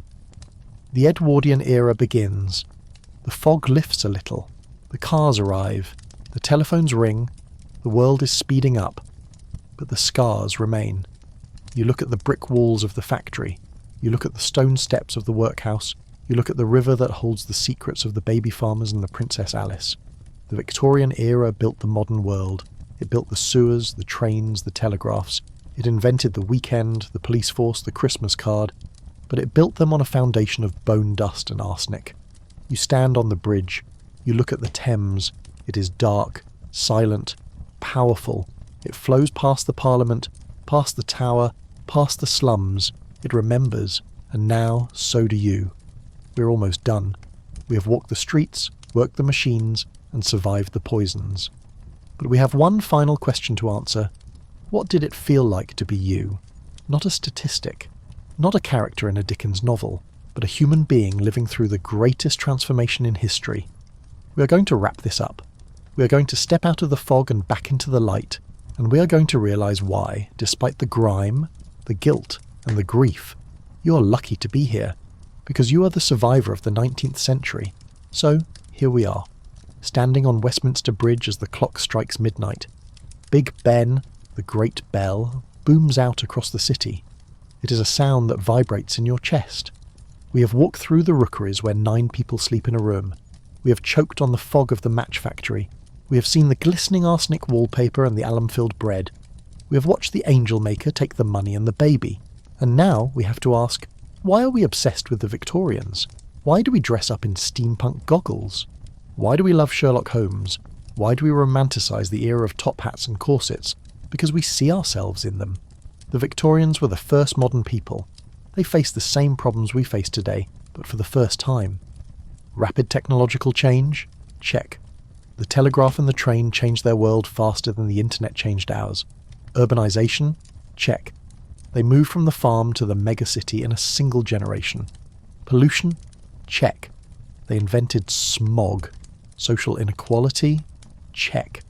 The Edwardian era begins. The fog lifts a little. The cars arrive. The telephones ring. The world is speeding up. But the scars remain. You look at the brick walls of the factory. You look at the stone steps of the workhouse. You look at the river that holds the secrets of the baby farmers and the Princess Alice. The Victorian era built the modern world. It built the sewers, the trains, the telegraphs. It invented the weekend, the police force, the Christmas card. But it built them on a foundation of bone dust and arsenic. You stand on the bridge. You look at the Thames. It is dark, silent, powerful. It flows past the Parliament, past the Tower, past the slums. It remembers. And now, so do you. We're almost done. We have walked the streets, worked the machines, and survived the poisons. But we have one final question to answer. What did it feel like to be you? Not a statistic, not a character in a Dickens novel, but a human being living through the greatest transformation in history. We are going to wrap this up. We are going to step out of the fog and back into the light, and we are going to realise why, despite the grime, the guilt, and the grief, you are lucky to be here, because you are the survivor of the 19th century. So, here we are, standing on Westminster Bridge as the clock strikes midnight. Big Ben, the great bell, booms out across the city. It is a sound that vibrates in your chest. We have walked through the rookeries where 9 people sleep in a room. We have choked on the fog of the match factory. We have seen the glistening arsenic wallpaper and the alum-filled bread. We have watched the angel maker take the money and the baby. And now we have to ask, why are we obsessed with the Victorians? Why do we dress up in steampunk goggles? Why do we love Sherlock Holmes? Why do we romanticize the era of top hats and corsets? Because we see ourselves in them. The Victorians were the first modern people. They faced the same problems we face today, but for the first time. Rapid technological change? Check. The telegraph and the train changed their world faster than the internet changed ours. Urbanization? Check. They moved from the farm to the megacity in a single generation. Pollution? Check. They invented smog. Social inequality? Check.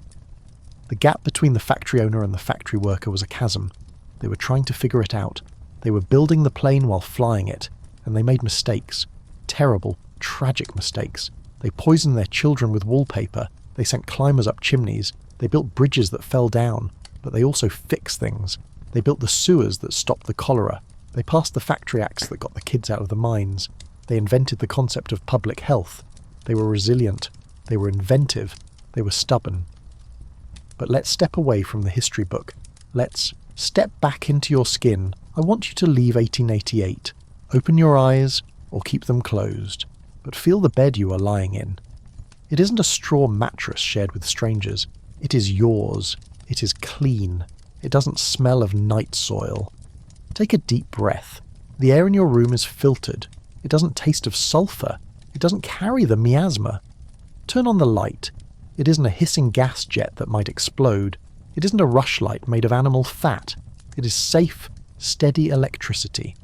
The gap between the factory owner and the factory worker was a chasm. They were trying to figure it out. They were building the plane while flying it, and they made mistakes. Terrible, tragic mistakes. They poisoned their children with wallpaper. They sent climbers up chimneys. They built bridges that fell down, but they also fixed things. They built the sewers that stopped the cholera. They passed the factory acts that got the kids out of the mines. They invented the concept of public health. They were resilient. They were inventive. They were stubborn. But let's step away from the history book. Let's step back into your skin. I want you to leave 1888. Open your eyes or keep them closed. But feel the bed you are lying in. It isn't a straw mattress shared with strangers. It is yours. It is clean. It doesn't smell of night soil. Take a deep breath. The air in your room is filtered. It doesn't taste of sulphur. It doesn't carry the miasma. Turn on the light. It isn't a hissing gas jet that might explode. It isn't a rushlight made of animal fat. It is safe, steady electricity.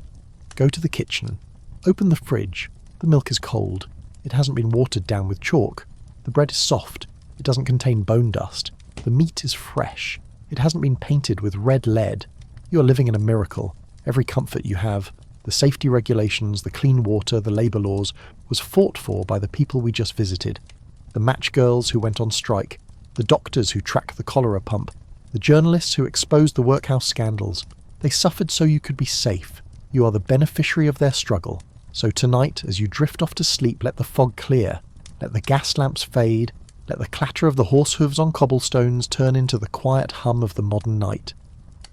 Go to the kitchen. Open the fridge. The milk is cold. It hasn't been watered down with chalk. The bread is soft. It doesn't contain bone dust. The meat is fresh. It hasn't been painted with red lead. You are living in a miracle. Every comfort you have, the safety regulations, the clean water, the labour laws, was fought for by the people we just visited. The match girls who went on strike, the doctors who track the cholera pump, the journalists who exposed the workhouse scandals. They suffered so you could be safe. You are the beneficiary of their struggle. So tonight, as you drift off to sleep, let the fog clear. Let the gas lamps fade. Let the clatter of the horse hooves on cobblestones turn into the quiet hum of the modern night.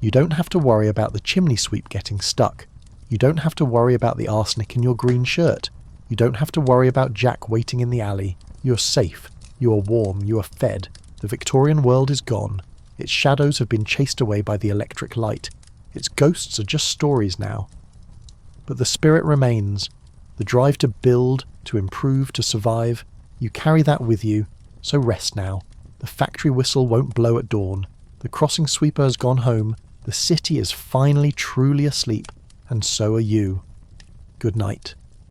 You don't have to worry about the chimney sweep getting stuck. You don't have to worry about the arsenic in your green shirt. You don't have to worry about Jack waiting in the alley. You are safe. You are warm. You are fed. The Victorian world is gone. Its shadows have been chased away by the electric light. Its ghosts are just stories now. But the spirit remains. The drive to build, to improve, to survive. You carry that with you. So rest now. The factory whistle won't blow at dawn. The crossing sweeper has gone home. The city is finally truly asleep. And so are you. Good night.